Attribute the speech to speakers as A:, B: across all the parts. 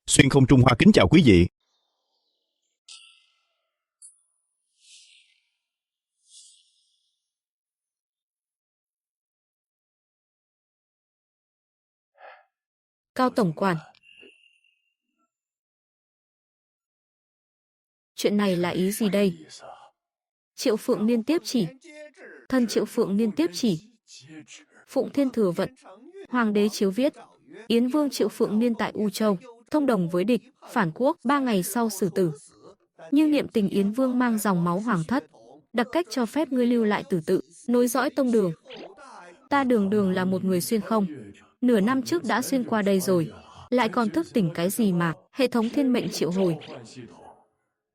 A: Xuyên không Trung Hoa kính chào quý vị.
B: Cao tổng quản. Chuyện này là ý gì đây? Triệu Phượng Niên tiếp chỉ. Thân Triệu Phượng Niên tiếp chỉ. Phụng Thiên Thừa vận. Hoàng đế chiếu viết. Yến Vương Triệu Phượng Niên tại U Châu, thông đồng với địch, phản quốc, 3 ngày sau xử tử. Nhưng niệm tình Yến Vương mang dòng máu hoàng thất, đặc cách cho phép ngươi lưu lại tử tự, nối dõi tông đường. Ta đường đường là một người xuyên không. Nửa năm trước đã xuyên qua đây rồi. Lại còn thức tỉnh cái gì mà hệ thống thiên mệnh triệu hồi.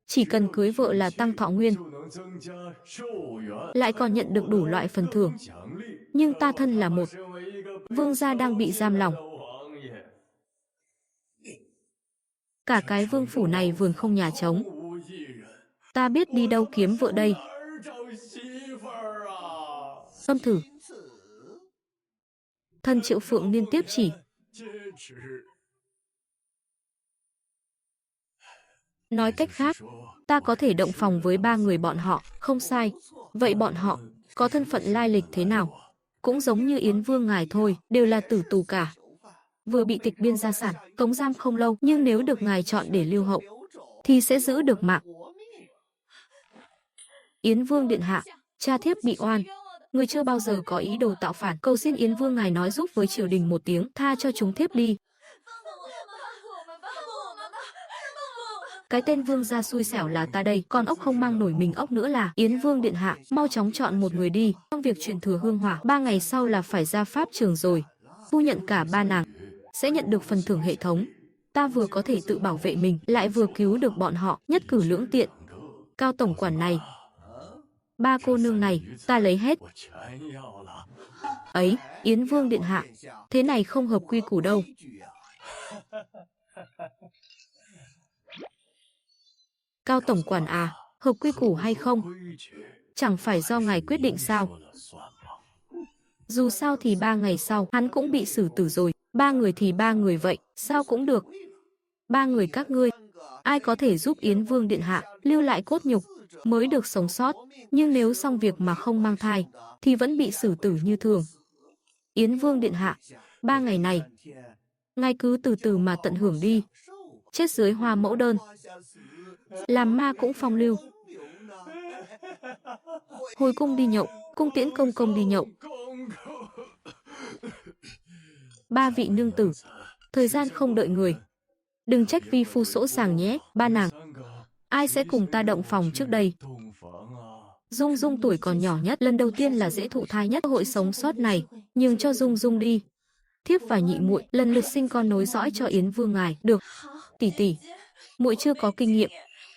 B: Chỉ cần cưới vợ là tăng thọ nguyên. Lại còn nhận được đủ loại phần thưởng. Nhưng ta thân là một vương gia đang bị giam lỏng. Cả cái vương phủ này vườn không nhà trống. Ta biết đi đâu kiếm vợ đây. Âm thử. Thân Triệu Phượng Niên tiếp chỉ. Nói cách khác, ta có thể động phòng với 3 người bọn họ, không sai. Vậy bọn họ có thân phận lai lịch thế nào? Cũng giống như Yến Vương ngài thôi, đều là tử tù cả. Vừa bị tịch biên gia sản, cống giam không lâu, nhưng nếu được ngài chọn để lưu hậu, thì sẽ giữ được mạng. Yến Vương điện hạ, cha thiếp bị oan. Người chưa bao giờ có ý đồ tạo phản, cầu xin Yến Vương ngài nói giúp với triều đình một tiếng, tha cho chúng thiếp đi. Cái tên vương gia xui xẻo là ta đây, con ốc không mang nổi mình ốc nữa là Yến Vương điện hạ, mau chóng chọn một người đi. Trong việc truyền thừa hương hỏa, 3 ngày sau là phải ra pháp trường rồi. Phu nhận cả 3 nàng, sẽ nhận được phần thưởng hệ thống. Ta vừa có thể tự bảo vệ mình, lại vừa cứu được bọn họ, nhất cử lưỡng tiện. Cao tổng quản này, 3 cô nương này, ta lấy hết. Ấy, Yến Vương điện hạ, thế này không hợp quy củ đâu. Cao tổng quản à, hợp quy củ hay không? Chẳng phải do ngài quyết định sao? Dù sao thì 3 ngày sau, hắn cũng bị xử tử rồi. 3 người thì 3 người vậy, sao cũng được. 3 người các ngươi, ai có thể giúp Yến Vương điện hạ lưu lại cốt nhục mới được sống sót. Nhưng nếu xong việc mà không mang thai, thì vẫn bị xử tử như thường. Yến Vương điện hạ, 3 ngày này, ngài cứ từ từ mà tận hưởng đi. Chết dưới hoa mẫu đơn, làm ma cũng phong lưu. Hồi cung đi nhậu, cung tiễn công công đi nhậu. 3 vị nương tử, thời gian không đợi người. Đừng trách vi phu sỗ sàng nhé, 3 nàng. Ai sẽ cùng ta động phòng trước đây? Dung Dung tuổi còn nhỏ nhất, lần đầu tiên là dễ thụ thai nhất, cơ hội sống sót này, nhường cho Dung Dung đi. Thiếp và nhị muội lần lượt sinh con nối dõi cho Yến Vương ngài. Được, tỷ tỷ, muội chưa có kinh nghiệm.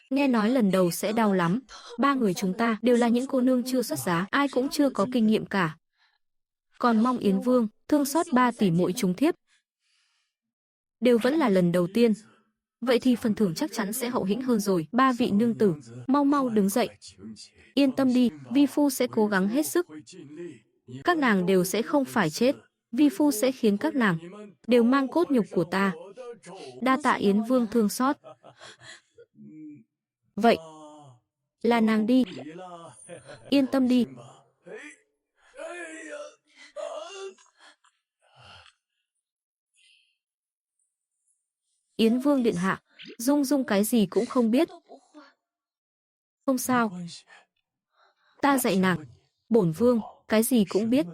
B: Nghe nói lần đầu sẽ đau lắm. 3 người chúng ta đều là những cô nương chưa xuất giá, ai cũng chưa có kinh nghiệm cả. Còn mong Yến Vương thương xót 3 tỷ muội chúng thiếp. Đều vẫn là lần đầu tiên. Vậy thì phần thưởng chắc chắn sẽ hậu hĩnh hơn rồi. 3 vị nương tử, mau mau đứng dậy. Yên tâm đi, vi phu sẽ cố gắng hết sức. Các nàng đều sẽ không phải chết. Vi phu sẽ khiến các nàng đều mang cốt nhục của ta. Đa tạ Yến Vương thương xót. Vậy là nàng đi. Yên tâm đi. Yến Vương điện hạ, Dung Dung cái gì cũng không biết. Không sao. Ta dạy nàng. Bổn vương, cái gì cũng biết.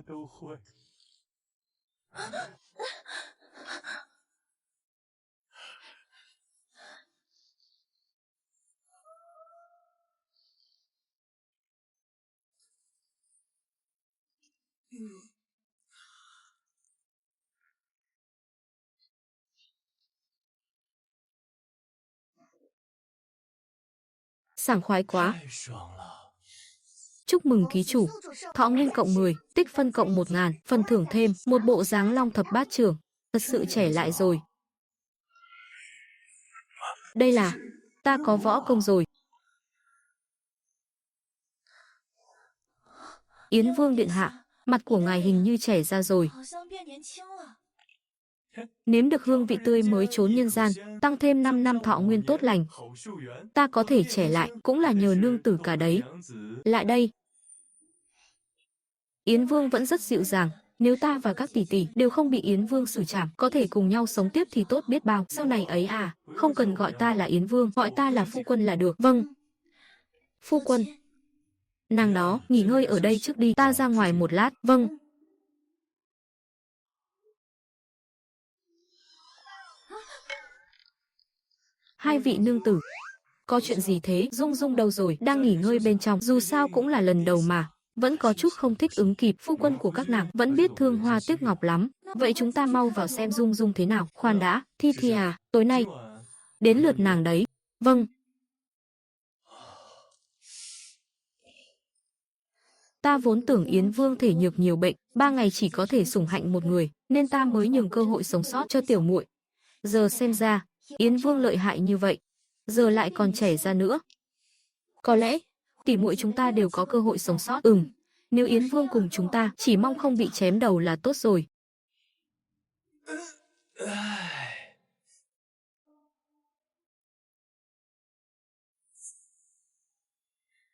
B: Sảng khoái quá. Chúc mừng ký chủ. Thọ nguyên cộng 10, tích phân cộng 1000, phần thưởng thêm một bộ dáng long thập bát trưởng. Thật sự trẻ lại rồi. Đây là, ta có võ công rồi. Yến Vương điện hạ, mặt của ngài hình như trẻ ra rồi. Nếm được hương vị tươi mới trốn nhân gian, tăng thêm 5 năm thọ nguyên tốt lành. Ta có thể trẻ lại, cũng là nhờ nương tử cả đấy. Lại đây. Yến Vương vẫn rất dịu dàng. Nếu ta và các tỷ tỷ đều không bị Yến Vương xử trảm, có thể cùng nhau sống tiếp thì tốt biết bao. Sau này ấy à, không cần gọi ta là Yến Vương, gọi ta là phu quân là được. Vâng. Phu quân. Nàng đó, nghỉ ngơi ở đây trước đi, ta ra ngoài một lát. Vâng. Hai vị nương tử. Có chuyện gì thế? Dung Dung đâu rồi? Đang nghỉ ngơi bên trong, dù sao cũng là lần đầu mà. Vẫn có chút không thích ứng kịp, phu quân của các nàng vẫn biết thương hoa tiếc ngọc lắm. Vậy chúng ta mau vào xem Dung Dung thế nào. Khoan đã, Thi Thi à, tối nay đến lượt nàng đấy. Vâng. Ta vốn tưởng Yến Vương thể nhược nhiều bệnh, 3 ngày chỉ có thể sủng hạnh một người, nên ta mới nhường cơ hội sống sót cho tiểu muội. Giờ xem ra, Yến Vương lợi hại như vậy, giờ lại còn trẻ ra nữa. Có lẽ, tỷ muội chúng ta đều có cơ hội sống sót. Nếu Yến Vương cùng chúng ta, chỉ mong không bị chém đầu là tốt rồi.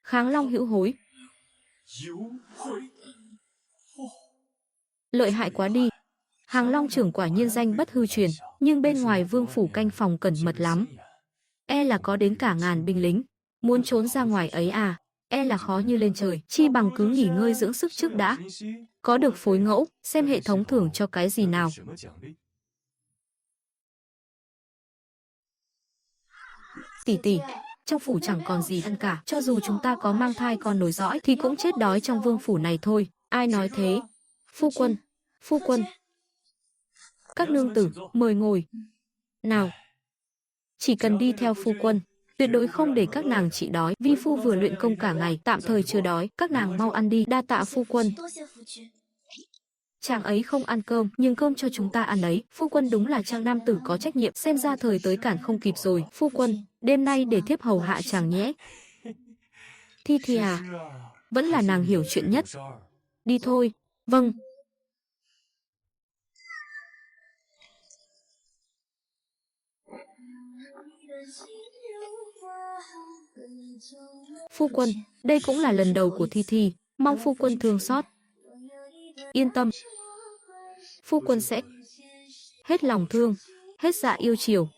B: Kháng Long hữu hối. Lợi hại quá đi. Hàng Long trưởng quả nhiên danh bất hư truyền, nhưng bên ngoài vương phủ canh phòng cẩn mật lắm. E là có đến cả ngàn binh lính. Muốn trốn ra ngoài ấy à, e là khó như lên trời. Chi bằng cứ nghỉ ngơi dưỡng sức trước đã. Có được phối ngẫu, xem hệ thống thưởng cho cái gì nào. Tỷ tỷ, trong phủ chẳng còn gì ăn cả. Cho dù chúng ta có mang thai con nối dõi thì cũng chết đói trong vương phủ này thôi. Ai nói thế? Phu quân, phu quân. Các nương tử, mời ngồi. Nào, chỉ cần đi theo phu quân, tuyệt đối không để các nàng chị đói. Vi phu vừa luyện công cả ngày, tạm thời chưa đói, các nàng mau ăn đi. Đa tạ phu quân. Chàng ấy không ăn cơm, nhưng cơm cho chúng ta ăn ấy. Phu quân đúng là chàng nam tử có trách nhiệm, xem ra thời tới cản không kịp rồi. Phu quân, đêm nay để thiếp hầu hạ chàng nhé. Thi Thi à, vẫn là nàng hiểu chuyện nhất. Đi thôi. Vâng. Phu quân, đây cũng là lần đầu của Thi Thi, mong phu quân thương xót. Yên tâm, phu quân sẽ hết lòng thương, hết dạ yêu chiều.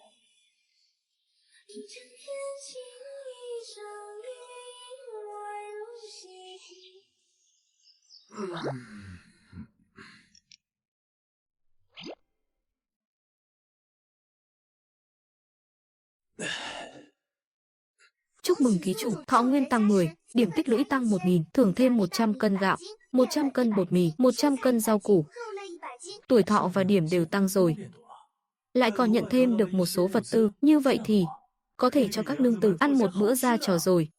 B: Chúc mừng ký chủ, thọ nguyên tăng 10, điểm tích lũy tăng 1000, thưởng thêm 100 cân gạo, 100 cân bột mì, 100 cân rau củ. Tuổi thọ và điểm đều tăng rồi. Lại còn nhận thêm được một số vật tư, như vậy thì có thể cho các nương tử ăn một bữa ra trò rồi.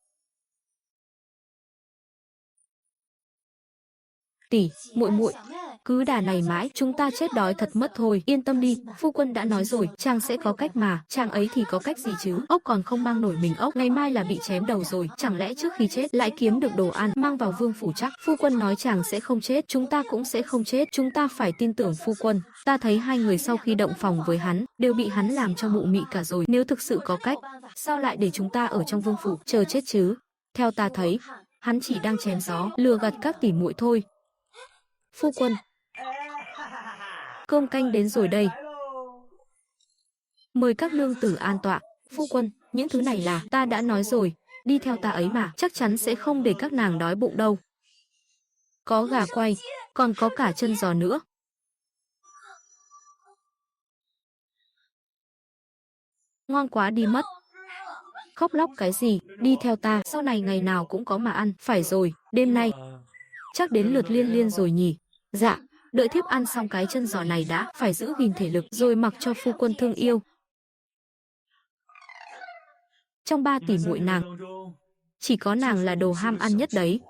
B: Tỷ, muội muội, cứ đà này mãi, chúng ta chết đói thật mất thôi. Yên tâm đi, phu quân đã nói rồi, chàng sẽ có cách mà. Chàng ấy thì có cách gì chứ? Ốc còn không mang nổi mình ốc, ngày mai là bị chém đầu rồi. Chẳng lẽ trước khi chết lại kiếm được đồ ăn, mang vào vương phủ chắc? Phu quân nói chàng sẽ không chết, chúng ta cũng sẽ không chết. Chúng ta phải tin tưởng phu quân. Ta thấy hai người sau khi động phòng với hắn, đều bị hắn làm cho mụ mị cả rồi. Nếu thực sự có cách, sao lại để chúng ta ở trong vương phủ chờ chết chứ? Theo ta thấy, hắn chỉ đang chém gió, lừa gạt các tỷ muội thôi. Phu quân, cơm canh đến rồi đây. Mời các nương tử an tọa. Phu quân, những thứ này là, ta đã nói rồi, đi theo ta ấy mà, chắc chắn sẽ không để các nàng đói bụng đâu. Có gà quay, còn có cả chân giò nữa. Ngon quá đi mất. Khóc lóc cái gì, đi theo ta, sau này ngày nào cũng có mà ăn. Phải rồi, đêm nay chắc đến lượt Liên Liên rồi nhỉ. Dạ, đợi thiếp ăn xong cái chân giò này đã, phải giữ gìn thể lực rồi mặc cho phu quân thương yêu. Trong 3 tỷ muội nàng, chỉ có nàng là đồ ham ăn nhất đấy.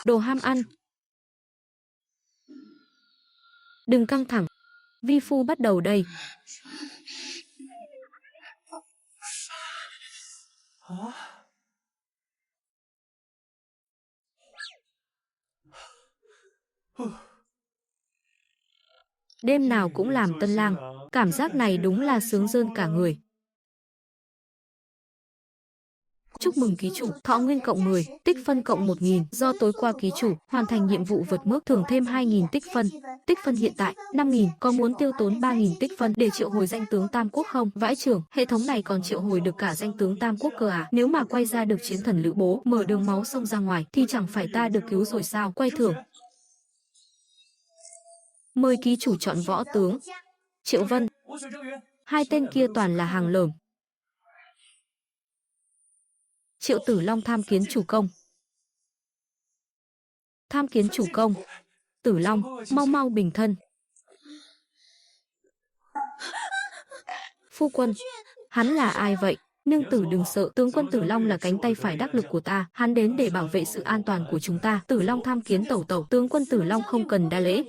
B: Đồ ham ăn. Đừng căng thẳng, vi phu bắt đầu đây. Đêm nào cũng làm tân lang, cảm giác này đúng là sướng rơn cả người. Chúc mừng ký chủ, thọ nguyên cộng 10, tích phân cộng 1000, do tối qua ký chủ hoàn thành nhiệm vụ vượt mức thưởng thêm 2000 tích phân. Tích phân hiện tại 5000, có muốn tiêu tốn 3000 tích phân để triệu hồi danh tướng Tam Quốc không? Vãi chưởng, hệ thống này còn triệu hồi được cả danh tướng Tam Quốc cơ à? Nếu mà quay ra được chiến thần Lữ Bố, mở đường máu xông ra ngoài thì chẳng phải ta được cứu rồi sao? Quay thưởng. Mời ký chủ chọn võ tướng. Triệu Vân. Hai tên kia toàn là hàng lởm. Triệu Tử Long tham kiến chủ công. Tham kiến chủ công. Tử Long, mau mau bình thân. Phu quân, hắn là ai vậy? Nương tử đừng sợ, tướng quân Tử Long là cánh tay phải đắc lực của ta, hắn đến để bảo vệ sự an toàn của chúng ta. Tử Long tham kiến tẩu tẩu, tướng quân Tử Long không cần đa lễ.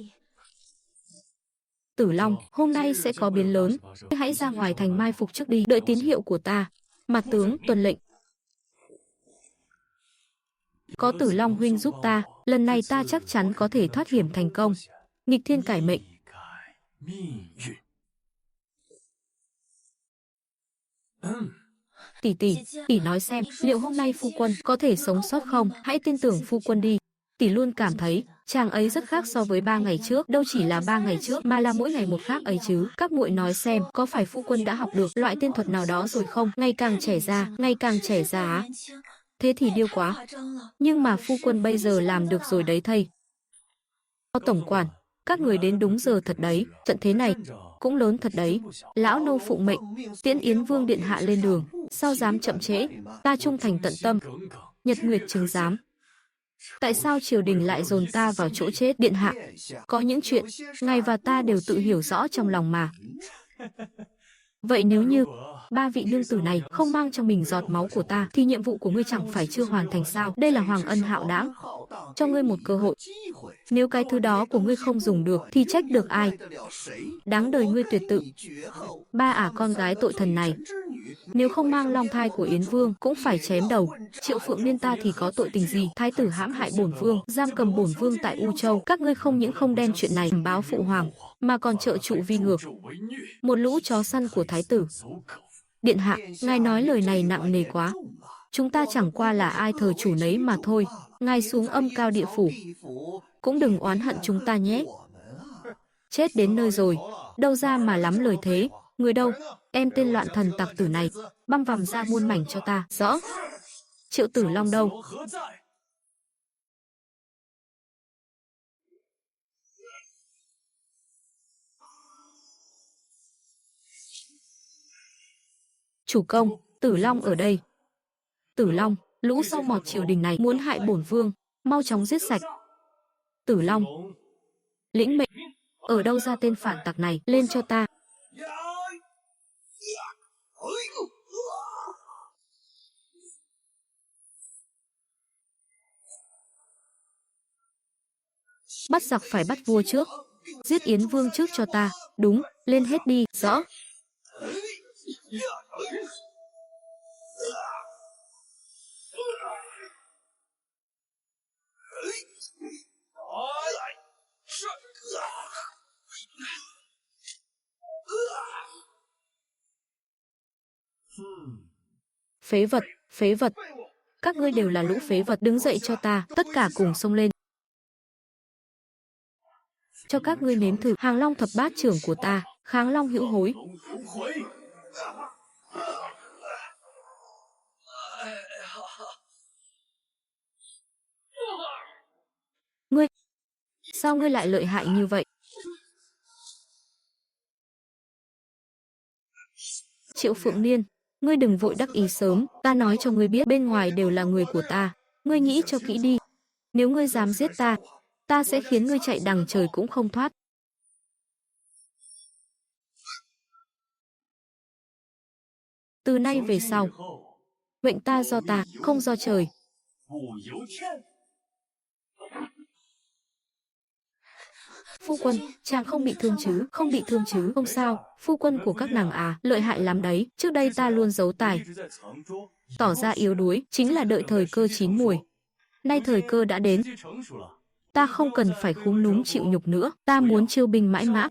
B: Tử Long, hôm nay sẽ có biến lớn, hãy ra ngoài thành mai phục trước đi, đợi tín hiệu của ta. Mặt tướng tuân lệnh. Có Tử Long huynh giúp ta, lần này ta chắc chắn có thể thoát hiểm thành công. Nghịch thiên cải mệnh. Tỷ nói xem, liệu hôm nay phu quân có thể sống sót không? Hãy tin tưởng phu quân đi. Tỷ luôn cảm thấy chàng ấy rất khác so với 3 ngày trước, đâu chỉ là 3 ngày trước mà là mỗi ngày một khác ấy chứ. Các muội nói xem, có phải phu quân đã học được loại tiên thuật nào đó rồi không? Ngày càng trẻ ra á. Thế thì điêu quá. Nhưng mà phu quân bây giờ làm được rồi đấy thầy. Tổng quản, các người đến đúng giờ thật đấy, trận thế này cũng lớn thật đấy. Lão nô phụng mệnh, tiễn Yến Vương điện hạ lên đường, sao dám chậm trễ, ta trung thành tận tâm. Nhật Nguyệt chứng giám. Tại sao triều đình lại dồn ta vào chỗ chết điện hạ? Có những chuyện, ngài và ta đều tự hiểu rõ trong lòng mà. Vậy nếu như 3 vị nương tử này không mang trong mình giọt máu của ta thì nhiệm vụ của ngươi chẳng phải chưa hoàn thành sao? Đây là hoàng ân hạo đãng, cho ngươi một cơ hội. Nếu cái thứ đó của ngươi không dùng được thì trách được ai? Đáng đời ngươi tuyệt tự. Ba con gái tội thần này, nếu không mang long thai của Yến Vương cũng phải chém đầu. Triệu Phượng Niên ta thì có tội tình gì? Thái tử hãm hại bổn vương, giam cầm bổn vương tại U Châu. Các ngươi không những không đem chuyện này báo phụ hoàng, mà còn trợ trụ vi ngược. Một lũ chó săn của thái tử. Điện hạ, ngài nói lời này nặng nề quá. Chúng ta chẳng qua là ai thờ chủ nấy mà thôi. Ngài xuống âm cao địa phủ, cũng đừng oán hận chúng ta nhé. Chết đến nơi rồi, đâu ra mà lắm lời thế. Người đâu? Em tên loạn thần tặc tử này, băm vằm ra muôn mảnh cho ta. Rõ. Triệu Tử Long đâu? Chủ công, Tử Long ở đây. Tử Long, lũ sau mọt triều đình này muốn hại bổn vương, mau chóng giết sạch. Tử Long, lĩnh mệnh. Ở đâu ra tên phản tặc này, lên cho ta. Bắt giặc phải bắt vua trước. Giết Yến Vương trước cho ta. Đúng, lên hết đi. Rõ. Phế vật, phế vật. Các ngươi đều là lũ phế vật, đứng dậy cho ta, tất cả cùng xông lên. Cho các ngươi nếm thử Hàng Long thập bát trưởng của ta, Kháng Long hữu hối. Ngươi, sao ngươi lại lợi hại như vậy? Triệu Phượng Niên, ngươi đừng vội đắc ý sớm, ta nói cho ngươi biết bên ngoài đều là người của ta, ngươi nghĩ cho kỹ đi. Nếu ngươi dám giết ta, ta sẽ khiến ngươi chạy đằng trời cũng không thoát. Từ nay về sau, mệnh ta do ta, không do trời. Phu quân, chàng không bị thương chứ? Không bị thương chứ? Không sao, phu quân của các nàng à, lợi hại lắm đấy. Trước đây ta luôn giấu tài, tỏ ra yếu đuối, chính là đợi thời cơ chín muồi. Nay thời cơ đã đến, ta không cần phải khúm núm chịu nhục nữa. Ta muốn chiêu binh mãi mã,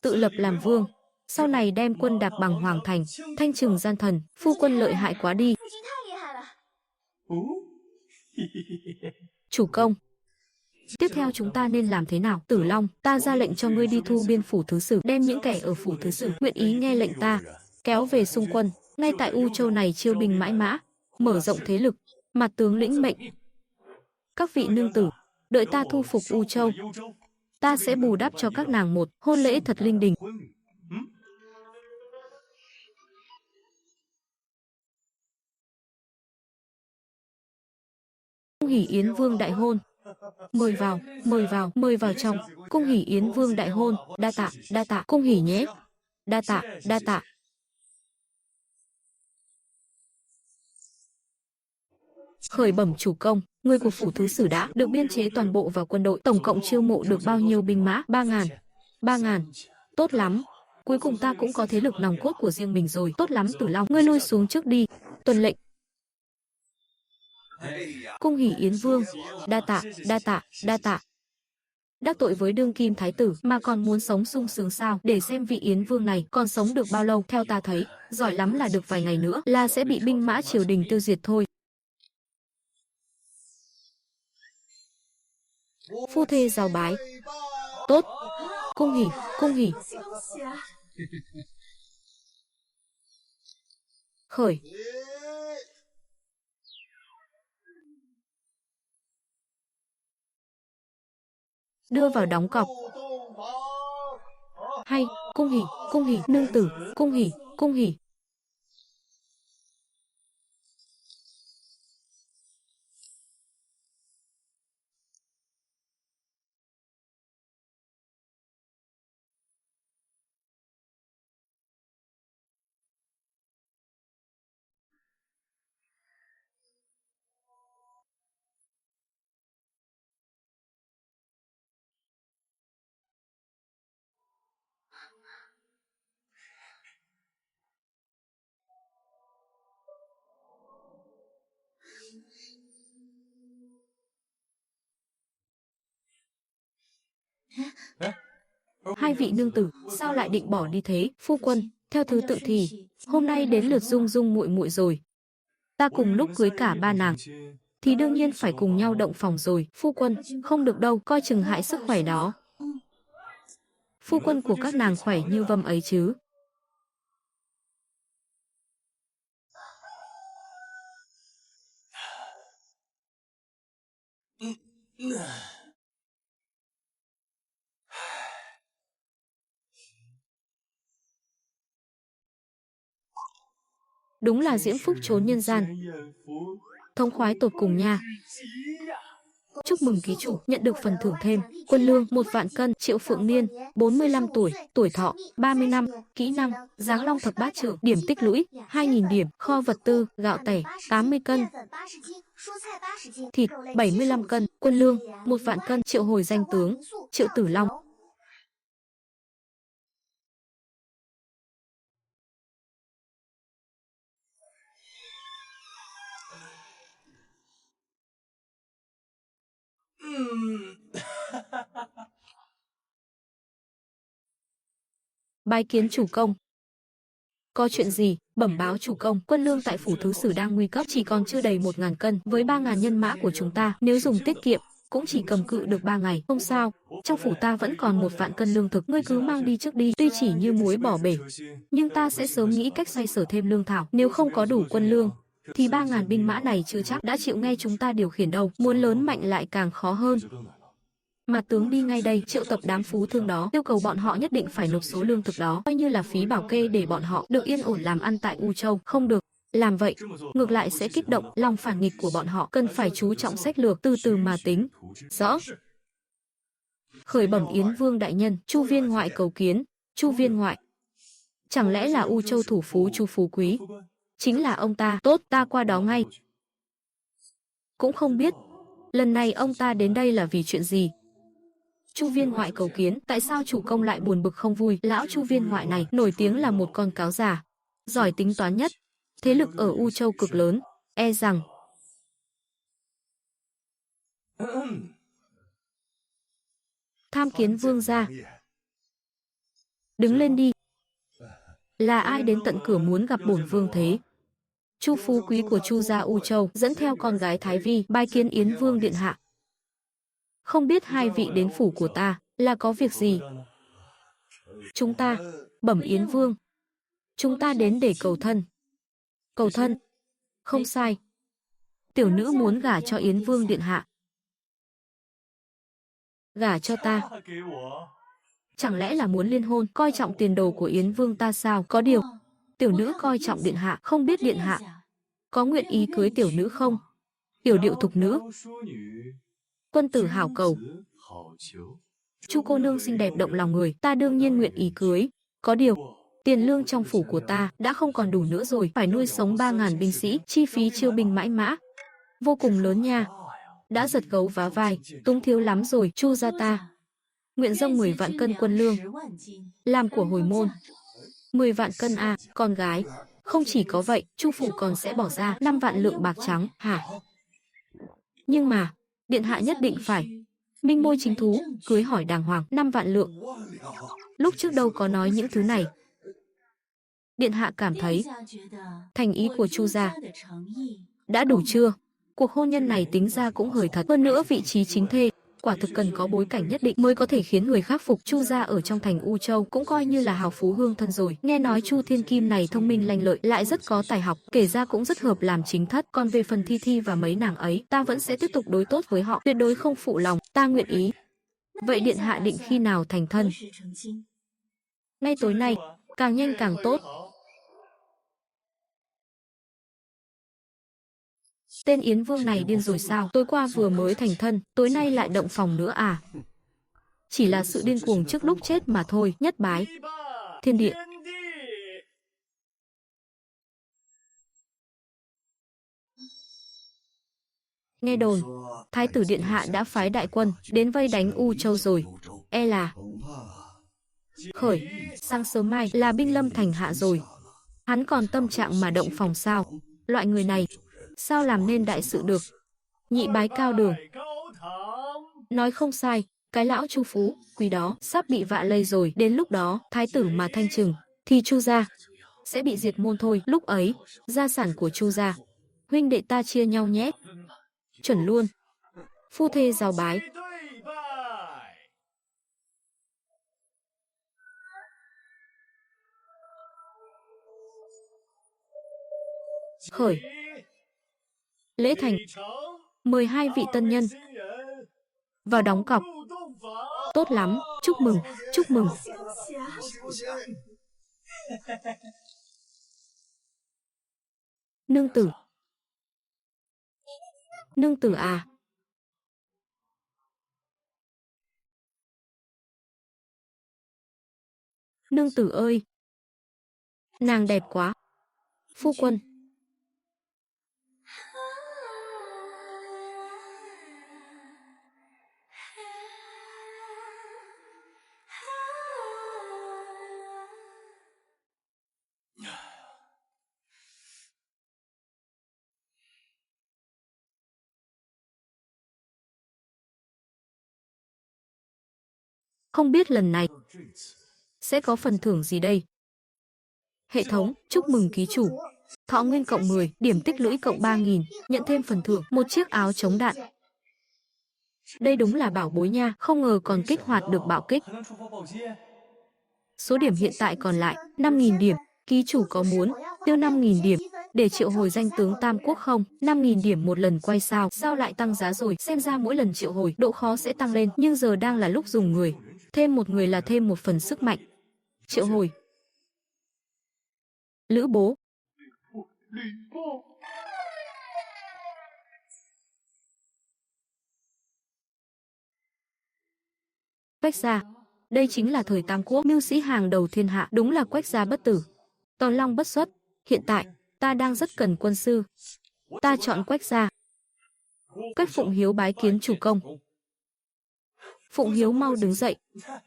B: tự lập làm vương. Sau này đem quân đạp bằng hoàng thành, thanh trừng gian thần. Phu quân lợi hại quá đi. Chủ công, tiếp theo chúng ta nên làm thế nào? Tử Long, ta ra lệnh cho ngươi đi thu biên phủ thứ sử, đem những kẻ ở phủ thứ sử nguyện ý nghe lệnh ta, kéo về xung quân, ngay tại U Châu này chiêu binh mãi mã, mở rộng thế lực. Mặt tướng lĩnh mệnh. Các vị nương tử, đợi ta thu phục U Châu, ta sẽ bù đắp cho các nàng một hôn lễ thật linh đình. Cung hỉ Yến Vương đại hôn. Mời vào, mời vào, mời vào trong. Cung hỉ Yến Vương đại hôn. Đa tạ, cung hỉ nhé. Đa tạ. Khởi bẩm chủ công, người của phủ thứ sử đã được biên chế toàn bộ vào quân đội. Tổng cộng chiêu mộ được bao nhiêu binh mã? 3.000. 3.000. Tốt lắm. Cuối cùng ta cũng có thế lực nòng cốt của riêng mình rồi. Tốt lắm Tử Long, ngươi lui xuống trước đi. Tuân lệnh. Cung hỉ Yến Vương. Đa tạ. Đắc tội với đương kim thái tử mà còn muốn sống sung sướng sao? Để xem vị Yến Vương này còn sống được bao lâu. Theo ta thấy, giỏi lắm là được vài ngày nữa là sẽ bị binh mã triều đình tiêu diệt thôi. Phu thê giao bái. Tốt. Cung hỉ. Khởi. Đưa vào đóng cọc. Hay, cung hỉ, nương tử, cung hỉ. Hai vị nương tử, sao lại định bỏ đi thế? Phu quân, theo thứ tự thì hôm nay đến lượt Dung Dung muội muội rồi. Ta cùng lúc cưới cả ba nàng thì đương nhiên phải cùng nhau động phòng rồi. Phu quân, không được đâu, coi chừng hại sức khỏe đó. Phu quân của các nàng khỏe như vâm ấy chứ? Đúng là diễm phúc trốn nhân gian. Thông khoái tột cùng nha. Chúc mừng ký chủ nhận được phần thưởng thêm. Quân lương 1.000 cân. Triệu Phượng Niên 45 tuổi, tuổi thọ 30 năm, kỹ năng Giáng Long thập bát trưởng, điểm tích lũy 2.000 điểm. Kho vật tư gạo tẻ 80 cân, thịt 75 cân. Quân lương 1.000 cân. Triệu hồi danh tướng Triệu Tử Long. Bái kiến chủ công. Có chuyện gì? Bẩm báo chủ công, quân lương tại phủ thứ sử đang nguy cấp, chỉ còn chưa đầy 1.000 cân. Với 3.000 nhân mã của chúng ta, nếu dùng tiết kiệm cũng chỉ cầm cự được 3 ngày. Không sao, trong phủ ta vẫn còn 1.000 cân lương thực, ngươi cứ mang đi trước đi. Tuy chỉ như muối bỏ bể, nhưng ta sẽ sớm nghĩ cách xoay sở thêm lương thảo. Nếu không có đủ quân lương thì 3.000 binh mã này chưa chắc đã chịu nghe chúng ta điều khiển đâu. Muốn lớn mạnh lại càng khó hơn. Mà tướng đi ngay đây, triệu tập đám phú thương đó, yêu cầu bọn họ nhất định phải nộp số lương thực đó, coi như là phí bảo kê để bọn họ được yên ổn làm ăn tại U Châu. Không được, làm vậy ngược lại sẽ kích động lòng phản nghịch của bọn họ, cần phải chú trọng sách lược, từ từ mà tính. Rõ. Khởi bẩm Yến Vương đại nhân, Chu viên ngoại cầu kiến. Chu viên ngoại? Chẳng lẽ là U Châu thủ phú Chu Phú Quý? Chính là ông ta. Tốt, ta qua đó ngay. Cũng không biết lần này ông ta đến đây là vì chuyện gì. Chu viên ngoại cầu kiến, tại sao chủ công lại buồn bực không vui? Lão Chu viên ngoại này nổi tiếng là một con cáo già, giỏi tính toán nhất. Thế lực ở U Châu cực lớn, e rằng tham kiến vương gia. Đứng lên đi. Là ai đến tận cửa muốn gặp bổn vương thế? Chu phú quý của Chu gia U Châu dẫn theo con gái Thái Vi bái kiến Yến Vương điện hạ. Không biết hai vị đến phủ của ta là có việc gì? Chúng ta, bẩm Yến Vương, chúng ta đến để cầu thân. Cầu thân? Không sai. Tiểu nữ muốn gả cho Yến Vương điện hạ. Gả cho ta? Chẳng lẽ là muốn liên hôn, coi trọng tiền đồ của Yến Vương ta sao? Có điều, tiểu nữ coi trọng điện hạ, không biết điện hạ có nguyện ý cưới tiểu nữ không? Yểu điệu thục nữ, quân tử hảo cầu. Chu cô nương xinh đẹp động lòng người, ta đương nhiên nguyện ý cưới. Có điều, tiền lương trong phủ của ta đã không còn đủ nữa rồi, phải nuôi sống 3.000 binh sĩ, chi phí chiêu binh mãi mã vô cùng lớn nha. Đã giật gấu vá vai, túng thiếu lắm rồi. Chu gia ta nguyện dâng 10 vạn cân quân lương làm của hồi môn. 10 vạn cân à? Con gái, không chỉ có vậy, Chu phủ còn sẽ bỏ ra 5 vạn lượng bạc trắng. Hả? Nhưng mà điện hạ nhất định phải minh môi chính thú, cưới hỏi đàng hoàng. 5 vạn lượng. Lúc trước đâu có nói những thứ này. Điện hạ cảm thấy thành ý của Chu gia đã đủ chưa? Cuộc hôn nhân này tính ra cũng hời thật. Hơn nữa vị trí chính thê quả thực cần có bối cảnh nhất định mới có thể khiến người khác phục. Chu gia ở trong thành U Châu cũng coi như là hào phú hương thân rồi. Nghe nói Chu Thiên Kim này thông minh lanh lợi, lại rất có tài học, kể ra cũng rất hợp làm chính thất. Còn về phần Thi Thi và mấy nàng ấy, ta vẫn sẽ tiếp tục đối tốt với họ, tuyệt đối không phụ lòng. Ta nguyện ý. Vậy điện hạ định khi nào thành thân? Ngay tối nay, càng nhanh càng tốt. Tên Yến Vương này điên rồi sao? Tối qua vừa mới thành thân, tối nay lại động phòng nữa à? Chỉ là sự điên cuồng trước lúc chết mà thôi. Nhất bái thiên địa. Nghe đồn, Thái tử điện hạ đã phái đại quân đến vây đánh U Châu rồi. E là khởi, sáng sớm mai là binh lâm thành hạ rồi. Hắn còn tâm trạng mà động phòng sao? Loại người này sao làm nên đại sự được? Nhị bái cao đường. Nói không sai, cái lão Chu phú quý đó sắp bị vạ lây rồi. Đến lúc đó, thái tử mà thanh trừng thì Chu gia sẽ bị diệt môn thôi. Lúc ấy, gia sản của Chu gia, huynh đệ ta chia nhau nhé. Chuẩn luôn. Phu thê giao bái. Khởi. Lễ thành. 12 vị tân nhân vào đóng cọc. Tốt lắm, chúc mừng, chúc mừng. Nương tử. Nương tử à? Nương tử ơi, nàng đẹp quá. Phu quân. Không biết lần này sẽ có phần thưởng gì đây? Hệ thống, chúc mừng ký chủ. Thọ nguyên cộng 10, điểm tích lũy cộng 3.000, nhận thêm phần thưởng, một chiếc áo chống đạn. Đây đúng là bảo bối nha, không ngờ còn kích hoạt được bạo kích. Số điểm hiện tại còn lại 5.000 điểm. Ký chủ có muốn tiêu 5.000 điểm để triệu hồi danh tướng Tam Quốc không? 5.000 điểm một lần quay sao? Sao lại tăng giá rồi? Xem ra mỗi lần triệu hồi độ khó sẽ tăng lên, nhưng giờ đang là lúc dùng người. Thêm một người là thêm một phần sức mạnh. Triệu hồi. Lữ bố. Quách gia. Đây chính là thời Tam Quốc, mưu sĩ hàng đầu thiên hạ, đúng là Quách gia bất tử, Toàn Long bất xuất. Hiện tại, ta đang rất cần quân sư. Ta chọn Quách gia. Quách Phụng hiếu bái kiến chủ công. Phụng Hiếu mau đứng dậy.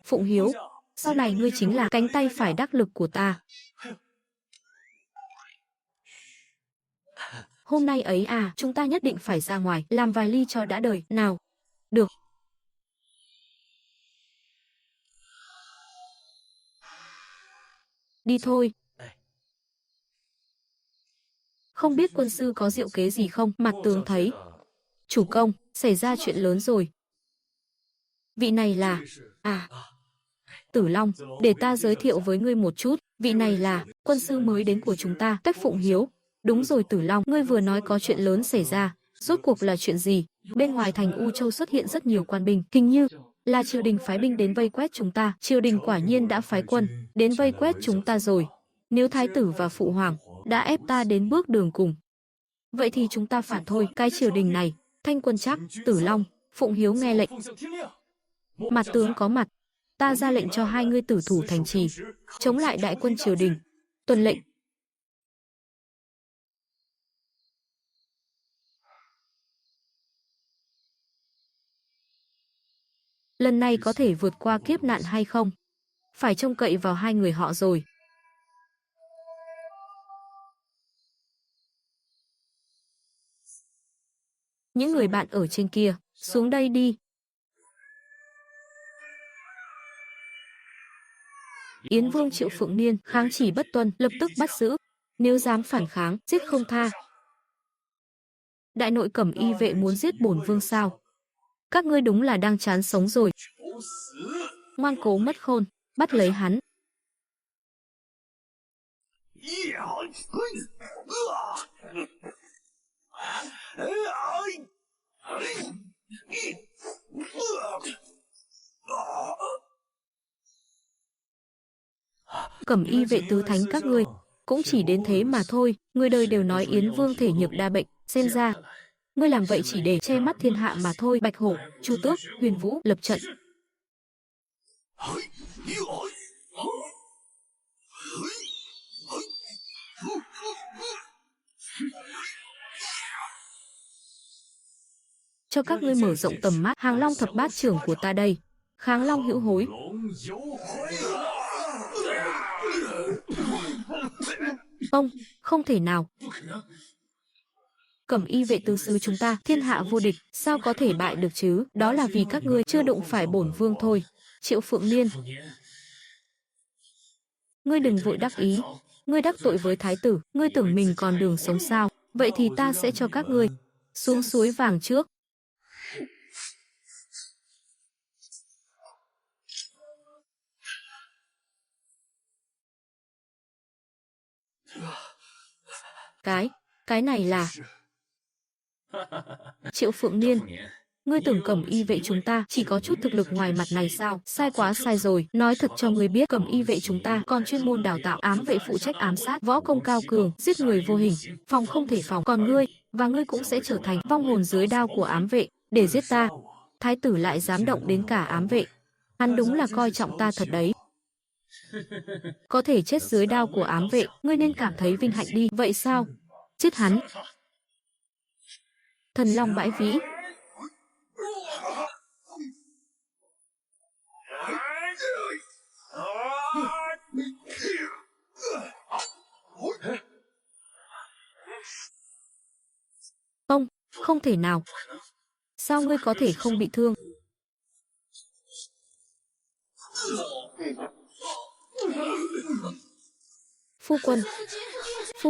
B: Phụng Hiếu, sau này ngươi chính là cánh tay phải đắc lực của ta. Hôm nay ấy à, chúng ta nhất định phải ra ngoài, làm vài ly cho đã đời, nào. Được. Đi thôi. Không biết quân sư có diệu kế gì không? Mặt tướng thấy. Chủ công, xảy ra chuyện lớn rồi. Vị này là... À, Tử Long, để ta giới thiệu với ngươi một chút. Vị này là quân sư mới đến của chúng ta, Tuách Phụng Hiếu. Đúng rồi Tử Long, ngươi vừa nói có chuyện lớn xảy ra. Rốt cuộc là chuyện gì? Bên ngoài thành U Châu xuất hiện rất nhiều quan binh. Hình như là triều đình phái binh đến vây quét chúng ta. Triều đình quả nhiên đã phái quân đến vây quét chúng ta rồi. Nếu thái tử và phụ hoàng đã ép ta đến bước đường cùng, vậy thì chúng ta phản thôi. Cái triều đình này, Thanh Quân Trác, Tử Long, Phụng Hiếu nghe lệnh. Mặt tướng có mặt. Ta ra lệnh cho hai ngươi tử thủ thành trì, chống lại đại quân triều đình. Tuân lệnh. Lần này có thể vượt qua kiếp nạn hay không? Phải trông cậy vào hai người họ rồi. Những người bạn ở trên kia, xuống đây đi. Yến Vương Triệu Phượng Niên kháng chỉ bất tuân, lập tức bắt giữ. Nếu dám phản kháng, giết không tha. Đại nội Cẩm Y vệ muốn giết bổn vương sao? Các ngươi đúng là đang chán sống rồi. Ngoan cố mất khôn, bắt lấy hắn. Cẩm Y vệ tứ thánh các ngươi cũng chỉ đến thế mà thôi. Người đời đều nói Yến Vương thể nhược đa bệnh, xem ra ngươi làm vậy chỉ để che mắt thiên hạ mà thôi. Bạch Hổ, Chu Tước, Huyền Vũ lập trận. Cho các ngươi mở rộng tầm mắt. Hàng Long thập bát trưởng của ta đây. Kháng Long hữu hối. Không thể nào. Cẩm Y vệ tứ sứ chúng ta thiên hạ vô địch, sao có thể bại được chứ? Đó là vì các ngươi chưa đụng phải bổn vương thôi. Triệu Phượng Niên, ngươi đừng vội đắc ý. Ngươi đắc tội với thái tử, ngươi tưởng mình còn đường sống sao? Vậy thì ta sẽ cho các ngươi xuống suối vàng trước. Cái này là... Triệu Phượng Niên, ngươi tưởng Cẩm Y vệ chúng ta chỉ có chút thực lực ngoài mặt này sao? Sai quá sai rồi. Nói thật cho ngươi biết, Cẩm Y vệ chúng ta còn chuyên môn đào tạo ám vệ phụ trách ám sát, võ công cao cường, giết người vô hình, phòng không thể phòng. Còn ngươi, và ngươi cũng sẽ trở thành vong hồn dưới đao của ám vệ, để giết ta. Thái tử lại dám động đến cả ám vệ. Hắn đúng là coi trọng ta thật đấy. Có thể chết dưới đao của ám vệ, ngươi nên cảm thấy vinh hạnh đi. Vậy sao? Giết hắn. Thần Long bãi vĩ. Không thể nào. Sao ngươi có thể không bị thương? Phu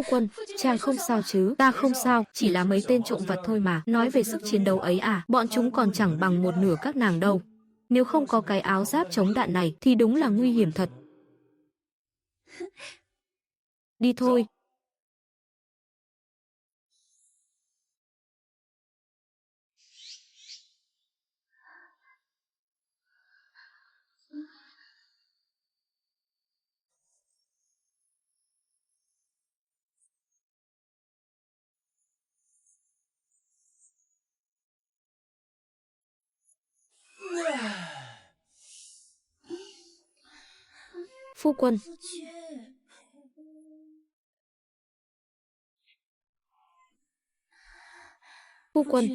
B: quân, chàng không sao chứ? Ta không sao, chỉ là mấy tên trộm vặt thôi mà. Nói về sức chiến đấu ấy à, bọn chúng còn chẳng bằng một nửa các nàng đâu. Nếu không có cái áo giáp chống đạn này thì đúng là nguy hiểm thật. Đi thôi. Phu quân. Phu quân,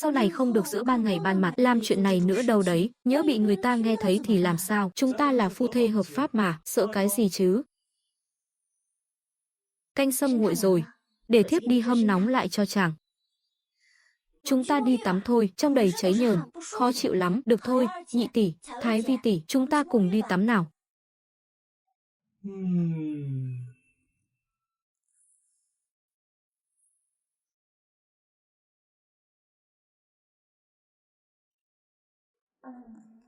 B: Sau này không được giữa ban ngày ban mặt làm chuyện này nữa đâu đấy, nhỡ bị người ta nghe thấy thì làm sao? Chúng ta là phu thê hợp pháp mà, sợ cái gì chứ? Canh sâm nguội rồi, để thiếp đi hâm nóng lại cho chàng. Chúng ta đi tắm thôi, trong đầy cháy nhờn, khó chịu lắm. Được thôi, nhị tỷ, Thái vi tỷ, chúng ta cùng đi tắm nào.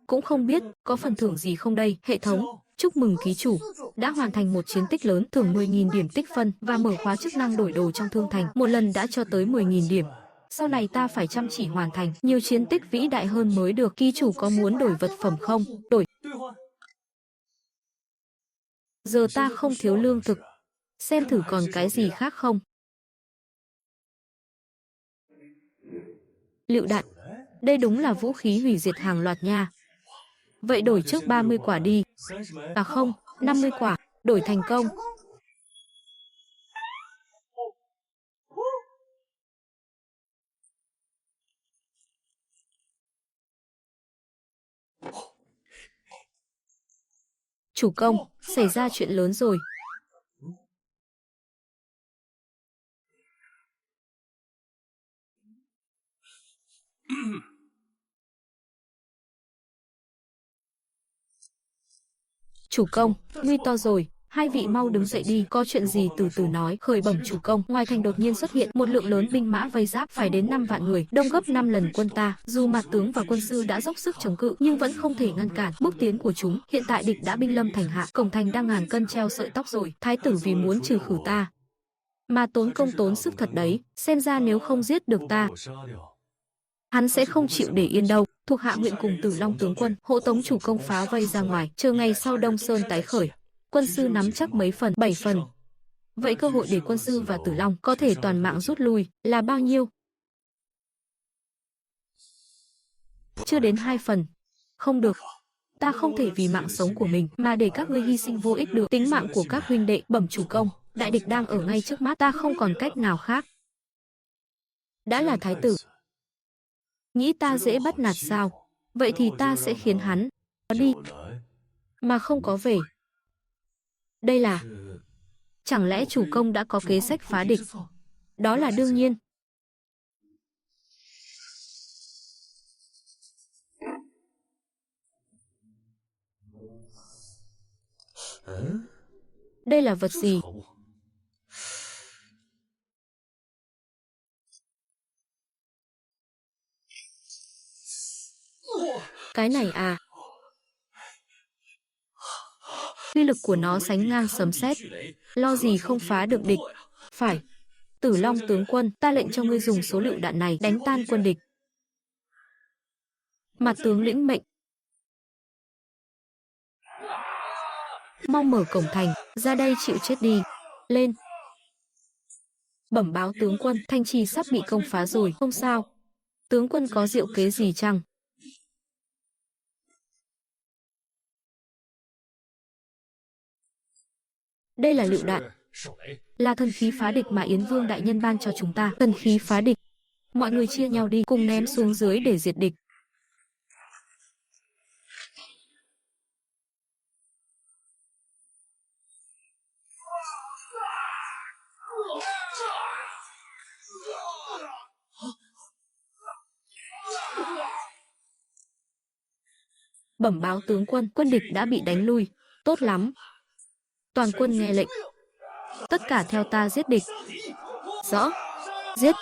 B: Cũng không biết có phần thưởng gì không đây. Hệ thống, chúc mừng ký chủ đã hoàn thành một chiến tích lớn, thưởng 10.000 điểm tích phân và mở khóa chức năng đổi đồ trong thương thành. Một lần đã cho tới 10.000 điểm. Sau này ta phải chăm chỉ hoàn thành nhiều chiến tích vĩ đại hơn mới được. Ký chủ có muốn đổi vật phẩm không? Đổi. Giờ ta không thiếu lương thực. Xem thử còn cái gì khác không. Lựu đạn. Đây đúng là vũ khí hủy diệt hàng loạt nha. Vậy đổi trước 30 quả đi. À không, 50 quả. Đổi thành công. Chủ công, xảy ra chuyện lớn rồi. Chủ công, nguy to rồi. Hai vị mau đứng dậy đi, có chuyện gì từ từ nói. Khởi bẩm chủ công, ngoài thành đột nhiên xuất hiện một lượng lớn binh mã vây giáp, phải đến 5 vạn người, đông gấp 5 lần quân ta. Dù mặt tướng và quân sư đã dốc sức chống cự, nhưng vẫn không thể ngăn cản bước tiến của chúng. Hiện tại địch đã binh lâm thành hạ, cổng thành đang ngàn cân treo sợi tóc rồi. Thái tử vì muốn trừ khử ta mà tốn công tốn sức thật đấy. Xem ra nếu không giết được ta, hắn sẽ không chịu để yên đâu. Thuộc hạ nguyện cùng Tử Long tướng quân hộ tống chủ công phá vây ra ngoài, chờ ngày sau Đông Sơn tái khởi. Quân sư nắm chắc mấy phần? 7 phần. Vậy cơ hội để quân sư và Tử Long có thể toàn mạng rút lui là bao nhiêu? Chưa đến 2 phần. Không được. Ta không thể vì mạng sống của mình mà để các ngươi hy sinh vô ích được. Tính mạng của các huynh đệ. Bẩm chủ công, đại địch đang ở ngay trước mắt, ta không còn cách nào khác. Đã là thái tử, nghĩ ta dễ bắt nạt sao? Vậy thì ta sẽ khiến hắn đi mà không có về. Đây là... Chẳng lẽ chủ công đã có kế sách phá địch? Đó là đương nhiên. Đây là vật gì? Cái này à? Uy lực của nó sánh ngang sấm sét, lo gì không phá được địch. Phải. Tử Long tướng quân, ta lệnh cho ngươi dùng số lựu đạn này đánh tan quân địch. Mặt tướng lĩnh mệnh. Mau mở cổng thành, ra đây chịu chết đi. Lên. Bẩm báo tướng quân, thành trì sắp bị công phá rồi. Không sao. Tướng quân có diệu kế gì chăng? Đây là lựu đạn, là thần khí phá địch mà Yến Vương đại nhân ban cho chúng ta. Thần khí phá địch. Mọi người chia nhau đi, cùng ném xuống dưới để diệt địch. Bẩm báo tướng quân, quân địch đã bị đánh lui. Tốt lắm. Toàn quân nghe lệnh. Tất cả theo ta giết địch. Rõ. Giết.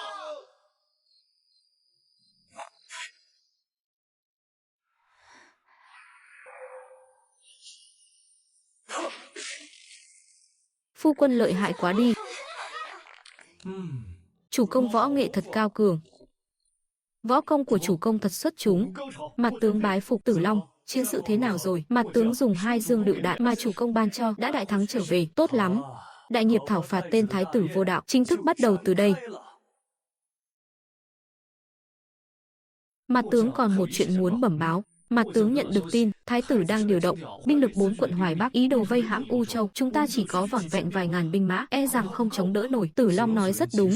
B: Phu quân lợi hại quá đi. Chủ công võ nghệ thật cao cường. Võ công của chủ công thật xuất chúng. Mặt tướng bái phục. Tử Long, chiến sự thế nào rồi? Mặt tướng dùng 2 dương lựu đạn mà chủ công ban cho đã đại thắng trở về. Tốt lắm. Đại nghiệp thảo phạt tên thái tử vô đạo chính thức bắt đầu từ đây. Mặt tướng còn một chuyện muốn bẩm báo. Mặt tướng nhận được tin, thái tử đang điều động binh lực 4 quận Hoài Bắc ý đồ vây hãm U Châu. Chúng ta chỉ có vỏn vẹn vài ngàn binh mã, e rằng không chống đỡ nổi. Tử Long nói rất đúng.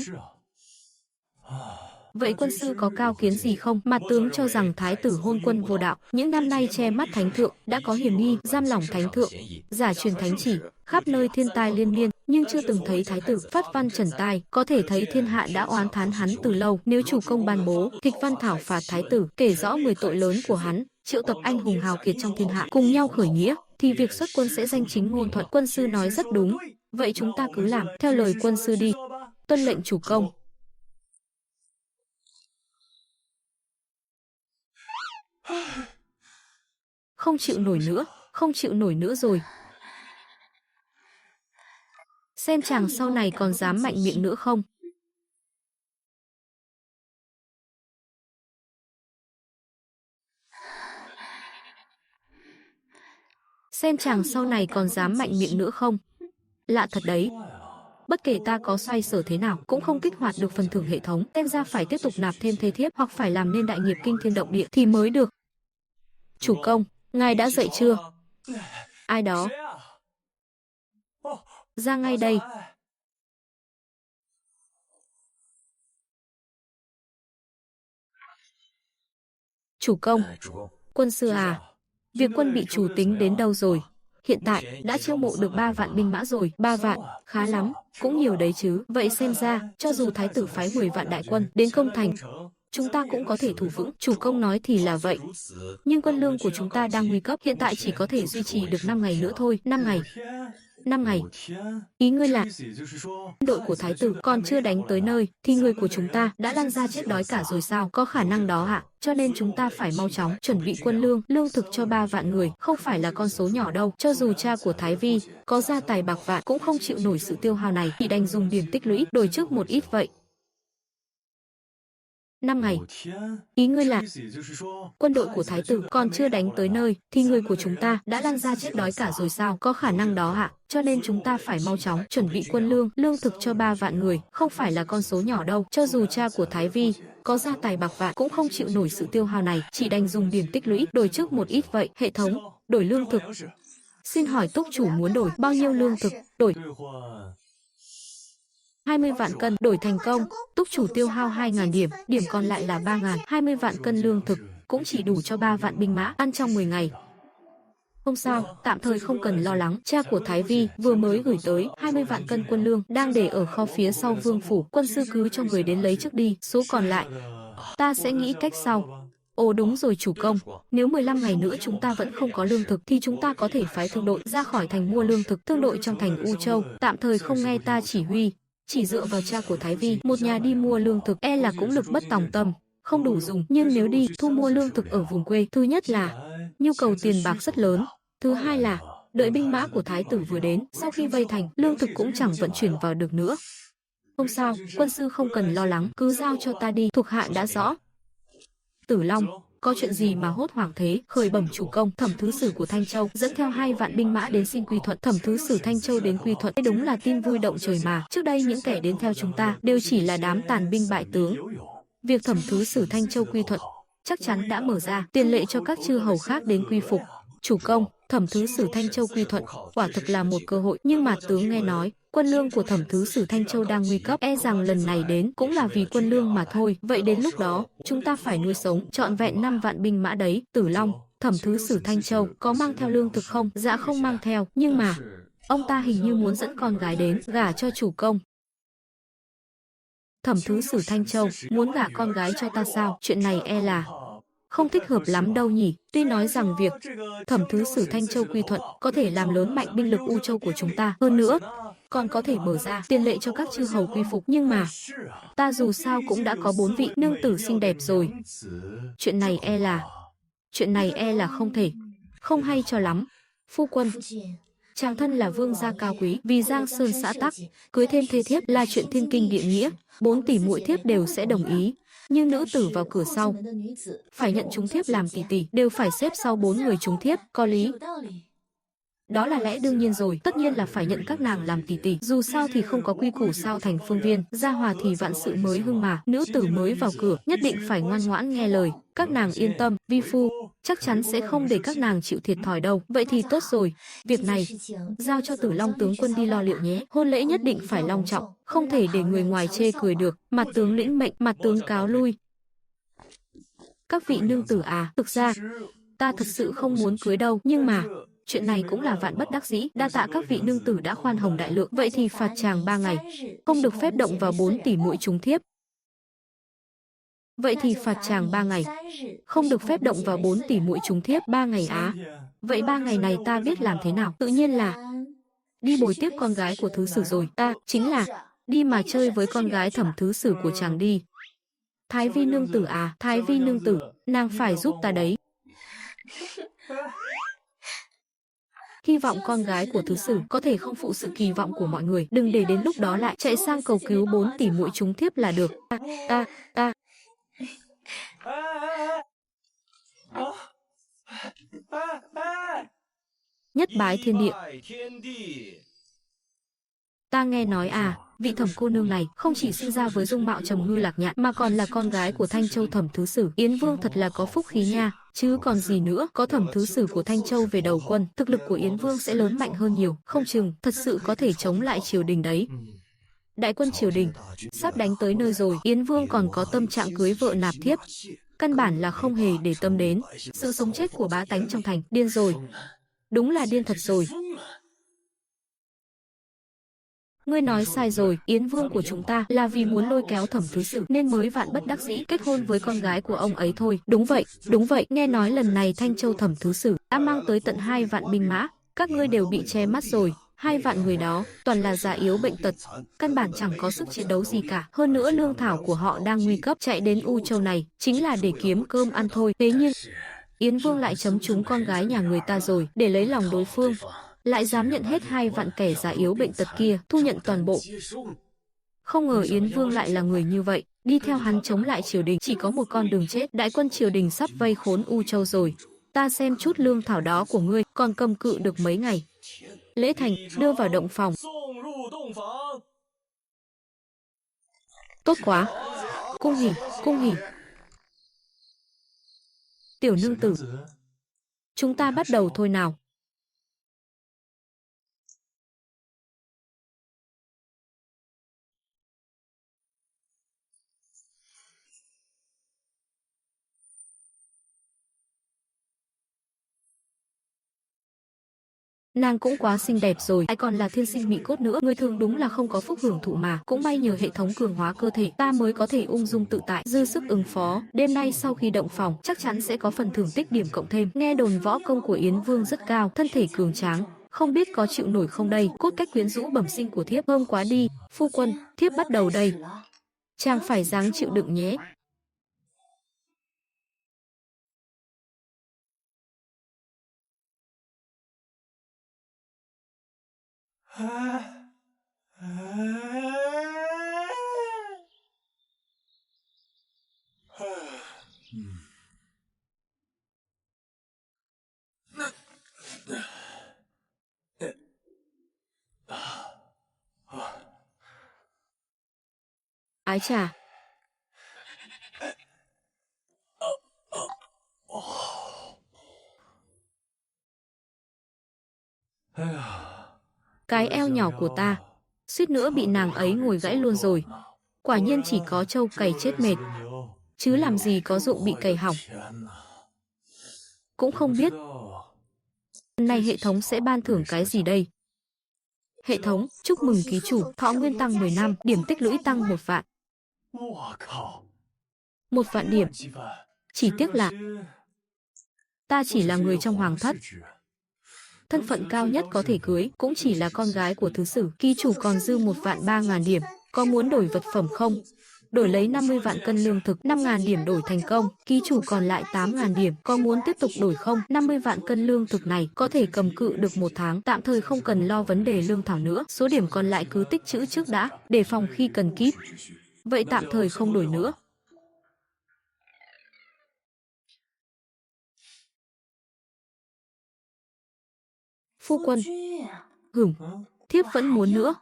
B: Vậy quân sư có cao kiến gì không? Mà tướng cho rằng thái tử hôn quân vô đạo, những năm nay che mắt thánh thượng, đã có hiểm nghi, giam lỏng thánh thượng, giả truyền thánh chỉ, khắp nơi thiên tai liên miên, nhưng chưa từng thấy thái tử phát văn trần tai, có thể thấy thiên hạ đã oán thán hắn từ lâu. Nếu chủ công ban bố kịch văn thảo phạt thái tử, kể rõ 10 tội lớn của hắn, triệu tập anh hùng hào kiệt trong thiên hạ cùng nhau khởi nghĩa, thì việc xuất quân sẽ danh chính ngôn thuận. Quân sư nói rất đúng, vậy chúng ta cứ làm theo lời quân sư đi. Tuân lệnh chủ công. Không chịu nổi nữa, không chịu nổi nữa rồi. Xem chàng sau này còn dám mạnh miệng nữa không? Xem chàng sau này còn dám mạnh miệng nữa không? Lạ thật đấy. Bất kể ta có xoay sở thế nào cũng không kích hoạt được phần thưởng hệ thống, xem ra phải tiếp tục nạp thêm thế thiếp hoặc phải làm nên đại nghiệp kinh thiên động địa thì mới được. Chủ công, ngài đã dậy chưa? Ai đó? Ra ngay đây. Chủ công, quân sư à, việc quân bị chủ tính đến đâu rồi? Hiện tại đã chiêu mộ được 3 vạn binh mã rồi. 3 vạn, khá lắm, cũng nhiều đấy chứ. Vậy xem ra, cho dù thái tử phái 10 vạn đại quân đến công thành, chúng ta cũng có thể thủ vững. Chủ công nói thì là vậy. Nhưng quân lương của chúng ta đang nguy cấp, hiện tại chỉ có thể duy trì được 5 ngày nữa thôi. 5 ngày. 5 ngày. Ý ngươi là đội của thái tử còn chưa đánh tới nơi thì người của chúng ta đã lăn ra chết đói cả rồi sao? Có khả năng đó ạ. Cho nên chúng ta phải mau chóng chuẩn bị quân lương thực cho 3 vạn người, không phải là con số nhỏ đâu. Cho dù cha của Thái Vi có gia tài bạc vạn cũng không chịu nổi sự tiêu hao này, thì đành dùng điểm tích lũy đổi trước một ít vậy. 5 ngày. Ý ngươi là quân đội của thái tử còn chưa đánh tới nơi thì người của chúng ta đã lăn ra chết đói cả rồi sao? Có khả năng đó ạ. Cho nên chúng ta phải mau chóng chuẩn bị quân lương thực cho 3 vạn người, không phải là con số nhỏ đâu. Cho dù cha của Thái Vi có gia tài bạc vạn cũng không chịu nổi sự tiêu hao này, chỉ đành dùng điểm tích lũy đổi trước một ít vậy. Hệ thống đổi lương thực. Xin hỏi túc chủ muốn đổi bao nhiêu lương thực? Đổi 20 vạn cân, đổi thành công. Túc chủ tiêu hao 2.000 điểm, điểm còn lại là 3.000. 20 vạn cân lương thực cũng chỉ đủ cho 3 vạn binh mã ăn trong 10 ngày. Không sao, tạm thời không cần lo lắng. Cha của Thái Vi vừa mới gửi tới 20 vạn cân quân lương đang để ở kho phía sau vương phủ. Quân sư cứ cho người đến lấy trước đi, số còn lại ta sẽ nghĩ cách sau. Ồ đúng rồi chủ công, nếu 15 ngày nữa chúng ta vẫn không có lương thực thì chúng ta có thể phái thương đội ra khỏi thành mua lương thực. Thương đội trong thành U Châu tạm thời không nghe ta chỉ huy, chỉ dựa vào cha của Thái Vi, một nhà đi mua lương thực e là cũng lực bất tòng tâm, không đủ dùng. Nhưng nếu đi thu mua lương thực ở vùng quê, thứ nhất là nhu cầu tiền bạc rất lớn, thứ hai là đợi binh mã của thái tử vừa đến, sau khi vây thành, lương thực cũng chẳng vận chuyển vào được nữa. Không sao, quân sư không cần lo lắng, cứ giao cho ta đi, thuộc hạ đã rõ. Tử Long, có chuyện gì mà hốt hoảng thế? Khởi bẩm chủ công, thẩm thứ sử của Thanh Châu dẫn theo 2 vạn binh mã đến xin quy thuận. Thẩm thứ sử Thanh Châu đến quy thuận, đúng là tin vui động trời mà. Trước đây những kẻ đến theo chúng ta đều chỉ là đám tàn binh bại tướng. Việc thẩm thứ sử Thanh Châu quy thuận chắc chắn đã mở ra tiền lệ cho các chư hầu khác đến quy phục. Chủ công, thẩm thứ sử Thanh Châu quy thuận quả thực là một cơ hội, nhưng mà tướng nghe nói quân lương của thẩm thứ sử Thanh Châu đang nguy cấp, e rằng lần này đến cũng là vì quân lương mà thôi. Vậy đến lúc đó chúng ta phải nuôi sống trọn vẹn 5 vạn binh mã đấy. Tử Long, thẩm thứ sử Thanh Châu có mang theo lương thực không? Dạ không mang theo, nhưng mà ông ta hình như muốn dẫn con gái đến gả cho chủ công. Thẩm thứ sử Thanh Châu muốn gả con gái cho ta sao? Chuyện này e là không thích hợp lắm đâu nhỉ. Tuy nói rằng việc thẩm thứ sử Thanh Châu quy thuận có thể làm lớn mạnh binh lực U Châu của chúng ta, hơn nữa còn có thể mở ra tiền lệ cho các chư hầu quy phục, nhưng mà ta dù sao cũng đã có 4 vị nương tử xinh đẹp rồi. Chuyện này e là không thể, không hay cho lắm. Phu quân, chàng thân là vương gia cao quý, vì Giang Sơn xã tắc, cưới thêm thê thiếp là chuyện thiên kinh địa nghĩa, 4 tỷ muội thiếp đều sẽ đồng ý. Nhưng nữ tử vào cửa sau phải nhận chúng thiếp làm tỷ tỷ, đều phải xếp sau 4 người chúng thiếp, có lý. Đó là lẽ đương nhiên rồi, tất nhiên là phải nhận các nàng làm tỷ tỷ. Dù sao thì không có quy củ sao thành phương viên, gia hòa thì vạn sự mới hưng mà, nữ tử mới vào cửa, nhất định phải ngoan ngoãn nghe lời. Các nàng yên tâm, vi phu chắc chắn sẽ không để các nàng chịu thiệt thòi đâu. Vậy thì tốt rồi, việc này giao cho Tử Long tướng quân đi lo liệu nhé. Hôn lễ nhất định phải long trọng, không thể để người ngoài chê cười được. Mặt tướng lĩnh mệnh, mặt tướng cáo lui. Các vị nương tử à, thực ra ta thật sự không muốn cưới đâu, nhưng mà chuyện này cũng là vạn bất đắc dĩ. Đa tạ các vị nương tử đã khoan hồng đại lượng. Vậy thì phạt chàng 3 ngày, không được phép động vào 4 tỷ muội chúng thiếp. Vậy thì phạt chàng 3 ngày, không được phép động vào 4 tỷ muội chúng thiếp. 3 ngày á? Vậy 3 ngày này ta biết làm thế nào? Tự nhiên là đi bồi tiếp con gái của thứ sử rồi. Ta chính là đi mà chơi với con gái Thẩm thứ sử của chàng đi. Thái vi nương tử à, Thái vi nương tử, nàng phải giúp ta đấy. Hy vọng con gái của thứ sử có thể không phụ sự kỳ vọng của mọi người, đừng để đến lúc đó lại chạy sang cầu cứu 4 tỷ muội chúng thiếp là được. Ta. Nhất bái thiên địa. Ta nghe nói à, vị Thẩm cô nương này không chỉ sinh ra với dung mạo trầm ngư lạc nhạn mà còn là con gái của Thanh Châu Thẩm thứ sử. Yến Vương thật là có phúc khí nha, chứ còn gì nữa. Có Thẩm thứ sử của Thanh Châu về đầu quân, thực lực của Yến Vương sẽ lớn mạnh hơn nhiều, không chừng thật sự có thể chống lại triều đình đấy. Đại quân triều đình sắp đánh tới nơi rồi, Yến Vương còn có tâm trạng cưới vợ nạp thiếp, căn bản là không hề để tâm đến sự sống chết của bá tánh trong thành. Điên rồi, đúng là điên thật rồi. Ngươi nói sai rồi, Yến Vương của chúng ta là vì muốn lôi kéo Thẩm thứ sử nên mới vạn bất đắc dĩ kết hôn với con gái của ông ấy thôi. Đúng vậy, nghe nói lần này Thanh Châu Thẩm thứ sử đã mang tới tận 2 vạn binh mã, các ngươi đều bị che mắt rồi. 2 vạn người đó toàn là già yếu bệnh tật, căn bản chẳng có sức chiến đấu gì cả. Hơn nữa lương thảo của họ đang nguy cấp, chạy đến U Châu này chính là để kiếm cơm ăn thôi. Thế nhưng Yến Vương lại chấm trúng con gái nhà người ta rồi, để lấy lòng đối phương lại dám nhận hết 2 vạn kẻ già yếu bệnh tật kia, thu nhận toàn bộ. Không ngờ Yến Vương lại là người như vậy, đi theo hắn chống lại triều đình chỉ có một con đường chết. Đại quân triều đình sắp vây khốn U Châu rồi, ta xem chút lương thảo đó của ngươi còn cầm cự được mấy ngày. Lễ thành, đưa vào động phòng. Tốt quá, cung hỉ. Tiểu nương tử, chúng ta bắt đầu thôi nào. Nàng cũng quá xinh đẹp rồi, ai còn là thiên sinh mỹ cốt nữa, người thường đúng là không có phúc hưởng thụ mà. Cũng may nhờ hệ thống cường hóa cơ thể, ta mới có thể ung dung tự tại, dư sức ứng phó. Đêm nay sau khi động phòng, chắc chắn sẽ có phần thưởng tích điểm cộng thêm. Nghe đồn võ công của Yến Vương rất cao, thân thể cường tráng, không biết có chịu nổi không đây. Cốt cách quyến rũ bẩm sinh của thiếp thơm quá đi. Phu quân, thiếp bắt đầu đây. Chàng phải dáng chịu đựng nhé. Ái chà. Cái eo nhỏ của ta, suýt nữa bị nàng ấy ngồi gãy luôn rồi. Quả nhiên chỉ có trâu cày chết mệt, chứ làm gì có dụng bị cày hỏng. Cũng không biết lần này hệ thống sẽ ban thưởng cái gì đây. Hệ thống, chúc mừng ký chủ, thọ nguyên tăng 10 năm, điểm tích lũy tăng 1 vạn. 1 vạn điểm. Chỉ tiếc là ta chỉ là người trong hoàng thất, thân phận cao nhất có thể cưới cũng chỉ là con gái của thứ sử. Ký chủ còn dư 1 vạn 3.000 điểm, có muốn đổi vật phẩm không? Đổi lấy 50 vạn cân lương thực, 5.000 điểm đổi thành công. Ký chủ còn lại 8.000 điểm, có muốn tiếp tục đổi không? 50 vạn cân lương thực này có thể cầm cự được 1 tháng, tạm thời không cần lo vấn đề lương thảo nữa. Số điểm còn lại cứ tích trữ trước đã, để phòng khi cần kíp. Vậy tạm thời không đổi nữa. Phu quân. Hửm, thiếp vẫn muốn nữa.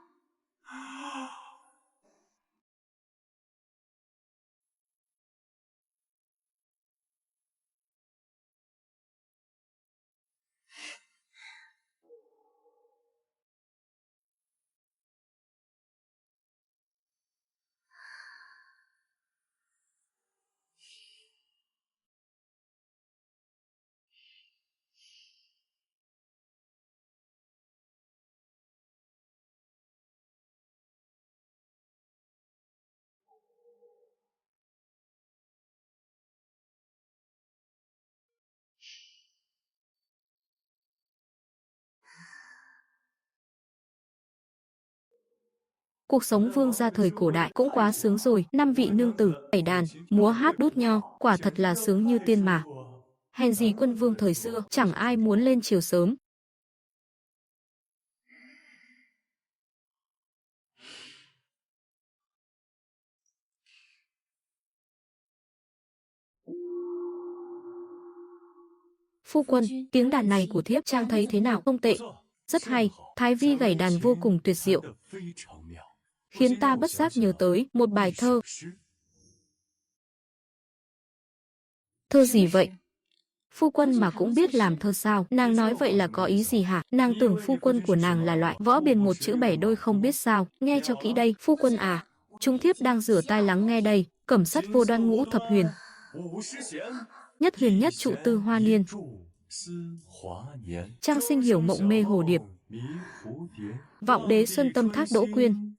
B: Cuộc sống vương gia thời cổ đại cũng quá sướng rồi, 5 vị nương tử, tẩy đàn, múa hát đút nho, quả thật là sướng như tiên mà. Hèn gì quân vương thời xưa, chẳng ai muốn lên chiều sớm. Phu quân, tiếng đàn này của thiếp Trang thấy thế nào? Không tệ, rất hay, Thái Vi gảy đàn vô cùng tuyệt diệu, khiến ta bất giác nhớ tới một bài thơ. Thơ gì vậy? Phu quân mà cũng biết làm thơ sao? Nàng nói vậy là có ý gì hả? Nàng tưởng phu quân của nàng là loại võ biền một chữ bẻ đôi không biết sao. Nghe cho kỹ đây, phu quân à. Chúng thiếp đang rửa tai lắng nghe đây. Cẩm sắt vô đoan ngũ thập huyền. Nhất huyền nhất trụ tư hoa niên. Trang sinh hiểu mộng mê hồ điệp. Vọng đế xuân tâm thác đỗ quyên.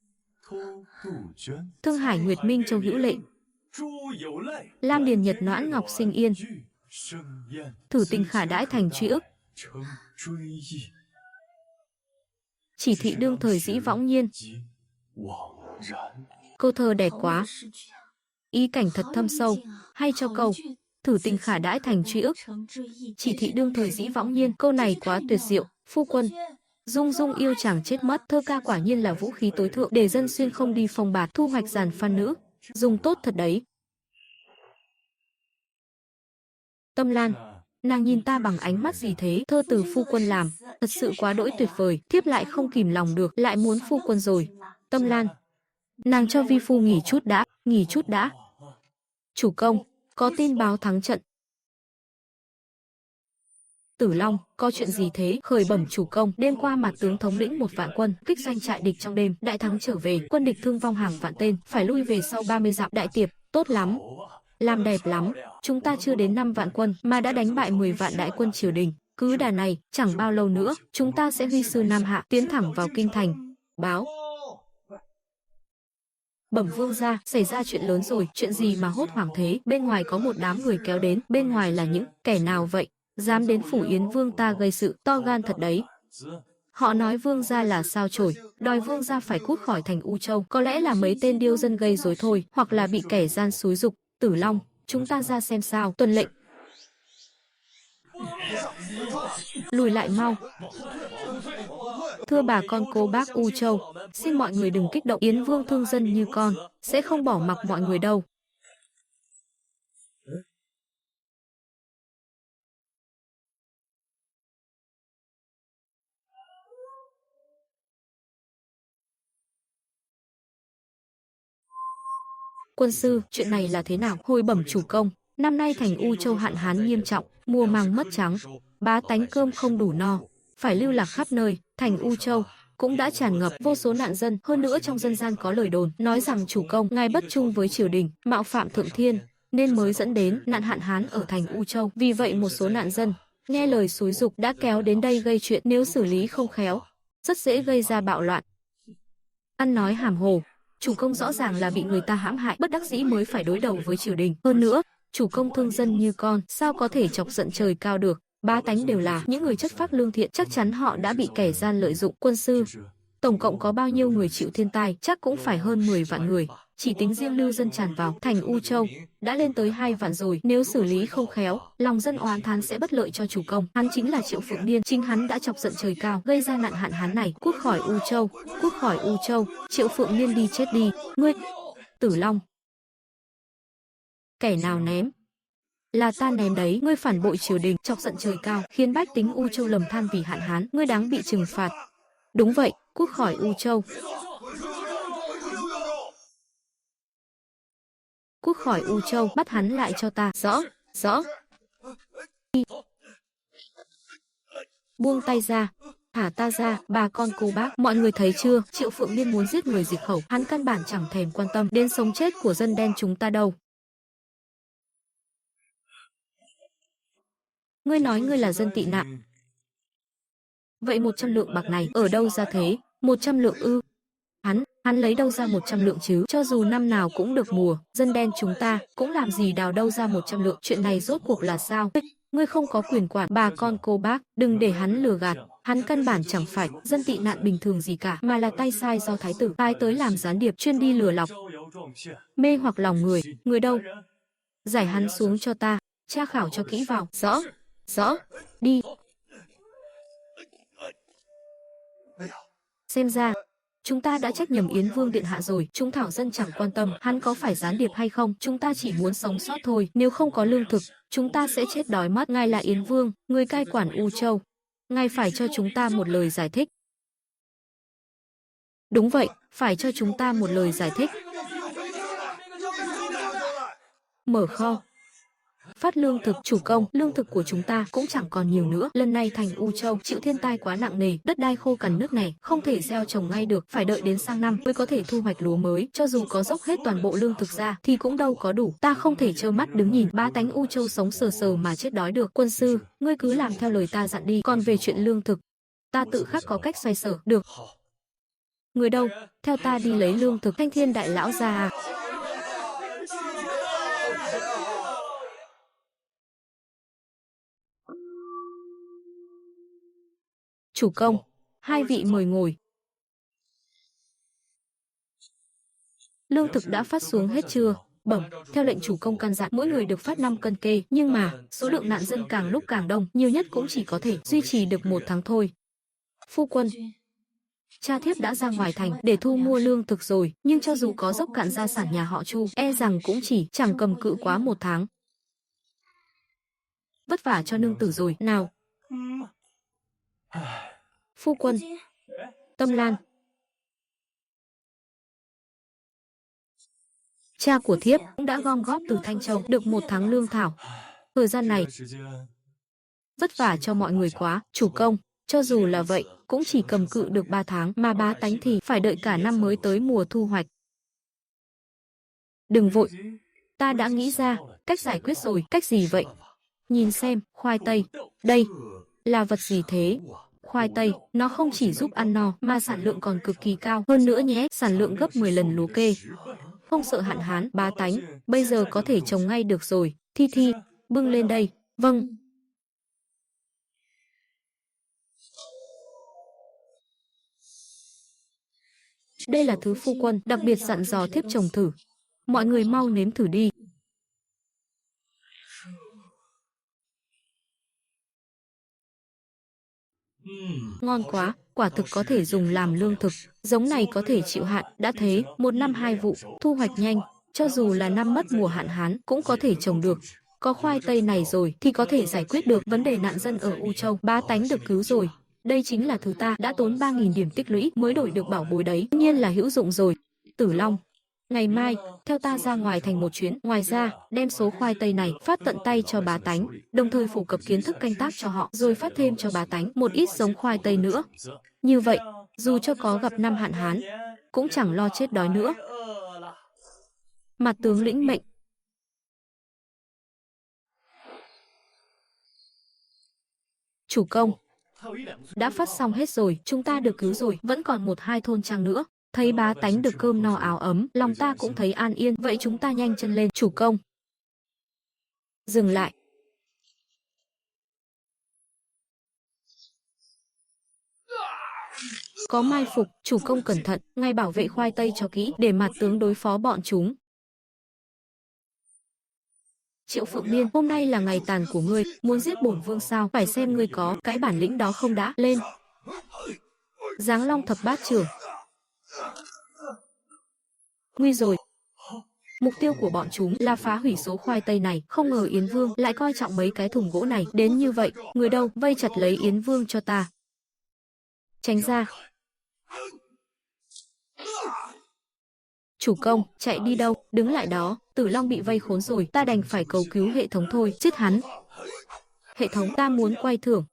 B: Thương hải nguyệt minh châu hữu lệ. Lam điền nhật noãn ngọc sinh yên. Thử tình khả đãi thành truy ức. Chỉ thị đương thời dĩ võng nhiên. Câu thơ đẹp quá. Ý cảnh thật thâm sâu. Hay cho câu thử tình khả đãi thành truy ức. Chỉ thị đương thời dĩ võng nhiên. Câu này quá tuyệt diệu. Phu quân, dung dung yêu chàng chết mất. Thơ ca quả nhiên là vũ khí tối thượng. Để dân xuyên không đi phong bạt. Thu hoạch giàn phan nữ. Dùng tốt thật đấy. Tâm Lan, nàng nhìn ta bằng ánh mắt gì thế? Thơ từ phu quân làm, thật sự quá đỗi tuyệt vời. Thiếp lại không kìm lòng được, lại muốn phu quân rồi. Tâm Lan, nàng cho vi phu nghỉ chút đã, nghỉ chút đã. Chủ công, có tin báo thắng trận. Tử Long, có chuyện gì thế? Khởi bẩm chủ công, đêm qua mặt tướng thống lĩnh 1 vạn quân, kích doanh trại địch trong đêm, đại thắng trở về, quân địch thương vong hàng vạn tên, phải lui về sau 30 dặm. Đại tiệp, tốt lắm. Làm đẹp lắm, chúng ta chưa đến 5 vạn quân mà đã đánh bại 10 vạn đại quân triều đình. Cứ đà này, chẳng bao lâu nữa, chúng ta sẽ huy sư Nam Hạ, tiến thẳng vào kinh thành. Báo. Bẩm vương gia, xảy ra chuyện lớn rồi. Chuyện gì mà hốt hoảng thế? Bên ngoài có một đám người kéo đến. Bên ngoài là những kẻ nào vậy? Dám đến phủ Yến vương ta gây sự, to gan thật đấy. Họ nói vương gia là sao chổi, đòi vương gia phải cút khỏi thành U Châu. Có lẽ là mấy tên điêu dân gây rối thôi, hoặc là bị kẻ gian xúi giục. Tử Long, chúng ta ra xem sao. Tuân lệnh. Lùi lại mau. Thưa bà con cô bác U Châu, xin mọi người đừng kích động. Yến vương thương dân như con, sẽ không bỏ mặc mọi người đâu. Quân sư, chuyện này là thế nào? Hồi bẩm chủ công, năm nay thành U Châu hạn hán nghiêm trọng, mùa màng mất trắng, bá tánh cơm không đủ no, phải lưu lạc khắp nơi. Thành U Châu cũng đã tràn ngập vô số nạn dân. Hơn nữa trong dân gian có lời đồn nói rằng chủ công ngài bất trung với triều đình, mạo phạm thượng thiên, nên mới dẫn đến nạn hạn hán ở thành U Châu. Vì vậy một số nạn dân nghe lời xúi giục đã kéo đến đây gây chuyện. Nếu xử lý không khéo, rất dễ gây ra bạo loạn. Ăn nói hàm hồ. Chủ công rõ ràng là bị người ta hãm hại, bất đắc dĩ mới phải đối đầu với triều đình. Hơn nữa, chủ công thương dân như con, sao có thể chọc giận trời cao được? Bá tánh đều là những người chất phác lương thiện, chắc chắn họ đã bị kẻ gian lợi dụng. Quân sư, tổng cộng có bao nhiêu người chịu thiên tai? Chắc cũng phải hơn 10 vạn người. Chỉ tính riêng lưu dân tràn vào thành U Châu đã lên tới 2 vạn rồi. Nếu xử lý không khéo, lòng dân oán thán sẽ bất lợi cho chủ công. Hắn chính là Triệu Phượng Niên, chính hắn đã chọc giận trời cao, gây ra nạn hạn hán này. Cút khỏi U Châu, cút khỏi U Châu. Triệu Phượng Niên đi chết đi. Ngươi, Tử Long. Kẻ nào ném Là ta ném đấy, ngươi phản bội triều đình, chọc giận trời cao, khiến bách tính U Châu lầm than vì hạn hán, ngươi đáng bị trừng phạt. Đúng vậy, cút khỏi U Châu. Cút khỏi U Châu, bắt hắn lại cho ta. Rõ, rõ. Buông tay ra. Thả ta ra, bà con cô bác, mọi người thấy chưa, Triệu Phượng Liên muốn giết người diệt khẩu, hắn căn bản chẳng thèm quan tâm đến sống chết của dân đen chúng ta đâu. Ngươi nói ngươi là dân tị nạn. Vậy 100 lượng bạc này ở đâu ra thế? 100 lượng ư? Hắn lấy đâu ra 100 lượng chứ? Cho dù năm nào cũng được mùa, dân đen chúng ta cũng làm gì đào đâu ra 100 lượng. Chuyện này rốt cuộc là sao? Ngươi không có quyền quản bà con cô bác, đừng để hắn lừa gạt. Hắn căn bản chẳng phải dân tị nạn bình thường gì cả, mà là tay sai do thái tử phái tới làm gián điệp chuyên đi lừa lọc, mê hoặc lòng người. Người đâu? Giải hắn xuống cho ta, tra khảo cho kỹ vào. Rõ, rõ, đi. Xem ra chúng ta đã trách nhầm Yến Vương điện hạ rồi. Chúng thảo dân chẳng quan tâm hắn có phải gián điệp hay không, chúng ta chỉ muốn sống sót thôi. Nếu không có lương thực, chúng ta sẽ chết đói mất. Ngài là Yến Vương, người cai quản U Châu, ngài phải cho chúng ta một lời giải thích. Đúng vậy, phải cho chúng ta một lời giải thích. Mở kho, phát lương thực. Chủ công, lương thực của chúng ta cũng chẳng còn nhiều nữa. Lần này thành U Châu chịu thiên tai quá nặng nề, đất đai khô cằn nước này, không thể gieo trồng ngay được, phải đợi đến sang năm mới có thể thu hoạch lúa mới. Cho dù có dốc hết toàn bộ lương thực ra thì cũng đâu có đủ. Ta không thể trơ mắt đứng nhìn bá tánh U Châu sống sờ sờ mà chết đói được. Quân sư, ngươi cứ làm theo lời ta dặn đi. Còn về chuyện lương thực, ta tự khắc có cách xoay sở. Được. Người đâu? Theo ta đi lấy lương thực. Thanh Thiên đại lão ra à? Chủ công, hai vị mời ngồi. Lương thực đã phát xuống hết chưa? Bẩm, theo lệnh chủ công căn dặn mỗi người được phát 5 cân kê, nhưng mà số lượng nạn dân càng lúc càng đông, nhiều nhất cũng chỉ có thể duy trì được 1 tháng thôi. Phu quân, cha thiếp đã ra ngoài thành để thu mua lương thực rồi, nhưng cho dù có dốc cạn gia sản nhà họ Chu, e rằng cũng chỉ chẳng cầm cự quá 1 tháng. Vất vả cho nương tử rồi, nào. Phu quân, Tâm Lan, cha của thiếp cũng đã gom góp từ Thanh Châu được 1 tháng lương thảo. Thời gian này vất vả cho mọi người quá. Chủ công, cho dù là vậy cũng chỉ cầm cự được 3 tháng, mà bá tánh thì phải đợi cả năm mới tới mùa thu hoạch. Đừng vội, ta đã nghĩ ra cách giải quyết rồi. Cách gì vậy? Nhìn xem, khoai tây. Đây là vật gì thế? Khoai tây, nó không chỉ giúp ăn no mà sản lượng còn cực kỳ cao hơn nữa nhé, sản lượng gấp 10 lần lúa kê. Không sợ hạn hán, bá tánh bây giờ có thể trồng ngay được rồi. Thi Thi, bưng lên đây. Vâng. Đây là thứ phu quân đặc biệt dặn dò thiếp trồng thử. Mọi người mau nếm thử đi. Ngon quá, quả thực có thể dùng làm lương thực. Giống này có thể chịu hạn, đã thế, 1 năm 2 vụ, thu hoạch nhanh. Cho dù là năm mất mùa hạn hán cũng có thể trồng được. Có khoai tây này rồi thì có thể giải quyết được vấn đề nạn dân ở U Châu. Bá tánh được cứu rồi. Đây chính là thứ ta đã tốn 3.000 điểm tích lũy mới đổi được bảo bối đấy. Tất nhiên là hữu dụng rồi. Tử Long, ngày mai theo ta ra ngoài thành một chuyến. Ngoài ra, đem số khoai tây này phát tận tay cho bá tánh, đồng thời phổ cập kiến thức canh tác cho họ, rồi phát thêm cho bá tánh một ít giống khoai tây nữa. Như vậy, dù cho có gặp năm hạn hán, cũng chẳng lo chết đói nữa. Mặt tướng lĩnh mệnh. Chủ công, đã phát xong hết rồi, chúng ta được cứu rồi, vẫn còn 1-2 thôn trang nữa. Thấy bá tánh được cơm no áo ấm, lòng ta cũng thấy an yên, vậy chúng ta nhanh chân lên. Chủ công. Dừng lại. Có mai phục, chủ công cẩn thận, ngay bảo vệ khoai tây cho kỹ, để mặt tướng đối phó bọn chúng. Triệu Phượng Niên, hôm nay là ngày tàn của ngươi, muốn giết bổn vương sao? Phải xem ngươi có cái bản lĩnh đó không đã. Lên. Giáng Long thập bát trưởng. Nguy rồi. Mục tiêu của bọn chúng là phá hủy số khoai tây này. Không ngờ Yến Vương lại coi trọng mấy cái thùng gỗ này đến như vậy. Người đâu, vây chặt lấy Yến Vương cho ta. Tránh ra. Chủ công, chạy đi đâu, đứng lại đó. Tử Long bị vây khốn rồi, ta đành phải cầu cứu hệ thống thôi, giết hắn. Hệ thống, ta muốn quay thưởng.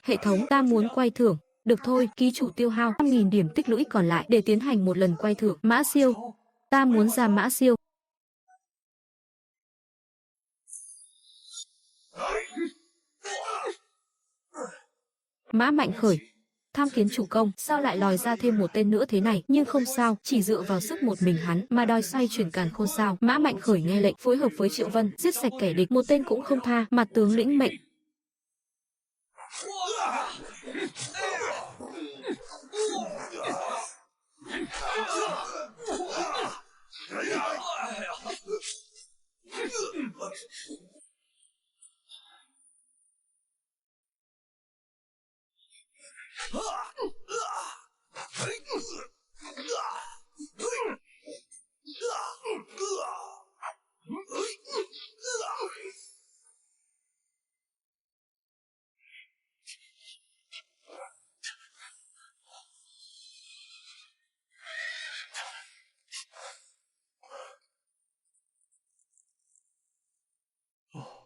B: Hệ thống, ta muốn quay thưởng. Được thôi, ký chủ tiêu hao 5.000 điểm tích lũy còn lại để tiến hành một lần quay thưởng. Mã siêu. Ta muốn ra mã siêu. Mã Mạnh Khởi. Tham kiến chủ công, sao lại lòi ra thêm một tên nữa thế này? Nhưng không sao, chỉ dựa vào sức một mình hắn mà đòi xoay chuyển càn khôn sao? Mã Mạnh Khởi nghe lệnh, phối hợp với Triệu Vân, giết sạch kẻ địch, một tên cũng không tha. Mặt tướng lĩnh mệnh.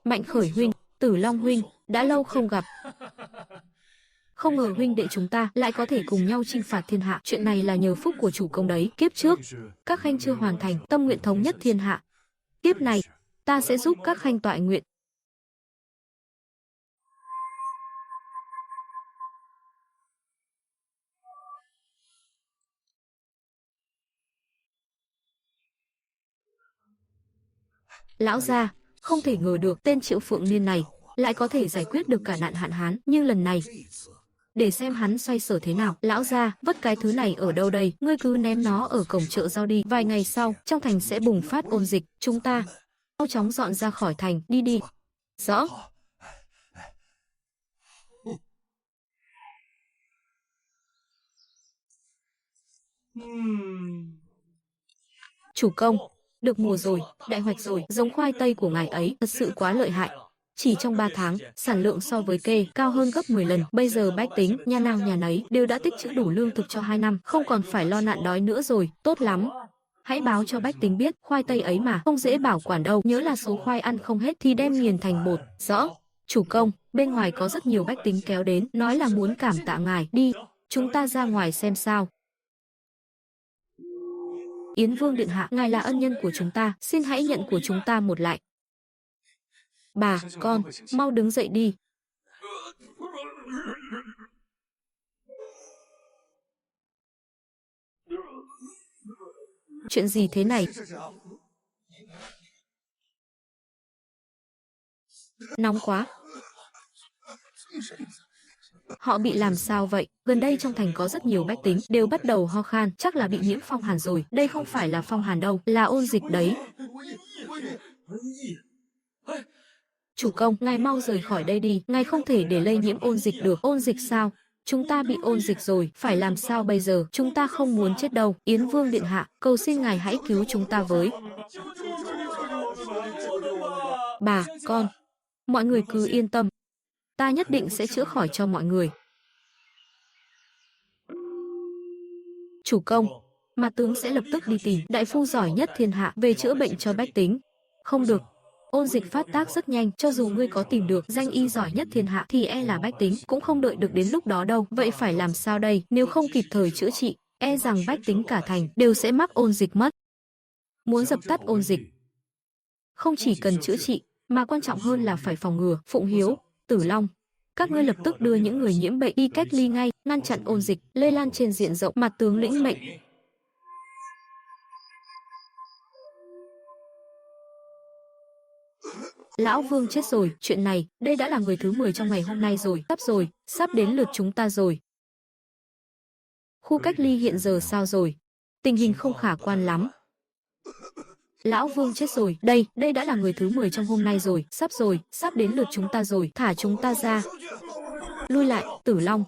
B: Mạnh Khởi huynh, Tử Long huynh, đã lâu không gặp. Không ngờ huynh đệ chúng ta lại có thể cùng nhau chinh phạt thiên hạ. Chuyện này là nhờ phúc của chủ công đấy. Kiếp trước, các khanh chưa hoàn thành tâm nguyện thống nhất thiên hạ. Kiếp này, ta sẽ giúp các khanh toại nguyện. Lão gia, không thể ngờ được tên Triệu Phượng Niên này lại có thể giải quyết được cả nạn hạn hán, nhưng lần này để xem hắn xoay sở thế nào. Lão gia, vứt cái thứ này ở đâu đây? Ngươi cứ ném nó ở cổng chợ rau đi. Vài ngày sau, trong thành sẽ bùng phát ôn dịch. Chúng ta mau chóng dọn ra khỏi thành, đi đi. Rõ. Chủ công, được mùa rồi, đại hoạch rồi. Giống khoai tây của ngài ấy thật sự quá lợi hại. Chỉ trong 3 tháng, sản lượng so với kê cao hơn gấp 10 lần. Bây giờ bách tính, nhà nào nhà nấy đều đã tích trữ đủ lương thực cho 2 năm, không còn phải lo nạn đói nữa rồi. Tốt lắm. Hãy báo cho bách tính biết, khoai tây ấy mà không dễ bảo quản đâu. Nhớ là số khoai ăn không hết thì đem nghiền thành bột. Rõ. Chủ công, bên ngoài có rất nhiều bách tính kéo đến, nói là muốn cảm tạ ngài. Đi, chúng ta ra ngoài xem sao. Yến Vương điện hạ, ngài là ân nhân của chúng ta, xin hãy nhận của chúng ta một lại. Bà, con, mau đứng dậy đi. Chuyện gì thế này? Nóng quá. Họ bị làm sao vậy? Gần đây trong thành có rất nhiều bách tính đều bắt đầu ho khan, chắc là bị nhiễm phong hàn rồi. Đây không phải là phong hàn đâu, là ôn dịch đấy. Chủ công, ngài mau rời khỏi đây đi, ngài không thể để lây nhiễm ôn dịch được. Ôn dịch sao? Chúng ta bị ôn dịch rồi, phải làm sao bây giờ? Chúng ta không muốn chết đâu. Yến Vương điện hạ, cầu xin ngài hãy cứu chúng ta với. Bà, con, mọi người cứ yên tâm. Ta nhất định sẽ chữa khỏi cho mọi người. Chủ công, mà tướng sẽ lập tức đi tìm đại phu giỏi nhất thiên hạ về chữa bệnh cho bách tính. Không được. Ôn dịch phát tác rất nhanh, cho dù ngươi có tìm được danh y giỏi nhất thiên hạ thì e là bách tính cũng không đợi được đến lúc đó đâu. Vậy phải làm sao đây? Nếu không kịp thời chữa trị, e rằng bách tính cả thành đều sẽ mắc ôn dịch mất. Muốn dập tắt ôn dịch, không chỉ cần chữa trị, mà quan trọng hơn là phải phòng ngừa. Phụng Hiếu, Tử Long, các ngươi lập tức đưa những người nhiễm bệnh đi cách ly ngay, ngăn chặn ôn dịch lây lan trên diện rộng. Mặt tướng lĩnh mệnh. Lão Vương chết rồi, chuyện này, đây đã là người thứ 10 trong ngày hôm nay rồi, sắp đến lượt chúng ta rồi. Khu cách ly hiện giờ sao rồi? Tình hình không khả quan lắm. Lão Vương chết rồi, đây đã là người thứ 10 trong hôm nay rồi, sắp đến lượt chúng ta rồi, thả chúng ta ra. Lui lại, Tử Long.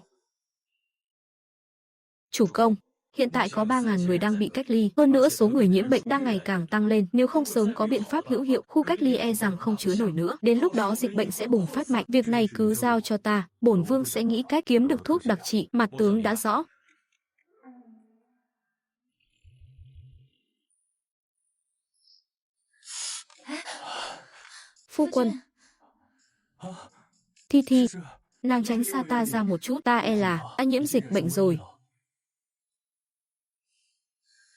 B: Chủ công, Hiện tại có 3.000 người đang bị cách ly, hơn nữa số người nhiễm bệnh đang ngày càng tăng lên. Nếu không sớm có biện pháp hữu hiệu, khu cách ly e rằng không chứa nổi nữa. Đến lúc đó dịch bệnh sẽ bùng phát mạnh. Việc này cứ giao cho ta, bổn vương sẽ nghĩ cách kiếm được thuốc đặc trị. Mặt tướng đã rõ. Phu quân. Thi Thi, nàng tránh xa ta ra một chút, ta e là đã nhiễm dịch bệnh rồi.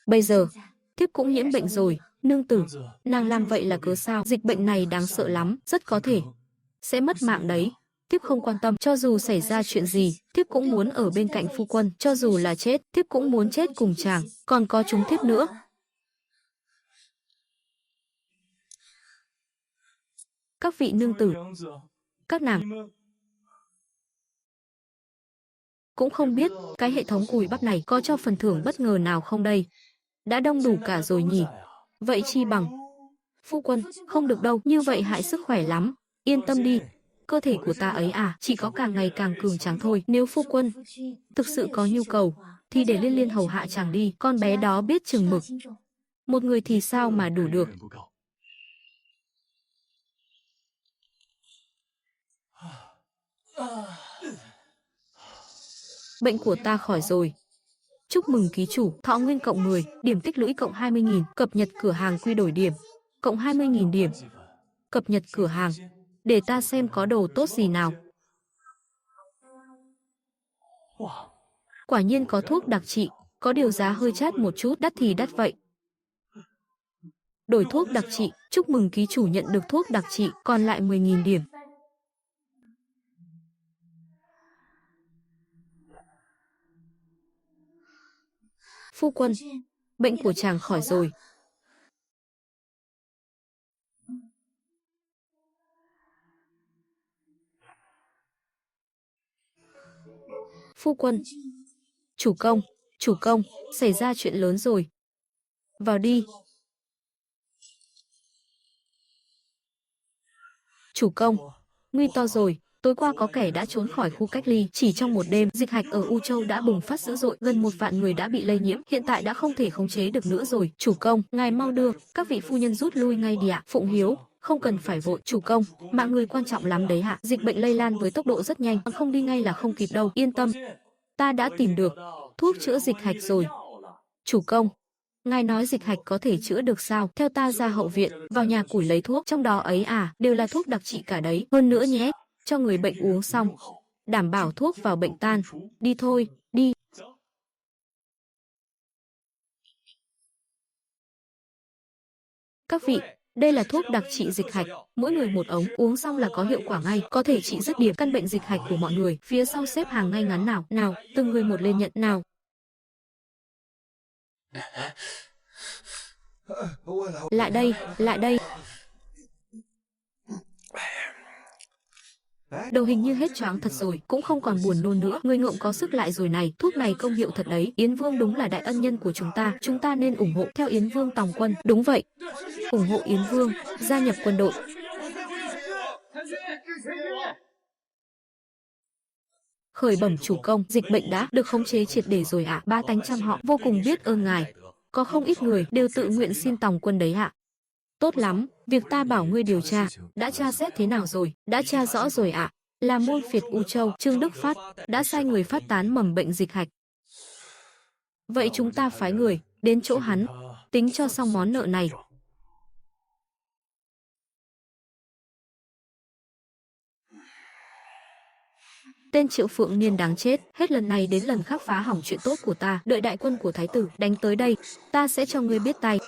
B: Bây giờ, thiếp cũng nhiễm bệnh rồi, nương tử, nàng làm vậy là cớ sao? Dịch bệnh này đáng sợ lắm, rất có thể sẽ mất mạng đấy. Thiếp không quan tâm, cho dù xảy ra chuyện gì, thiếp cũng muốn ở bên cạnh phu quân, cho dù là chết, thiếp cũng muốn chết cùng chàng, còn có chúng thiếp nữa. Các vị nương tử, các nàng cũng không biết cái hệ thống cùi bắp này có cho phần thưởng bất ngờ nào không đây. Đã đông đủ cả rồi nhỉ. Vậy chi bằng. Phu quân, không được đâu, như vậy hại sức khỏe lắm. Yên tâm đi, cơ thể của ta ấy chỉ có càng ngày càng cường tráng thôi. Nếu phu quân thực sự có nhu cầu, thì để Liên Liên hầu hạ chàng đi. Con bé đó biết chừng mực. Một người thì sao mà đủ được. Bệnh của ta khỏi rồi. Chúc mừng ký chủ, thọ nguyên cộng 10, điểm tích lũy cộng 20.000, cập nhật cửa hàng quy đổi điểm, cộng 20.000 điểm. Cập nhật cửa hàng, để ta xem có đồ tốt gì nào. Quả nhiên có thuốc đặc trị, có điều giá hơi chát một chút, đắt thì đắt vậy. Đổi thuốc đặc trị, chúc mừng ký chủ nhận được thuốc đặc trị, còn lại 10.000 điểm. Phu quân, bệnh của chàng khỏi rồi. Phu quân, chủ công, xảy ra chuyện lớn rồi. Vào đi. Chủ công, nguy to rồi. Tối qua có kẻ đã trốn khỏi khu cách ly, chỉ trong một đêm, dịch hạch ở U Châu đã bùng phát dữ dội, gần 1 vạn người đã bị lây nhiễm, hiện tại đã không thể khống chế được nữa rồi. Chủ công, ngài mau đưa các vị phu nhân rút lui ngay đi ạ. Phụng Hiếu, không cần phải vội. Chủ công, mạng người quan trọng lắm đấy ạ. Dịch bệnh lây lan với tốc độ rất nhanh, không đi ngay là không kịp đâu. Yên tâm, ta đã tìm được thuốc chữa dịch hạch rồi. Chủ công, ngài nói dịch hạch có thể chữa được sao? Theo ta ra hậu viện, vào nhà củi lấy thuốc, trong đó ấy đều là thuốc đặc trị cả đấy. Hơn nữa nhé, cho người bệnh uống xong, đảm bảo thuốc vào bệnh tan. Đi thôi, đi. Các vị, đây là thuốc đặc trị dịch hạch, mỗi người một ống, uống xong là có hiệu quả ngay, có thể trị dứt điểm căn bệnh dịch hạch của mọi người. Phía sau xếp hàng ngay ngắn nào, nào, từng người một lên nhận nào. Lại đây, lại đây. Đầu hình như hết choáng thật rồi, cũng không còn buồn nôn nữa. Người ngộm có sức lại rồi này, thuốc này công hiệu thật đấy. Yến Vương đúng là đại ân nhân của chúng ta nên ủng hộ theo Yến Vương tòng quân. Đúng vậy, ủng hộ Yến Vương, gia nhập quân đội. Khởi bẩm chủ công, dịch bệnh đã được khống chế triệt để rồi ạ. Ba tánh trăm họ vô cùng biết ơn ngài. Có không ít người đều tự nguyện xin tòng quân đấy ạ. Tốt lắm, việc ta bảo ngươi điều tra, đã tra xét thế nào rồi? Đã tra rõ rồi ạ. Là môn phiệt U Châu, Trương Đức Phát đã sai người phát tán mầm bệnh dịch hạch. Vậy chúng ta phái người đến chỗ hắn, tính cho xong món nợ này. Tên Triệu Phượng Niên đáng chết, hết lần này đến lần khác phá hỏng chuyện tốt của ta. Đợi đại quân của thái tử đánh tới đây, ta sẽ cho ngươi biết tay.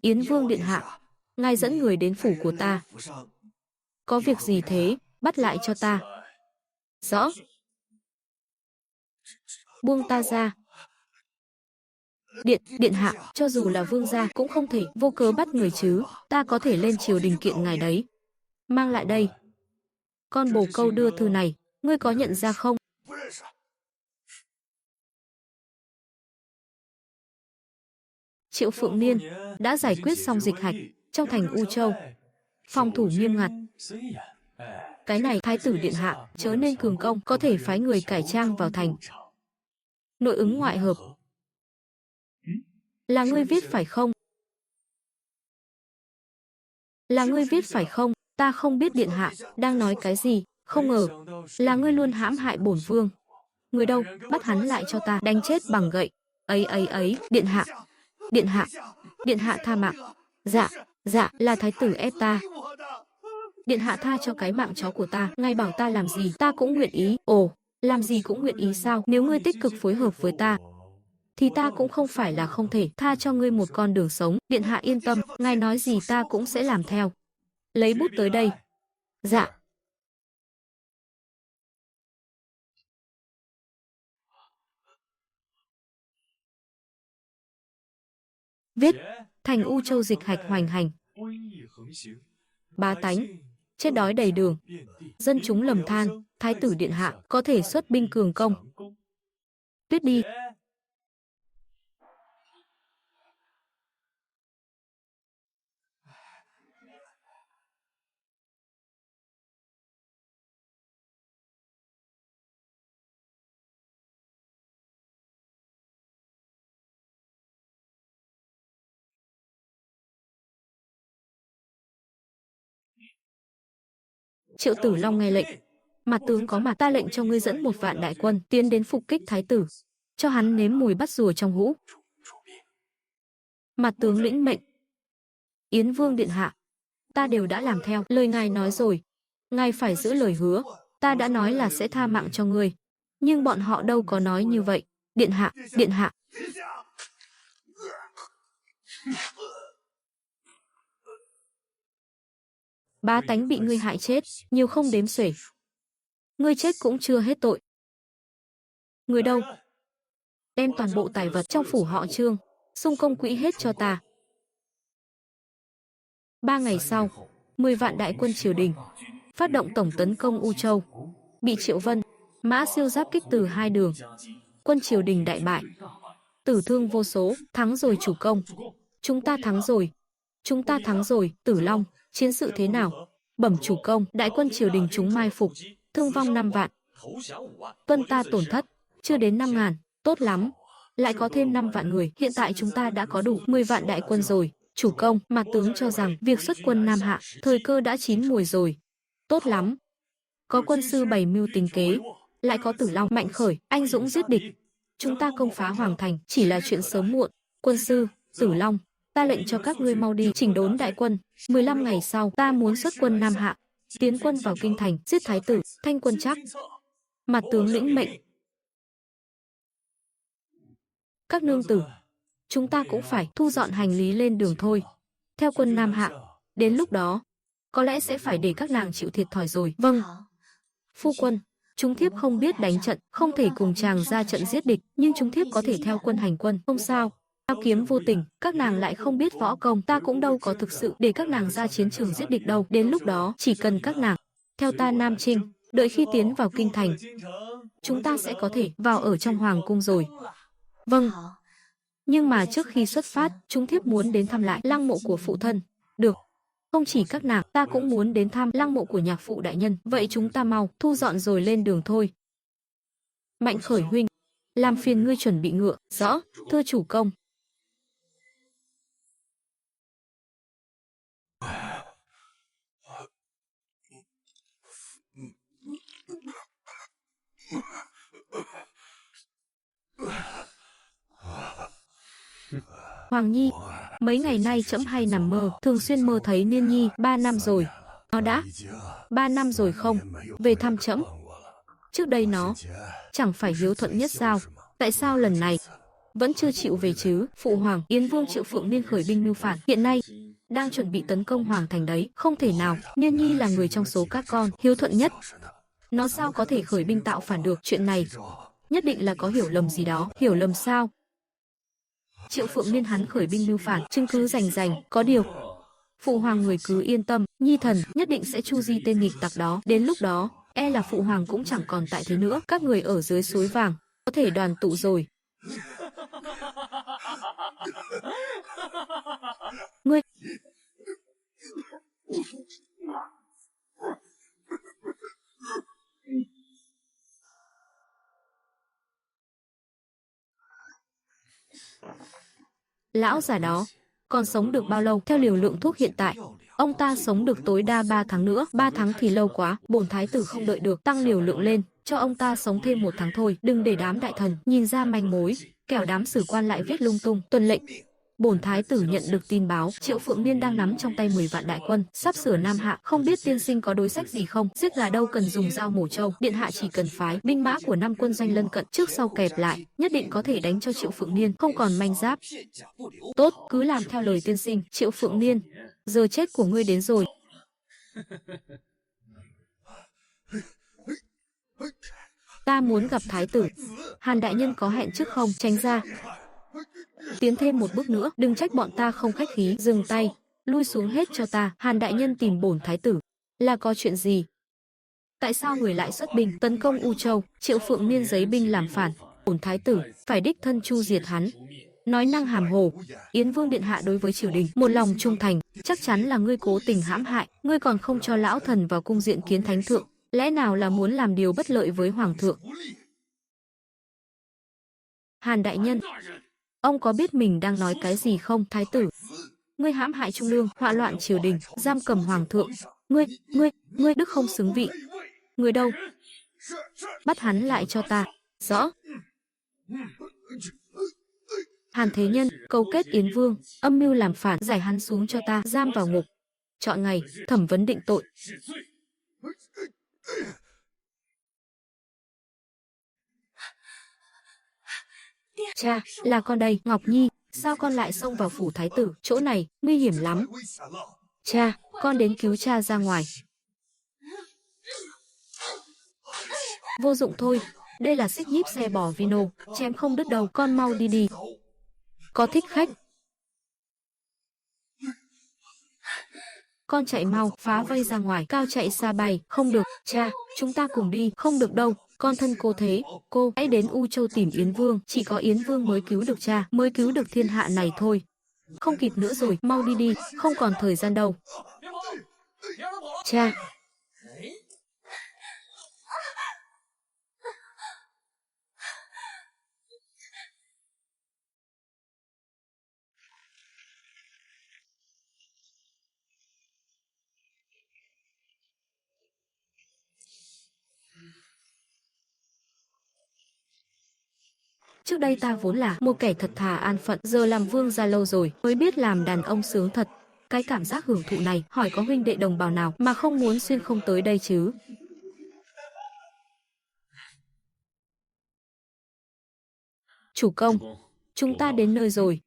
B: Yến Vương điện hạ, ngài dẫn người đến phủ của ta. Có việc gì thế, bắt lại cho ta. Rõ. Buông ta ra. Điện hạ, cho dù là vương gia cũng không thể vô cớ bắt người chứ, ta có thể lên triều đình kiện ngài đấy. Mang lại đây. Con bồ câu đưa thư này, ngươi có nhận ra không? Triệu Phượng Niên đã giải quyết xong dịch hạch trong thành U Châu, phòng thủ nghiêm ngặt. Cái này thái tử điện hạ chớ nên cường công, có thể phái người cải trang vào thành. Nội ứng ngoại hợp. Là ngươi viết phải không? Là ngươi viết phải không? Ta không biết điện hạ đang nói cái gì, không ngờ là ngươi luôn hãm hại bổn vương. Người đâu, bắt hắn lại cho ta, đánh chết bằng gậy. Ấy, điện hạ. Điện hạ, điện hạ tha mạng. Dạ, dạ, là thái tử ép ta. Điện hạ tha cho cái mạng chó của ta, ngài bảo ta làm gì, ta cũng nguyện ý. Ồ, làm gì cũng nguyện ý sao? Nếu ngươi tích cực phối hợp với ta, thì ta cũng không phải là không thể tha cho ngươi một con đường sống. Điện hạ yên tâm, ngài nói gì ta cũng sẽ làm theo. Lấy bút tới đây. Dạ. Viết, thành U Châu dịch hạch hoành hành. Bá tánh chết đói đầy đường, dân chúng lầm than, thái tử điện hạ có thể xuất binh cường công. Viết đi. Triệu Tử Long nghe lệnh. Mặt tướng có mặt, ta lệnh cho ngươi dẫn 1 vạn đại quân tiến đến phục kích thái tử, cho hắn nếm mùi bắt rùa trong hũ. Mặt tướng lĩnh mệnh. Yến Vương điện hạ, ta đều đã làm theo lời ngài nói rồi. Ngài phải giữ lời hứa, ta đã nói là sẽ tha mạng cho ngươi, nhưng bọn họ đâu có nói như vậy. Điện hạ, điện hạ. Bá tánh bị ngươi hại chết, nhiều không đếm xuể. Ngươi chết cũng chưa hết tội. Người đâu? Đem toàn bộ tài vật trong phủ họ Trương, xung công quỹ hết cho ta. 3 ngày sau, 10 vạn đại quân triều đình phát động tổng tấn công U Châu, bị Triệu Vân, Mã Siêu giáp kích từ 2 đường. Quân triều đình đại bại, tử thương vô số. Thắng rồi chủ công. Chúng ta thắng rồi. Chúng ta thắng rồi. Tử Long, chiến sự thế nào? Bẩm chủ công, đại quân triều đình chúng mai phục, thương vong 5 vạn. Quân ta tổn thất chưa đến 5.000. Tốt lắm, lại có thêm 5 vạn người. Hiện tại chúng ta đã có đủ 10 vạn đại quân rồi. Chủ công, mặt tướng cho rằng việc xuất quân Nam Hạ, thời cơ đã chín muồi rồi. Tốt lắm. Có quân sư bày mưu tính kế, lại có Tử Long mạnh khởi, anh dũng giết địch. Chúng ta công phá Hoàng Thành chỉ là chuyện sớm muộn. Quân sư, Tử Long, ta lệnh cho các ngươi mau đi chỉnh đốn đại quân. 15 ngày sau, ta muốn xuất quân Nam Hạ, tiến quân vào kinh thành, giết thái tử, thanh quân chắc. Mặt tướng lĩnh mệnh. Các nương tử, chúng ta cũng phải thu dọn hành lý lên đường thôi. Theo quân Nam Hạ, đến lúc đó, có lẽ sẽ phải để các nàng chịu thiệt thòi rồi. Vâng. Phu quân, chúng thiếp không biết đánh trận, không thể cùng chàng ra trận giết địch, nhưng chúng thiếp có thể theo quân hành quân. Không sao. Đao kiếm vô tình, các nàng lại không biết võ công, ta cũng đâu có thực sự để các nàng ra chiến trường giết địch đâu. Đến lúc đó, chỉ cần các nàng theo ta Nam Trinh, đợi khi tiến vào kinh thành, chúng ta sẽ có thể vào ở trong hoàng cung rồi. Vâng. Nhưng mà trước khi xuất phát, chúng thiếp muốn đến thăm lại lăng mộ của phụ thân. Được. Không chỉ các nàng, ta cũng muốn đến thăm lăng mộ của nhạc phụ đại nhân. Vậy chúng ta mau thu dọn rồi lên đường thôi. Mạnh Khởi huynh, làm phiền ngươi chuẩn bị ngựa. Rõ, thưa chủ công. Hoàng Nhi, mấy ngày nay trẫm hay nằm mơ, thường xuyên mơ thấy Niên Nhi. 3 năm rồi. Nó đã 3 năm rồi không về thăm trẫm. Trước đây nó chẳng phải hiếu thuận nhất sao? Tại sao lần này vẫn chưa chịu về chứ? Phụ hoàng, Yến Vương Triệu Phượng Niên khởi binh mưu phản, hiện nay đang chuẩn bị tấn công Hoàng Thành đấy. Không thể nào, Niên Nhi là người trong số các con hiếu thuận nhất. Nó sao có thể khởi binh tạo phản được? Chuyện này nhất định là có hiểu lầm gì đó. Hiểu lầm sao? Triệu Phượng Niên hắn khởi binh mưu phản, chứng cứ rành rành, có điều Phụ hoàng người cứ yên tâm, nhi thần nhất định sẽ chu di tên nghịch tặc đó. Đến lúc đó, e là phụ hoàng cũng chẳng còn tại thế nữa. Các người ở dưới suối vàng có thể đoàn tụ rồi. Ngươi lão già đó còn sống được bao lâu? Theo liều lượng thuốc hiện tại, ông ta sống được tối đa 3 tháng nữa. 3 tháng thì lâu quá, bổn thái tử không đợi được, tăng liều lượng lên, cho ông ta sống thêm 1 tháng thôi. Đừng để đám đại thần nhìn ra manh mối, kẻo đám sử quan lại viết lung tung. Tuân lệnh. Bổn thái tử nhận được tin báo, Triệu Phượng Niên đang nắm trong tay 10 vạn đại quân, sắp sửa Nam Hạ. Không biết tiên sinh có đối sách gì không? Giết gà đâu cần dùng dao mổ trâu, điện hạ chỉ cần phái binh mã của 5 quân doanh lân cận trước sau kẹp lại, nhất định có thể đánh cho Triệu Phượng Niên không còn manh giáp. Tốt, cứ làm theo lời tiên sinh. Triệu Phượng Niên, giờ chết của ngươi đến rồi. Ta muốn gặp thái tử. Hàn đại nhân có hẹn trước không? Tránh ra. Tiến thêm một bước nữa, đừng trách bọn ta không khách khí. Dừng tay, lui xuống hết cho ta. Hàn đại nhân tìm bổn thái tử là có chuyện gì? Tại sao người lại xuất binh tấn công U Châu? Triệu Phượng Niên giấy binh làm phản, bổn thái tử phải đích thân chu diệt hắn. Nói năng hàm hồ. Yến Vương điện hạ đối với triều đình một lòng trung thành, chắc chắn là ngươi cố tình hãm hại. Ngươi còn không cho lão thần vào cung diện kiến thánh thượng, lẽ nào là muốn làm điều bất lợi với hoàng thượng? Hàn đại nhân, ông có biết mình đang nói cái gì không? Thái tử, ngươi hãm hại trung lương, họa loạn triều đình, giam cầm hoàng thượng. Ngươi đức không xứng vị. Người đâu? Bắt hắn lại cho ta. Rõ. Hàn thế nhân câu kết Yến Vương, âm mưu làm phản, giải hắn xuống cho ta, giam vào ngục. Chọn ngày thẩm vấn định tội. Cha, là con đây. Ngọc Nhi, sao con lại xông vào phủ thái tử? Chỗ này nguy hiểm lắm. Cha, con đến cứu cha ra ngoài. Vô dụng thôi, đây là xích nhíp xe bò vino, chém không đứt đâu. Con mau đi đi. Có thích khách. Con chạy mau, phá vây ra ngoài. Cao chạy xa bay. Không được, cha, chúng ta cùng đi. Không được đâu, con thân cô thế. Cô hãy đến U Châu tìm Yến Vương. Chỉ có Yến Vương mới cứu được cha, mới cứu được thiên hạ này thôi. Không kịp nữa rồi, mau đi đi, không còn thời gian đâu. Cha. Trước đây ta vốn là một kẻ thật thà an phận, giờ làm vương gia lâu rồi mới biết làm đàn ông sướng thật. Cái cảm giác hưởng thụ này, hỏi có huynh đệ đồng bào nào mà không muốn xuyên không tới đây chứ? Chủ công, chúng ta đến nơi rồi.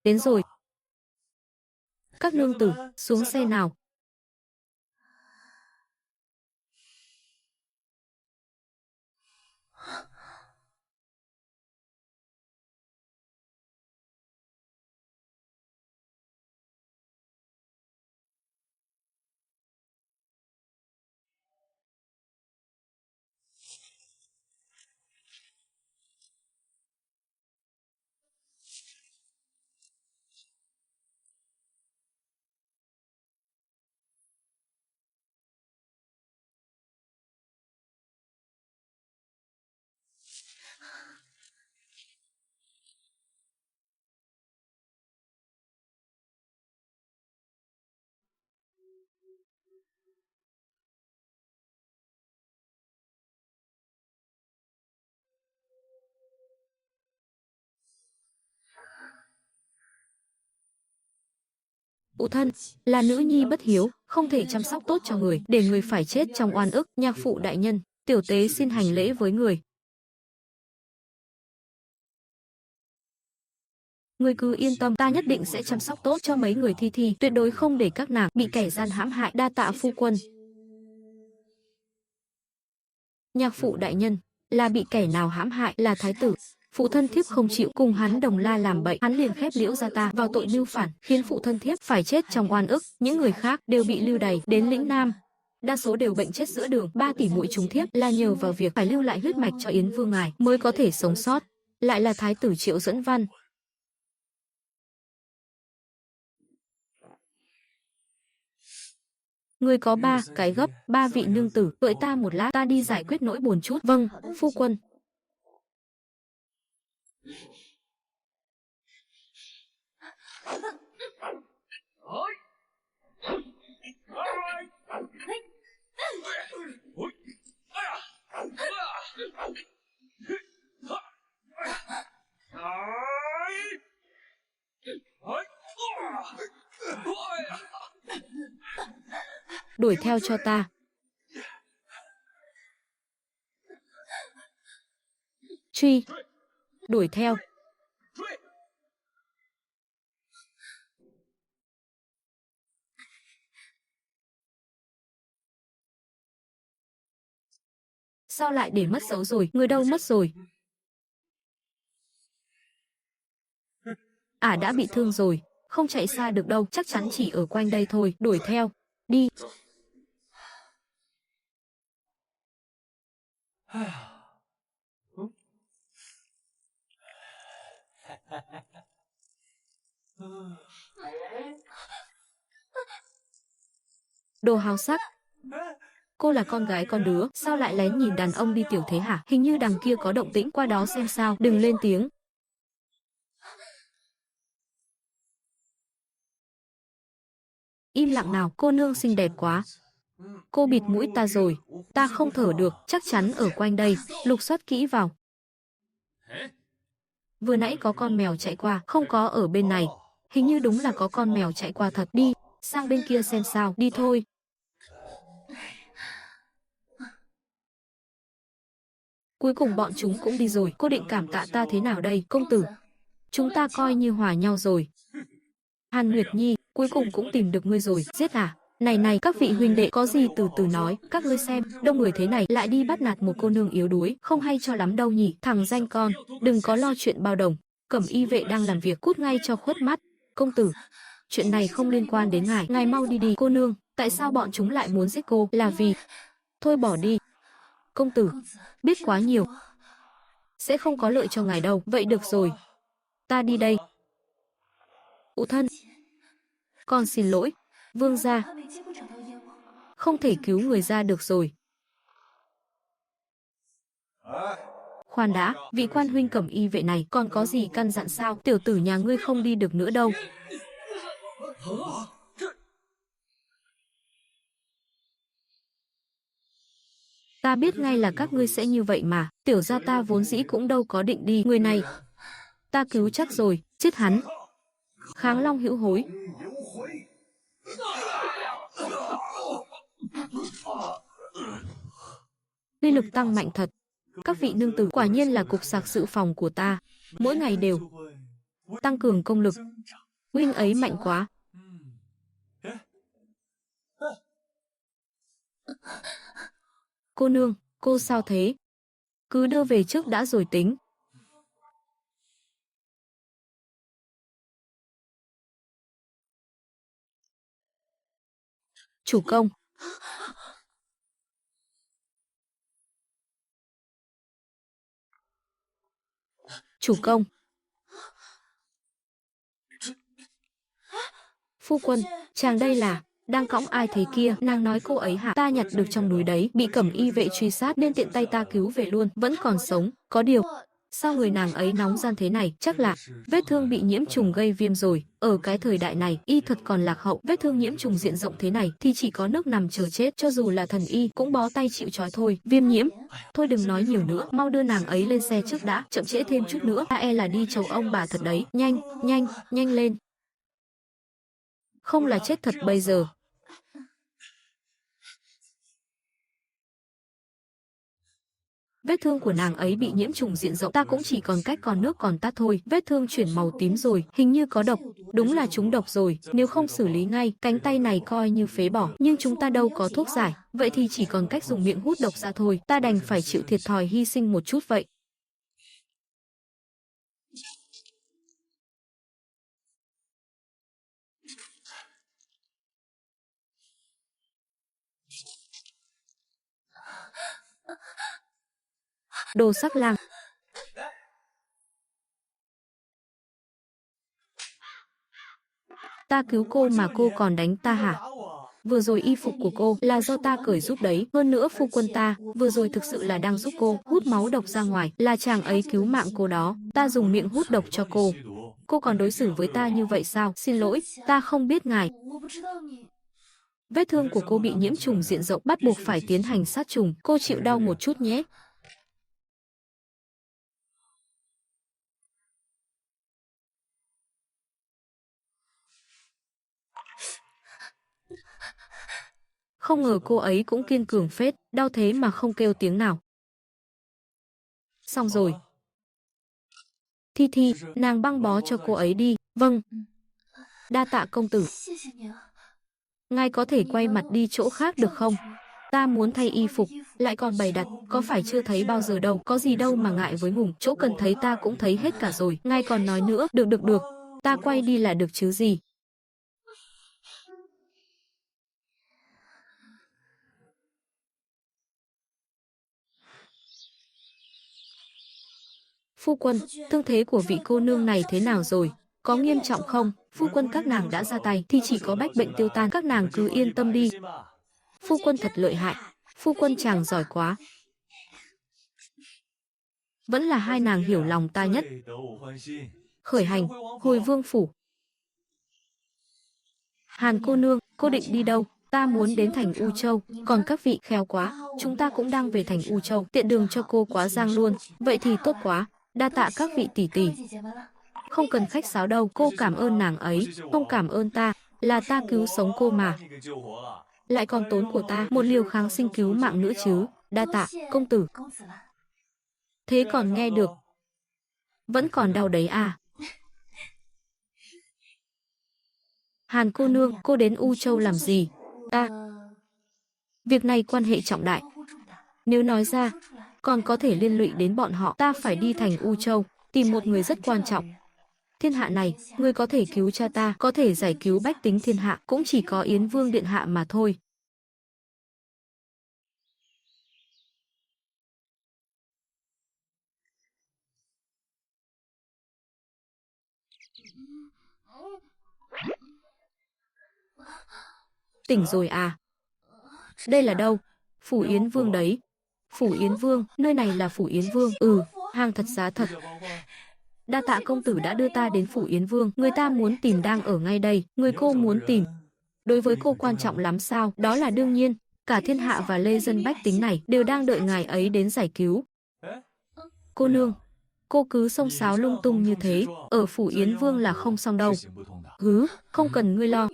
B: Đến rồi. Các nương tử, xuống xe nào. Phụ thân, là nữ nhi bất hiếu, không thể chăm sóc tốt cho người, để người phải chết trong oan ức. Nhạc phụ đại nhân, tiểu tế xin hành lễ với người. Người cứ yên tâm, ta nhất định sẽ chăm sóc tốt cho mấy người thi thi, tuyệt đối không để các nàng bị kẻ gian hãm hại. Đa tạ phu quân. Nhạc phụ đại nhân, là bị kẻ nào hãm hại? Là thái tử. Phụ thân thiếp không chịu cùng hắn đồng la làm bậy, hắn liền khép Liễu gia ta vào tội mưu phản, khiến phụ thân thiếp phải chết trong oan ức. Những người khác đều bị lưu đày đến lĩnh Nam, đa số đều bệnh chết giữa đường. 3 tỷ muội chúng thiếp là nhờ vào việc phải lưu lại huyết mạch cho Yến Vương ngài mới có thể sống sót. Lại là thái tử Triệu Dẫn Văn. Người có 3 cái gấp, 3 vị nương tử, đợi ta một lát, ta đi giải quyết nỗi buồn chút. Vâng, phu quân. Đuổi theo cho ta. Truy. Đuổi theo. Sao lại để mất dấu rồi? Người đâu mất rồi? Đã bị thương rồi, không chạy xa được đâu, chắc chắn chỉ ở quanh đây thôi. Đuổi theo. Đi. Đồ háo sắc. Cô là con gái con đứa, sao lại lén nhìn đàn ông đi tiểu thế hả? Hình như đằng kia có động tĩnh, qua đó xem sao. Đừng lên tiếng. Im lặng nào, cô nương xinh đẹp quá. Cô bịt mũi ta rồi, ta không thở được, chắc chắn ở quanh đây. Lục soát kỹ vào. Vừa nãy có con mèo chạy qua, không có ở bên này. Hình như đúng là có con mèo chạy qua thật. Đi, sang bên kia xem sao. Đi thôi. Cuối cùng bọn chúng cũng đi rồi. Cô định cảm tạ ta thế nào đây, công tử? Chúng ta coi như hòa nhau rồi. Hàn Nguyệt Nhi, cuối cùng cũng tìm được ngươi rồi. Giết à? Này này, các vị huynh đệ, có gì từ từ nói. Các ngươi xem, đông người thế này lại đi bắt nạt một cô nương yếu đuối, không hay cho lắm đâu nhỉ. Thằng danh con, đừng có lo chuyện bao đồng. Cẩm y vệ đang làm việc, cút ngay cho khuất mắt. Công tử, chuyện này không liên quan đến ngài, ngài mau đi đi. Cô nương, tại sao bọn chúng lại muốn giết cô? Là vì... Thôi bỏ đi. Công tử, biết quá nhiều, sẽ không có lợi cho ngài đâu. Vậy được rồi, ta đi đây. Phụ thân, con xin lỗi. Vương gia, không thể cứu người ra được rồi. Khoan đã, vị quan huynh cẩm y vệ này còn có gì căn dặn sao? Tiểu tử nhà ngươi không đi được nữa đâu. Ta biết ngay là các ngươi sẽ như vậy mà. Tiểu gia ta vốn dĩ cũng đâu có định đi. Người này ta cứu chắc rồi, chết hắn. Kháng Long hữu hối. Uy lực tăng mạnh thật. Các vị nương tử, quả nhiên là cục sạc dự phòng của ta. Mỗi ngày đều tăng cường công lực. Huynh ấy mạnh quá. Cô nương, cô sao thế? Cứ đưa về trước đã rồi tính. Chủ công. Chủ công. Phu quân, chàng đây là... Đang cõng ai thế kia? Nàng nói cô ấy hả? Ta nhặt được trong núi đấy, bị cẩm y vệ truy sát nên tiện tay ta cứu về luôn, vẫn còn sống. Có điều, sao người nàng ấy nóng gian thế này? Chắc là vết thương bị nhiễm trùng gây viêm rồi. Ở cái thời đại này, y thuật còn lạc hậu, vết thương nhiễm trùng diện rộng thế này thì chỉ có nước nằm chờ chết, cho dù là thần y cũng bó tay chịu trói thôi. Viêm nhiễm. Thôi đừng nói nhiều nữa, mau đưa nàng ấy lên xe trước đã, chậm trễ thêm chút nữa, ta e là đi chầu ông bà thật đấy. Nhanh, nhanh, nhanh lên. Không là chết thật bây giờ. Vết thương của nàng ấy bị nhiễm trùng diện rộng, ta cũng chỉ còn cách còn nước còn tát thôi. Vết thương chuyển màu tím rồi, hình như có độc. Đúng là trúng độc rồi, nếu không xử lý ngay, cánh tay này coi như phế bỏ. Nhưng chúng ta đâu có thuốc giải, vậy thì chỉ còn cách dùng miệng hút độc ra thôi. Ta đành phải chịu thiệt thòi hy sinh một chút vậy. Đồ sắc lang. Ta cứu cô mà cô còn đánh ta hả? Vừa rồi y phục của cô là do ta cởi giúp đấy. Hơn nữa phu quân ta vừa rồi thực sự là đang giúp cô hút máu độc ra ngoài. Là chàng ấy cứu mạng cô đó. Ta dùng miệng hút độc cho cô. Cô còn đối xử với ta như vậy sao? Xin lỗi, ta không biết ngài. Vết thương của cô bị nhiễm trùng diện rộng, bắt buộc phải tiến hành sát trùng. Cô chịu đau một chút nhé. Không ngờ cô ấy cũng kiên cường phết, đau thế mà không kêu tiếng nào. Xong rồi. Thi Thi, nàng băng bó cho cô ấy đi. Vâng. Đa tạ công tử. Ngài có thể quay mặt đi chỗ khác được không? Ta muốn thay y phục, lại còn bày đặt, có phải chưa thấy bao giờ đâu, có gì đâu mà ngại với ngùng, chỗ cần thấy ta cũng thấy hết cả rồi. Ngài còn nói nữa, được, ta quay đi là được chứ gì. Phu quân, thương thế của vị cô nương này thế nào rồi? Có nghiêm trọng không? Phu quân các nàng đã ra tay thì chỉ có bách bệnh tiêu tan, các nàng cứ yên tâm đi. Phu quân thật lợi hại, phu quân chàng giỏi quá. Vẫn là hai nàng hiểu lòng ta nhất. Khởi hành, hồi vương phủ. Hàn cô nương, cô định đi đâu? Ta muốn đến thành U Châu, còn các vị khéo quá, chúng ta cũng đang về thành U Châu, tiện đường cho cô quá giang luôn. Vậy thì tốt quá, đa tạ các vị tỷ tỷ. Không cần khách sáo đâu, cô cảm ơn nàng ấy, không cảm ơn ta, là ta cứu sống cô mà. Lại còn tốn của ta một liều kháng sinh cứu mạng nữa chứ, đa tạ, công tử. Thế còn nghe được. Vẫn còn đau đấy à? Hàn cô nương, cô đến U Châu làm gì? Việc này quan hệ trọng đại. Nếu nói ra, còn có thể liên lụy đến bọn họ. Ta phải đi thành U Châu, tìm một người rất quan trọng. Thiên hạ này, người có thể cứu cha ta, có thể giải cứu bách tính thiên hạ, cũng chỉ có Yến Vương điện hạ mà thôi. Tỉnh rồi à? Đây là đâu? Phủ Yến Vương đấy. Phủ Yến Vương, nơi này là Phủ Yến Vương. Ừ, hàng thật giá thật. Đa tạ công tử đã đưa ta đến Phủ Yến Vương. Người ta muốn tìm đang ở ngay đây. Người cô muốn tìm. Đối với cô quan trọng lắm sao? Đó là đương nhiên. Cả thiên hạ và lê dân bách tính này đều đang đợi ngài ấy đến giải cứu. Cô nương, cô cứ xông xáo lung tung như thế. Ở Phủ Yến Vương là không xong đâu. Hứ, không cần ngươi lo.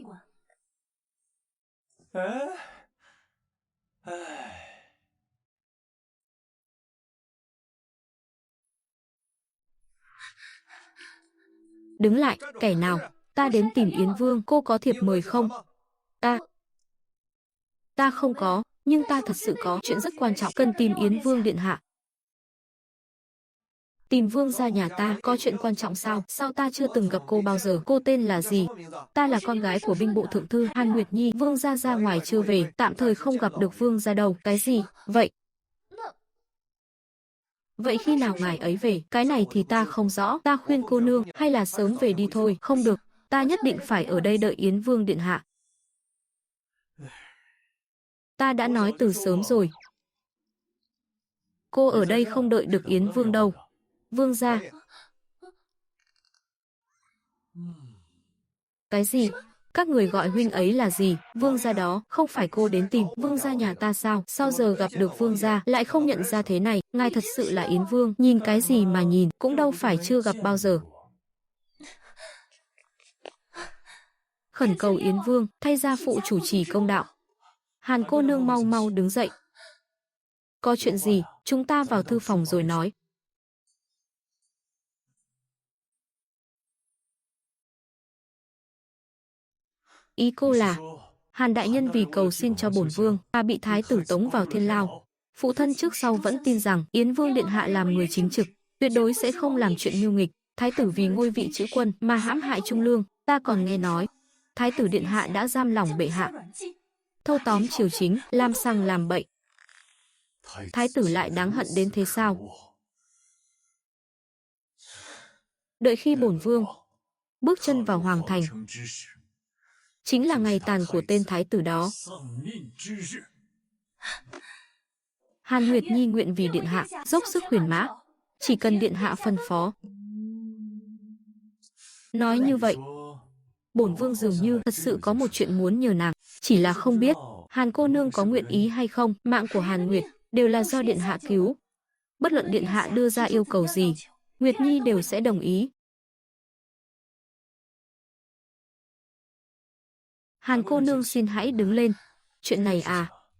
B: Đứng lại, kẻ nào? Ta đến tìm Yến Vương, cô có thiệp mời không? Ta không có, nhưng ta thật sự có chuyện rất quan trọng cần tìm Yến Vương điện hạ. Tìm Vương gia nhà ta, có chuyện quan trọng sao? Sao ta chưa từng gặp cô bao giờ? Cô tên là gì? Ta là con gái của binh bộ thượng thư Hàn Nguyệt Nhi. Vương gia ra ngoài chưa về, tạm thời không gặp được Vương gia đâu. Cái gì? Vậy? Vậy khi nào ngài ấy về? Cái này thì ta không rõ. Ta khuyên cô nương, hay là sớm về đi thôi. Không được, ta nhất định phải ở đây đợi Yến Vương điện hạ. Ta đã nói từ sớm rồi. Cô ở đây không đợi được Yến Vương đâu. Vương gia. Cái gì? Các người gọi huynh ấy là gì? Vương gia đó, không phải cô đến tìm Vương gia nhà ta sao? Sao giờ gặp được Vương gia lại không nhận ra thế này? Ngài thật sự là Yến Vương, nhìn cái gì mà nhìn, cũng đâu phải chưa gặp bao giờ. Khẩn cầu Yến Vương, thay gia phụ chủ trì công đạo. Hàn cô nương mau mau đứng dậy. Có chuyện gì, chúng ta vào thư phòng rồi nói. Ý cô là, Hàn đại nhân vì cầu xin cho bổn vương mà bị thái tử tống vào thiên lao. Phụ thân trước sau vẫn tin rằng Yến Vương điện hạ làm người chính trực, tuyệt đối sẽ không làm chuyện mưu nghịch. Thái tử vì ngôi vị chữ quân mà hãm hại trung lương, ta còn nghe nói thái tử điện hạ đã giam lỏng bệ hạ, thâu tóm triều chính, làm sằng làm bậy. Thái tử lại đáng hận đến thế sao? Đợi khi bổn vương bước chân vào hoàng thành, chính là ngày tàn của tên thái tử đó. Hàn Nguyệt Nhi nguyện vì điện hạ dốc sức huyền mã, chỉ cần điện hạ phân phó. Nói như vậy, bổn vương dường như thật sự có một chuyện muốn nhờ nàng, chỉ là không biết Hàn cô nương có nguyện ý hay không. Mạng của Hàn Nguyệt đều là do điện hạ cứu, bất luận điện hạ đưa ra yêu cầu gì, Nguyệt Nhi đều sẽ đồng ý. Hàn cô nương xin hãy đứng lên. Chuyện này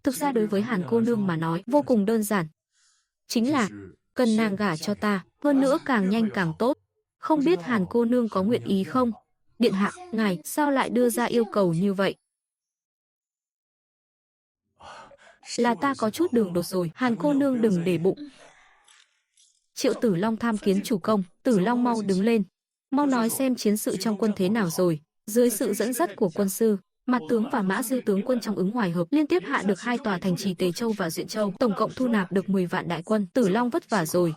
B: thực ra đối với Hàn cô nương mà nói vô cùng đơn giản. Chính là cần nàng gả cho ta, hơn nữa càng nhanh càng tốt. Không biết Hàn cô nương có nguyện ý không? Điện hạ, ngài sao lại đưa ra yêu cầu như vậy? Là ta có chút đường đột rồi, Hàn cô nương đừng để bụng. Triệu Tử Long tham kiến chủ công. Tử Long mau đứng lên, mau nói xem chiến sự trong quân thế nào rồi. Dưới sự dẫn dắt của quân sư, Mạt tướng và Mã Dư tướng quân trong ứng Hoài Hợp liên tiếp hạ được 2 tòa thành trì Tề Châu và Duyện Châu, tổng cộng thu nạp được 10 vạn đại quân. Tử Long vất vả rồi.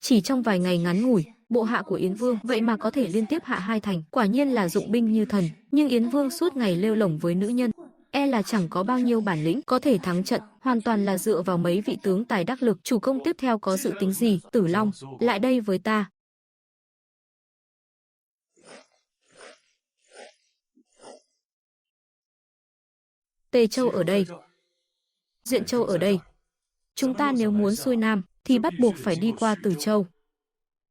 B: Chỉ trong vài ngày ngắn ngủi, bộ hạ của Yến Vương vậy mà có thể liên tiếp hạ 2 thành, quả nhiên là dụng binh như thần. Nhưng Yến Vương suốt ngày lêu lổng với nữ nhân, e là chẳng có bao nhiêu bản lĩnh có thể thắng trận, hoàn toàn là dựa vào mấy vị tướng tài đắc lực. Chủ công tiếp theo có dự tính gì? Tử Long, lại đây với ta. Tề Châu ở đây, Duyện Châu ở đây. Chúng ta nếu muốn xuôi nam thì bắt buộc phải đi qua Từ Châu.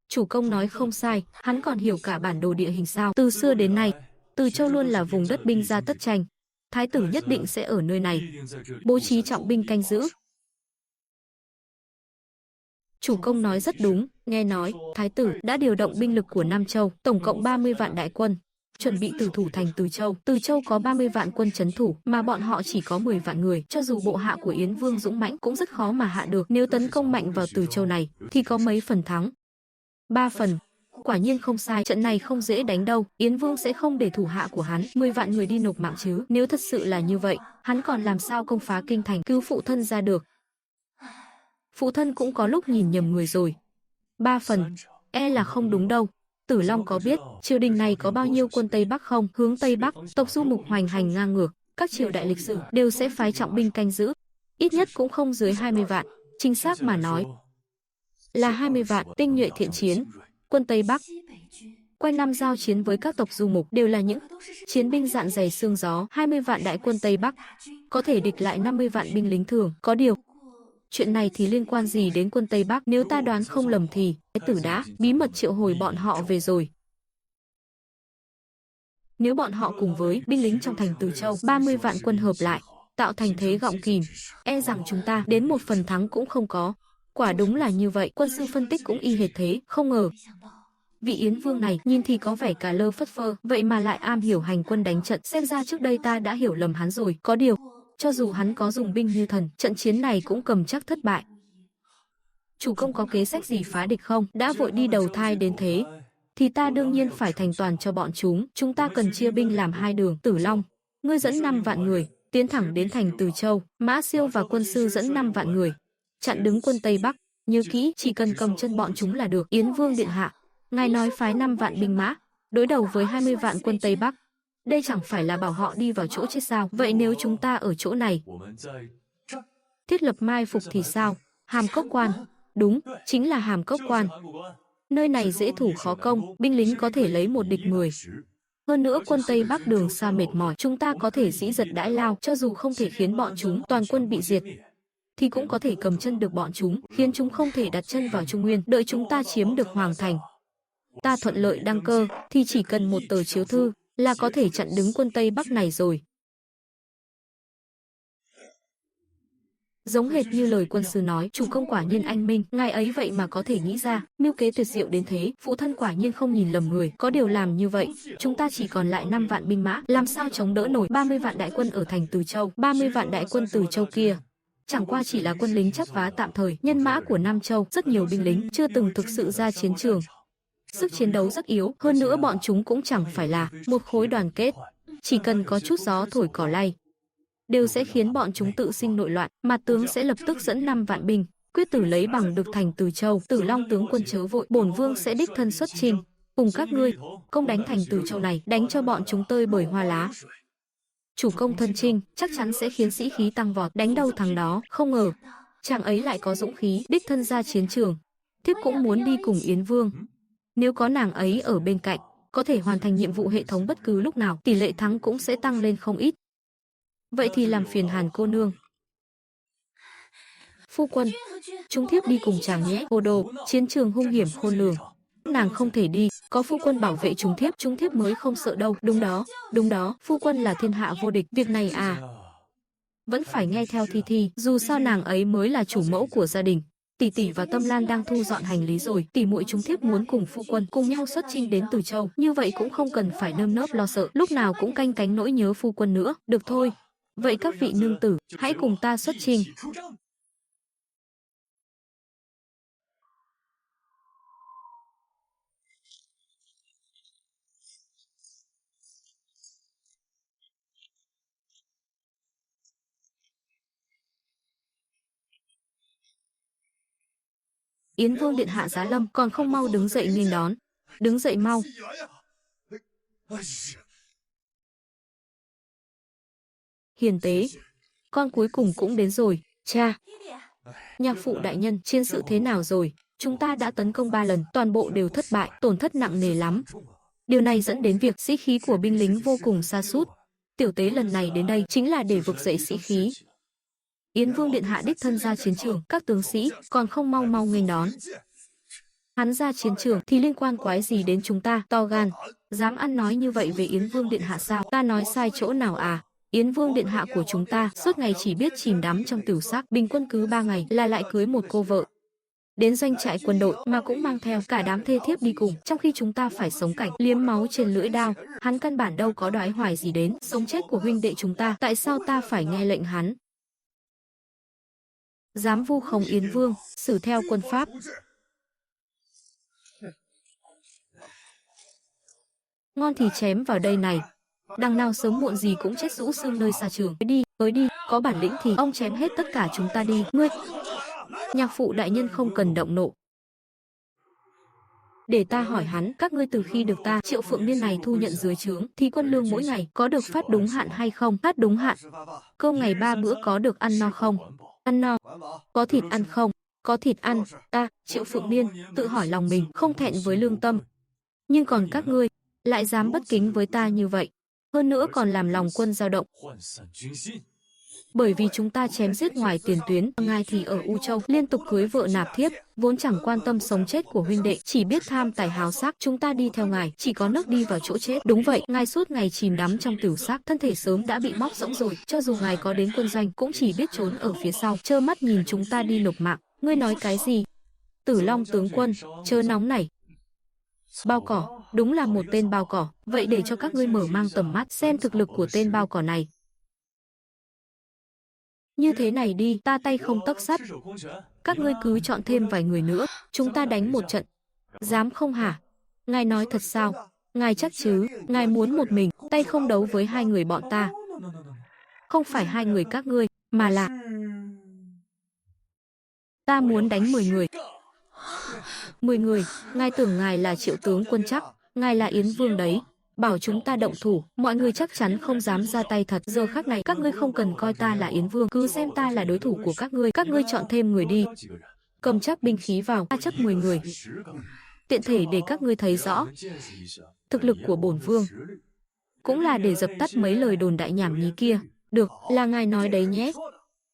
B: Chủ công nói không sai, hắn còn hiểu cả bản đồ địa hình sao? Từ xưa đến nay, Từ Châu luôn là vùng đất binh ra tất tranh. Thái tử nhất định sẽ ở nơi này, bố trí trọng binh canh giữ. Chủ công nói rất đúng, nghe nói Thái tử đã điều động binh lực của Nam Châu, tổng cộng 30 vạn đại quân, chuẩn bị tử thủ thành Từ Châu. Từ Châu có 30 vạn quân trấn thủ, mà bọn họ chỉ có 10 vạn người. Cho dù bộ hạ của Yến Vương dũng mãnh cũng rất khó mà hạ được. Nếu tấn công mạnh vào Từ Châu này, thì có mấy phần thắng? 3 phần. Quả nhiên không sai, trận này không dễ đánh đâu. Yến Vương sẽ không để thủ hạ của hắn 10 vạn người đi nộp mạng chứ. Nếu thật sự là như vậy, hắn còn làm sao công phá kinh thành, cứu phụ thân ra được? Phụ thân cũng có lúc nhìn nhầm người rồi. 3 phần, e là không đúng đâu. Tử Long có biết triều đình này có bao nhiêu quân Tây Bắc không? Hướng Tây Bắc, tộc Du Mục hoành hành ngang ngược, các triều đại lịch sử đều sẽ phái trọng binh canh giữ, ít nhất cũng không dưới 20 vạn. Chính xác mà nói là 20 vạn, tinh nhuệ thiện chiến. Quân Tây Bắc quanh năm giao chiến với các tộc Du Mục đều là những chiến binh dạn dày xương gió. 20 vạn đại quân Tây Bắc có thể địch lại 50 vạn binh lính thường. Có điều, chuyện này thì liên quan gì đến quân Tây Bắc? Nếu ta đoán không lầm thì Thái tử đã bí mật triệu hồi bọn họ về rồi. Nếu bọn họ cùng với binh lính trong thành Từ Châu 30 vạn quân hợp lại, tạo thành thế gọng kìm, e rằng chúng ta đến một phần thắng cũng không có. Quả đúng là như vậy, quân sư phân tích cũng y hệt thế. Không ngờ vị Yến Vương này nhìn thì có vẻ cả lơ phất phơ, vậy mà lại am hiểu hành quân đánh trận. Xem ra trước đây ta đã hiểu lầm hắn rồi. Có điều, cho dù hắn có dùng binh như thần, trận chiến này cũng cầm chắc thất bại. Chủ công có kế sách gì phá địch không? Đã vội đi đầu thai đến thế, thì ta đương nhiên phải thành toàn cho bọn chúng. Chúng ta cần chia binh làm 2 đường. Tử Long, ngươi dẫn 5 vạn người, tiến thẳng đến thành Từ Châu. Mã Siêu và quân sư dẫn 5 vạn người, chặn đứng quân Tây Bắc. Nhớ kỹ, chỉ cần cầm chân bọn chúng là được. Yến Vương điện hạ, ngài nói phái 5 vạn binh mã đối đầu với 20 vạn quân Tây Bắc, đây chẳng phải là bảo họ đi vào chỗ chết sao? Vậy nếu chúng ta ở chỗ này thiết lập mai phục thì sao? Hàm Cốc Quan. Đúng, chính là Hàm Cốc Quan. Nơi này dễ thủ khó công, binh lính có thể lấy 1 địch 10. Hơn nữa quân Tây Bắc đường xa mệt mỏi, chúng ta có thể dĩ giật đãi lao, cho dù không thể khiến bọn chúng toàn quân bị diệt, thì cũng có thể cầm chân được bọn chúng, khiến chúng không thể đặt chân vào Trung Nguyên. Đợi chúng ta chiếm được Hoàng Thành, ta thuận lợi đăng cơ, thì chỉ cần 1 tờ chiếu thư là có thể chặn đứng quân Tây Bắc này rồi. Giống hệt như lời quân sư nói, chủ công quả nhiên anh minh, ngài ấy vậy mà có thể nghĩ ra mưu kế tuyệt diệu đến thế. Phụ thân quả nhiên không nhìn lầm người. Có điều làm như vậy, chúng ta chỉ còn lại 5 vạn binh mã, làm sao chống đỡ nổi 30 vạn đại quân ở thành Từ Châu? 30 vạn đại quân Từ Châu kia chẳng qua chỉ là quân lính chắp vá tạm thời. Nhân mã của Nam Châu rất nhiều binh lính chưa từng thực sự ra chiến trường, sức chiến đấu rất yếu. Hơn nữa bọn chúng cũng chẳng phải là một khối đoàn kết, chỉ cần có chút gió thổi cỏ lay đều sẽ khiến bọn chúng tự sinh nội loạn. Mạt tướng sẽ lập tức dẫn 5 vạn binh quyết tử lấy bằng được thành Từ Châu. Tử Long tướng quân chớ vội, bổn vương sẽ đích thân xuất chinh, Cùng các ngươi, công đánh thành Từ Châu này, đánh cho bọn chúng tơi bời hoa lá. Chủ công thân chinh, chắc chắn sẽ khiến sĩ khí tăng vọt, đánh đâu thắng đó. Không ngờ, chàng ấy lại có dũng khí, đích thân ra chiến trường. Thiếp cũng muốn đi cùng Yến Vương. Nếu có nàng ấy ở bên cạnh, có thể hoàn thành nhiệm vụ hệ thống bất cứ lúc nào, tỷ lệ thắng cũng sẽ tăng lên không ít. Vậy thì làm phiền Hàn cô nương. Phu quân, chúng thiếp đi cùng chàng nhé. Hồ đồ, chiến trường hung hiểm khôn lường. Nàng không thể đi, có phu quân bảo vệ chúng thiếp mới không sợ đâu. Đúng đó, phu quân là thiên hạ vô địch. Việc này à, vẫn phải nghe theo Thi Thi, dù sao nàng ấy mới là chủ mẫu của gia đình. Tỷ tỷ và Tâm Lan đang thu dọn hành lý rồi, tỷ muội chúng thiếp muốn cùng phu quân cùng nhau xuất chinh đến Từ Châu, như vậy cũng không cần phải nơm nớp lo sợ, lúc nào cũng canh cánh nỗi nhớ phu quân nữa. Được thôi, vậy các vị nương tử, hãy cùng ta xuất chinh. Yến Vương điện hạ giá lâm, còn không mau đứng dậy nghênh đón. Đứng dậy mau. Hiền tế, con cuối cùng cũng đến rồi. Cha, nhạc phụ đại nhân, chiến sự thế nào rồi? Chúng ta đã tấn công 3 lần, toàn bộ đều thất bại, tổn thất nặng nề lắm. Điều này dẫn đến việc sĩ khí của binh lính vô cùng sa sút. Tiểu tế lần này đến đây chính là để vực dậy sĩ khí. Yến Vương điện hạ đích thân ra chiến trường, các tướng sĩ còn không mau mau nghênh đón. Hắn ra chiến trường thì liên quan quái gì đến chúng ta? To gan, dám ăn nói như vậy về Yến Vương điện hạ sao? Ta nói sai chỗ nào à? Yến Vương điện hạ của chúng ta suốt ngày chỉ biết chìm đắm trong tửu sắc, bình quân cứ 3 ngày là lại cưới một cô vợ. Đến doanh trại quân đội mà cũng mang theo cả đám thê thiếp đi cùng, trong khi chúng ta phải sống cảnh liếm máu trên lưỡi đao. Hắn căn bản đâu có đoái hoài gì đến sống chết của huynh đệ chúng ta, tại sao ta phải nghe lệnh hắn? Dám vu khống Yến Vương, xử theo quân pháp. Ngon thì chém vào đây này. Đằng nào sớm muộn gì cũng chết rũ xương nơi xa trường. Tới đi, có bản lĩnh thì ông chém hết tất cả chúng ta đi. Ngươi, nhạc phụ đại nhân không cần động nộ. Để ta hỏi hắn, các ngươi từ khi được ta Triệu Phượng Niên này thu nhận dưới trướng, thì quân lương mỗi ngày có được phát đúng hạn hay không? Phát đúng hạn. Cơm ngày 3 bữa có được ăn no không? Ăn no. Có thịt ăn không? Có thịt ăn. Ta, Triệu Phượng Niên, tự hỏi lòng mình, không thẹn với lương tâm. Nhưng còn các ngươi, lại dám bất kính với ta như vậy. Hơn nữa còn làm lòng quân dao động. Bởi vì chúng ta chém giết ngoài tiền tuyến, ngài thì ở U Châu liên tục cưới vợ nạp thiếp, vốn chẳng quan tâm sống chết của huynh đệ, chỉ biết tham tài háo sắc. Chúng ta đi theo ngài, chỉ có nước đi vào chỗ chết. Đúng vậy, ngài suốt ngày chìm đắm trong tửu sắc, thân thể sớm đã bị bóc rỗng rồi. Cho dù ngài có đến quân doanh, cũng chỉ biết trốn ở phía sau, trơ mắt nhìn chúng ta đi nộp mạng. Ngươi nói cái gì? Tử Long tướng quân, chớ nóng này. Bao cỏ, đúng là một tên bao cỏ. Vậy để cho các ngươi mở mang tầm mắt xem thực lực của tên bao cỏ này. Như thế này đi, ta tay không tấc sắt. Các ngươi cứ chọn thêm vài người nữa, chúng ta đánh một trận. Dám không hả? Ngài nói thật sao? Ngài chắc chứ? Ngài muốn một mình, tay không đấu với 2 người bọn ta. Không phải 2 người các ngươi, mà là... Ta muốn đánh 10 người. 10 người, ngài tưởng ngài là Triệu tướng quân chắc, ngài là Yến Vương đấy. Bảo chúng ta động thủ, mọi người chắc chắn không dám ra tay thật. Giờ khắc này các ngươi không cần coi ta là Yến Vương, cứ xem ta là đối thủ của các ngươi chọn thêm người đi. Cầm chắc binh khí vào, ta chấp 10 người. Tiện thể để các ngươi thấy rõ thực lực của bổn vương. Cũng là để dập tắt mấy lời đồn đại nhảm nhí kia. Được, là ngài nói đấy nhé.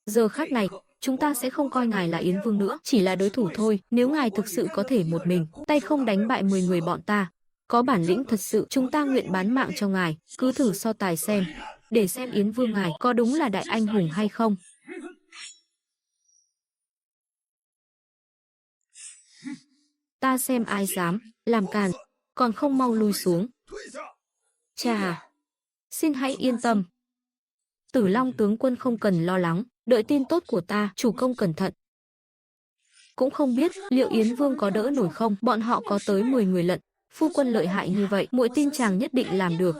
B: Giờ khắc này, chúng ta sẽ không coi ngài là Yến Vương nữa, chỉ là đối thủ thôi. Nếu ngài thực sự có thể một mình, tay không đánh bại 10 người bọn ta, có bản lĩnh thật sự, chúng ta nguyện bán mạng cho ngài. Cứ thử so tài xem, để xem Yến Vương ngài có đúng là đại anh hùng hay không. Ta xem ai dám làm càn, còn không mau lui xuống. Chà, xin hãy yên tâm. Tử Long tướng quân không cần lo lắng, đợi tin tốt của ta, chủ công cẩn thận. Cũng không biết liệu Yến Vương có đỡ nổi không, bọn họ có tới 10 người lận. Phu quân lợi hại như vậy, muội tin chàng nhất định làm được.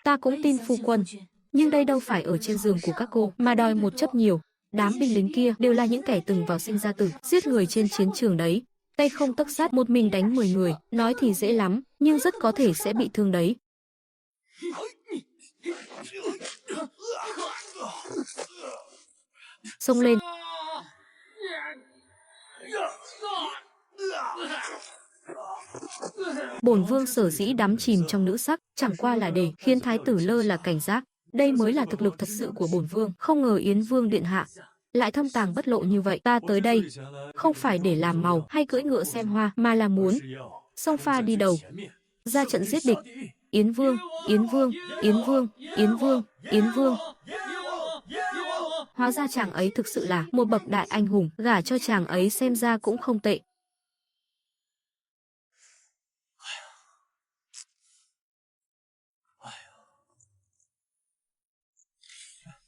B: Ta cũng tin phu quân, nhưng đây đâu phải ở trên giường của các cô mà đòi một chấp nhiều. Đám binh lính kia đều là những kẻ từng vào sinh ra tử, giết người trên chiến trường đấy. tay không tấc sắt, một mình đánh 10 người, nói thì dễ lắm, nhưng rất có thể sẽ bị thương đấy. Xông lên. Bổn vương sở dĩ đắm chìm trong nữ sắc, chẳng qua là để khiến thái tử lơ là cảnh giác. Đây mới là thực lực thật sự của bổn vương. Không ngờ Yến Vương điện hạ lại thâm tàng bất lộ như vậy. Ta tới đây không phải để làm màu hay cưỡi ngựa xem hoa, mà là muốn xông pha đi đầu, ra trận giết địch. Yến Vương, Yến Vương, Yến Vương, Yến Vương, Yến Vương. Hóa ra chàng ấy thực sự là một bậc đại anh hùng, gả cho chàng ấy xem ra cũng không tệ.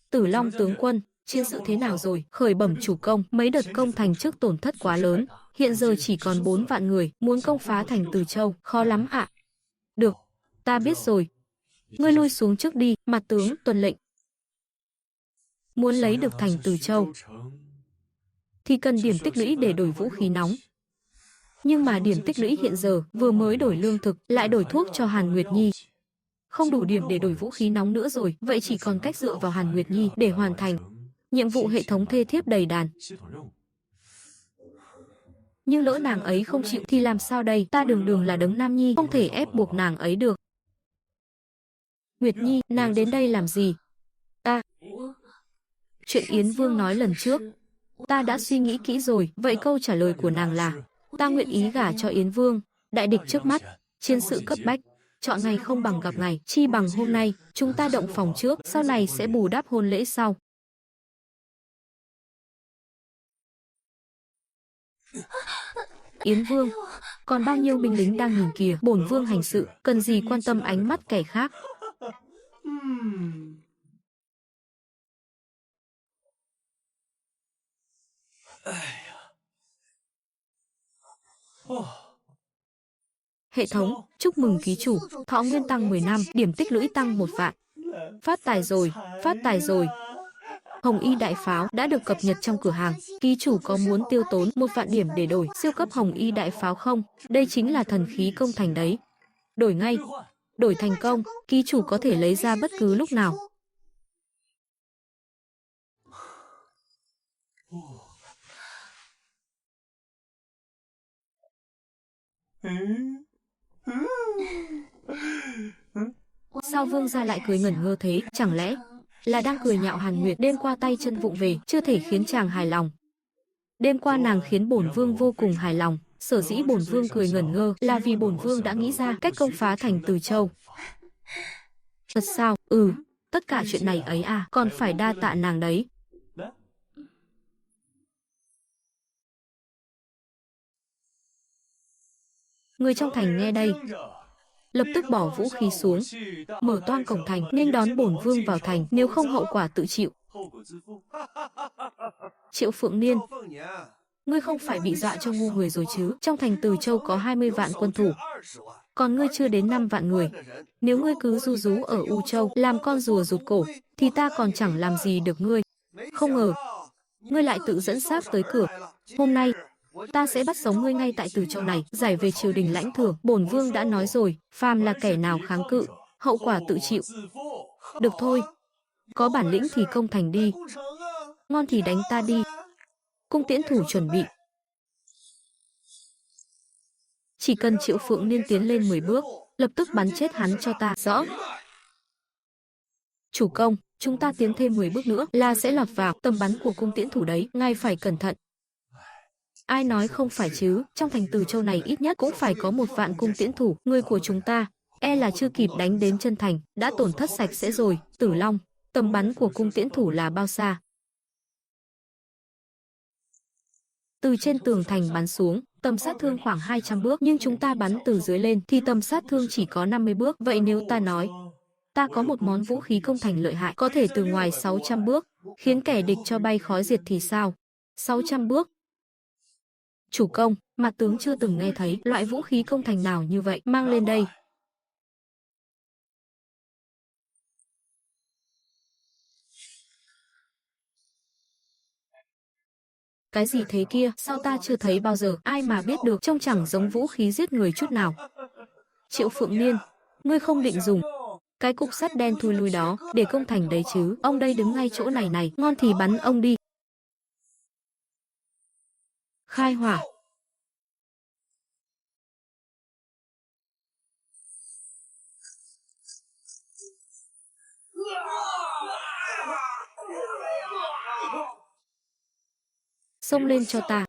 B: Tử Long tướng quân, chiến sự thế nào rồi? Khởi bẩm chủ công, mấy đợt công thành trước tổn thất quá lớn, hiện giờ chỉ còn 4 vạn người, muốn công phá thành Từ Châu, khó lắm ạ. Được, ta biết rồi. Ngươi lui xuống trước đi, mặt tướng tuân lệnh. Muốn lấy được thành Từ Châu thì cần điểm tích lũy để đổi vũ khí nóng. Nhưng mà điểm tích lũy hiện giờ vừa mới đổi lương thực, lại đổi thuốc cho Hàn Nguyệt Nhi. Không đủ điểm để đổi vũ khí nóng nữa rồi, vậy chỉ còn cách dựa vào Hàn Nguyệt Nhi để hoàn thành nhiệm vụ hệ thống thê thiếp đầy đàn. Nhưng lỡ nàng ấy không chịu thì làm sao đây? Ta đường đường là đấng nam nhi, không thể ép buộc nàng ấy được. Nguyệt Nhi, nàng đến đây làm gì? Chuyện Yến Vương nói lần trước, ta đã suy nghĩ kỹ rồi, vậy câu trả lời của nàng là ta nguyện ý gả cho Yến Vương. Đại địch trước mắt, chiến sự cấp bách, chọn ngày không bằng gặp ngày, chi bằng hôm nay, chúng ta động phòng trước, sau này sẽ bù đắp hôn lễ sau. Yến Vương, còn bao nhiêu binh lính đang nhìn kìa, bổn vương hành sự, cần gì quan tâm ánh mắt kẻ khác. Hệ thống, chúc mừng ký chủ, thọ nguyên tăng 10 năm, điểm tích lũy tăng 1 vạn. Phát tài rồi, phát tài rồi. Hồng Y đại pháo đã được cập nhật trong cửa hàng. Ký chủ có muốn tiêu tốn 1 vạn điểm để đổi siêu cấp Hồng Y đại pháo không? Đây chính là thần khí công thành đấy. Đổi ngay. Đổi thành công, ký chủ có thể lấy ra bất cứ lúc nào. Sao vương gia lại cười ngẩn ngơ thế? Chẳng lẽ là đang cười nhạo Hàn Nguyệt đêm qua tay chân vụng về, chưa thể khiến chàng hài lòng. Đêm qua nàng khiến bổn vương vô cùng hài lòng. Sở dĩ bổn vương cười ngẩn ngơ là vì bổn vương đã nghĩ ra cách công phá thành Từ Châu. Thật sao? Tất cả chuyện này ấy à, còn phải đa tạ nàng đấy. Người trong thành nghe đây, lập tức bỏ vũ khí xuống, mở toang cổng thành, nghênh đón bổn vương vào thành, nếu không hậu quả tự chịu. Triệu Phượng Niên, ngươi không phải bị dọa cho ngu người rồi chứ? Trong thành Từ Châu có 20 vạn quân thủ, còn ngươi chưa đến 5 vạn người. Nếu ngươi cứ ru rú ở U Châu, làm con rùa rụt cổ, thì ta còn chẳng làm gì được ngươi. Không ngờ, ngươi lại tự dẫn xác tới cửa. Hôm nay, ta sẽ bắt sống ngươi ngay tại Từ Châu này, giải về triều đình lãnh thưởng. Bổn vương đã nói rồi, phàm là kẻ nào kháng cự, hậu quả tự chịu. Được thôi, có bản lĩnh thì công thành đi, ngon thì đánh ta đi. Cung tiễn thủ chuẩn bị. Chỉ cần Triệu Phượng Niên tiến lên 10 bước, lập tức bắn chết hắn cho ta. Rõ. Chủ công, chúng ta tiến thêm 10 bước nữa là sẽ lọt vào tầm bắn của cung tiễn thủ đấy, ngài phải cẩn thận. Ai nói không phải chứ, trong thành Từ Châu này ít nhất cũng phải có 1 vạn cung tiễn thủ, người của chúng ta e là chưa kịp đánh đến chân thành, đã tổn thất sạch sẽ rồi. Tử Long, tầm bắn của cung tiễn thủ là bao xa? Từ trên tường thành bắn xuống, tầm sát thương khoảng 200 bước, nhưng chúng ta bắn từ dưới lên thì tầm sát thương chỉ có 50 bước. Vậy nếu ta nói, ta có một món vũ khí công thành lợi hại, có thể từ ngoài 600 bước, khiến kẻ địch cho bay khói diệt thì sao? 600 bước. Chủ công, mặt tướng chưa từng nghe thấy loại vũ khí công thành nào như vậy, mang lên đây. Cái gì thế kia, sao ta chưa thấy bao giờ, ai mà biết được, trông chẳng giống vũ khí giết người chút nào. Triệu Phượng Niên, ngươi không định dùng cái cục sắt đen thui lui đó để công thành đấy chứ? Ông đây đứng ngay chỗ này này, ngon thì bắn ông đi. Khai hỏa. Xông lên cho ta.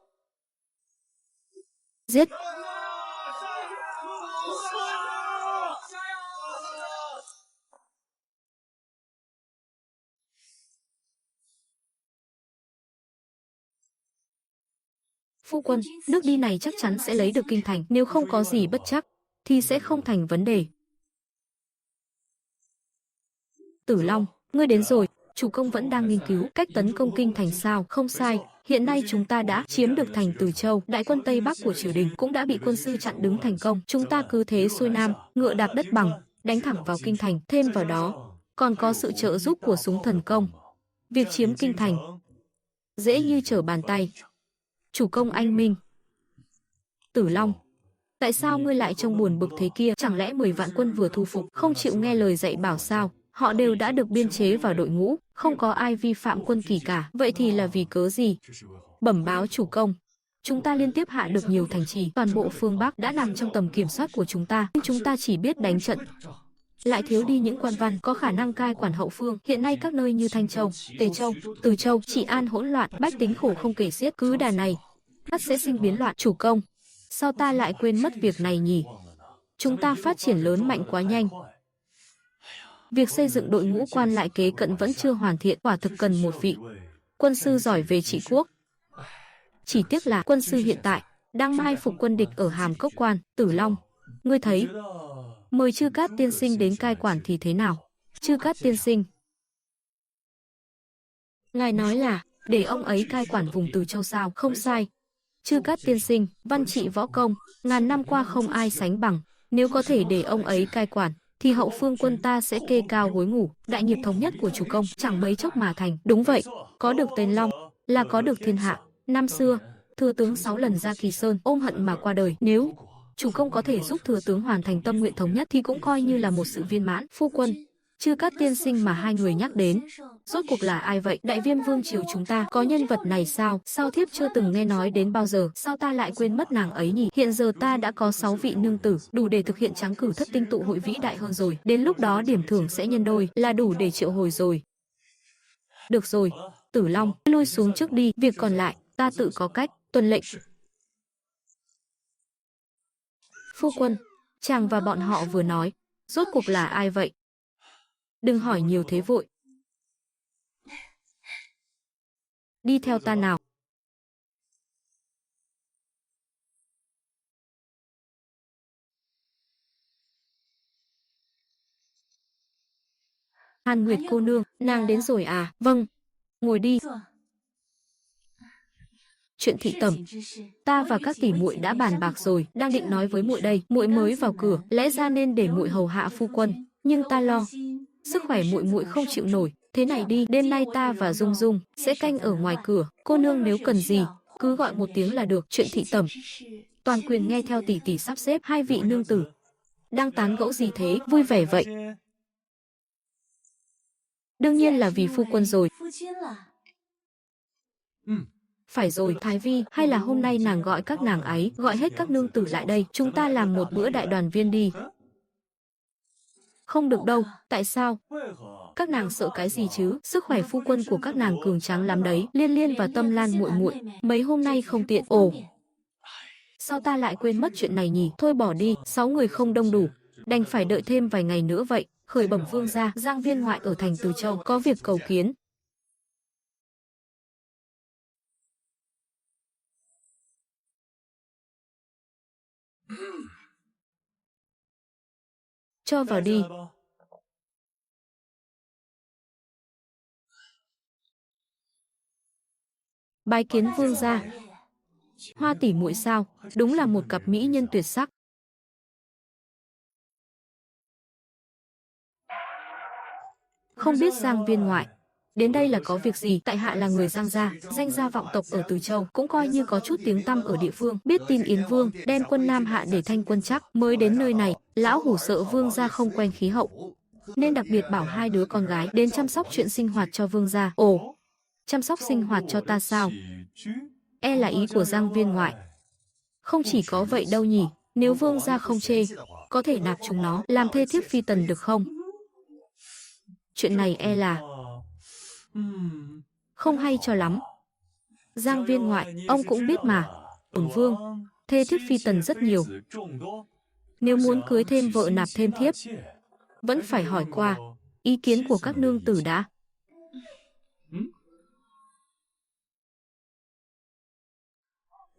B: Giết. Phu quân, nước đi này chắc chắn sẽ lấy được kinh thành, nếu không có gì bất trắc, thì sẽ không thành vấn đề. Tử Long, ngươi đến rồi, chủ công vẫn đang nghiên cứu cách tấn công kinh thành sao? Không sai, hiện nay chúng ta đã chiếm được thành Từ Châu, đại quân Tây Bắc của triều đình cũng đã bị quân sư chặn đứng thành công. Chúng ta cứ thế xuôi nam, ngựa đạp đất bằng, đánh thẳng vào kinh thành, thêm vào đó còn có sự trợ giúp của súng thần công. Việc chiếm kinh thành dễ như trở bàn tay. Chủ công anh minh. Tử Long, tại sao ngươi lại trông buồn bực thế kia? Chẳng lẽ 10 vạn quân vừa thu phục không chịu nghe lời dạy bảo sao? Họ đều đã được biên chế vào đội ngũ, không có ai vi phạm quân kỷ cả. Vậy thì là vì cớ gì? Bẩm báo chủ công, chúng ta liên tiếp hạ được nhiều thành trì, toàn bộ phương Bắc đã nằm trong tầm kiểm soát của chúng ta, nhưng chúng ta chỉ biết đánh trận, lại thiếu đi những quan văn có khả năng cai quản hậu phương. Hiện nay các nơi như Thanh Châu, Tề Châu, Từ Châu trị an hỗn loạn, bách tính khổ không kể xiết. Cứ đà này, ắt sẽ sinh biến loạn. Chủ công, sao ta lại quên mất việc này nhỉ? Chúng ta phát triển lớn mạnh quá nhanh. Việc xây dựng đội ngũ quan lại kế cận vẫn chưa hoàn thiện, quả thực cần một vị quân sư giỏi về trị quốc. Chỉ tiếc là quân sư hiện tại đang mai phục quân địch ở Hàm Cốc Quan. Tử Long, ngươi thấy, mời Chư Cát tiên sinh đến cai quản thì thế nào? Chư Cát tiên sinh, ngài nói là để ông ấy cai quản vùng Từ Châu sao? Không sai. Chư Cát tiên sinh, văn trị võ công, ngàn năm qua không ai sánh bằng. Nếu có thể để ông ấy cai quản, thì hậu phương quân ta sẽ kê cao gối ngủ. Đại nghiệp thống nhất của chủ công chẳng mấy chốc mà thành. Đúng vậy, có được tên Long là có được thiên hạ. Năm xưa, thừa tướng 6 lần ra Kỳ Sơn ôm hận mà qua đời. Nếu chủ công có thể giúp thừa tướng hoàn thành tâm nguyện thống nhất thì cũng coi như là một sự viên mãn. Phu quân, Chư Cát tiên sinh mà hai người nhắc đến, rốt cuộc là ai vậy? Đại Viêm vương triều chúng ta có nhân vật này sao? Sao thiếp chưa từng nghe nói đến bao giờ? Sao ta lại quên mất nàng ấy nhỉ? Hiện giờ ta đã có 6 vị nương tử, đủ để thực hiện trắng cử thất tinh tụ hội vĩ đại hơn rồi. Đến lúc đó điểm thưởng sẽ nhân đôi, là đủ để triệu hồi rồi. Được rồi, Tử Long, lui xuống trước đi, việc còn lại ta tự có cách. Tuân lệnh. Phu quân, chàng và bọn họ vừa nói, rốt cuộc là ai vậy? Đừng hỏi nhiều thế vội. Đi theo ta nào. Hàn Nguyệt cô nương, nàng đến rồi à? Vâng, ngồi đi. Chuyện thị tẩm, ta và các tỷ muội đã bàn bạc rồi, đang định nói với muội đây. Muội mới vào cửa, lẽ ra nên để muội hầu hạ phu quân, nhưng ta lo sức khỏe muội muội không chịu nổi. Thế này đi, đêm nay ta và Dung Dung sẽ canh ở ngoài cửa. Cô nương nếu cần gì, cứ gọi một tiếng là được. Chuyện thị tẩm, toàn quyền nghe theo tỷ tỷ sắp xếp. Hai vị nương tử đang tán gẫu gì thế, vui vẻ vậy? Đương nhiên là vì phu quân rồi. Phải rồi, Thái Vi, hay là hôm nay nàng gọi các nàng ấy, gọi hết các nương tử lại đây, chúng ta làm một bữa đại đoàn viên đi. Không được đâu, tại sao? Các nàng sợ cái gì chứ? Sức khỏe phu quân của các nàng cường tráng lắm đấy. Liên Liên và Tâm Lan muội muội mấy hôm nay không tiện. Ồ, sao ta lại quên mất chuyện này nhỉ? Thôi bỏ đi, 6 người không đông đủ, đành phải đợi thêm vài ngày nữa vậy. Khởi bẩm vương gia, Giang viên ngoại ở thành Từ Châu có việc cầu kiến. Cho vào đi. Bái kiến vương gia. Hoa tỷ muội sao? Đúng là một cặp mỹ nhân tuyệt sắc. Không biết Giang viên ngoại Đến đây là có việc gì? Tại hạ là người Giang gia, danh gia vọng tộc ở Từ Châu, cũng coi như có chút tiếng tăm ở địa phương. Biết tin Yến Vương đem quân Nam Hạ để thanh quân chắc, mới đến nơi này. Lão hủ sợ Vương gia không quen khí hậu, nên đặc biệt bảo hai đứa con gái đến chăm sóc chuyện sinh hoạt cho Vương gia. Ồ, chăm sóc sinh hoạt cho ta sao? E là ý của Giang viên ngoại. Không chỉ có vậy đâu nhỉ, nếu Vương gia không chê, có thể nạp chúng nó làm thê thiếp phi tần được không? Chuyện này e là không hay cho lắm. Giang viên ngoại, ông cũng biết mà, bổn vương thê thiếp phi tần rất nhiều. Nếu muốn cưới thêm vợ nạp thêm thiếp, vẫn phải hỏi qua ý kiến của các nương tử đã.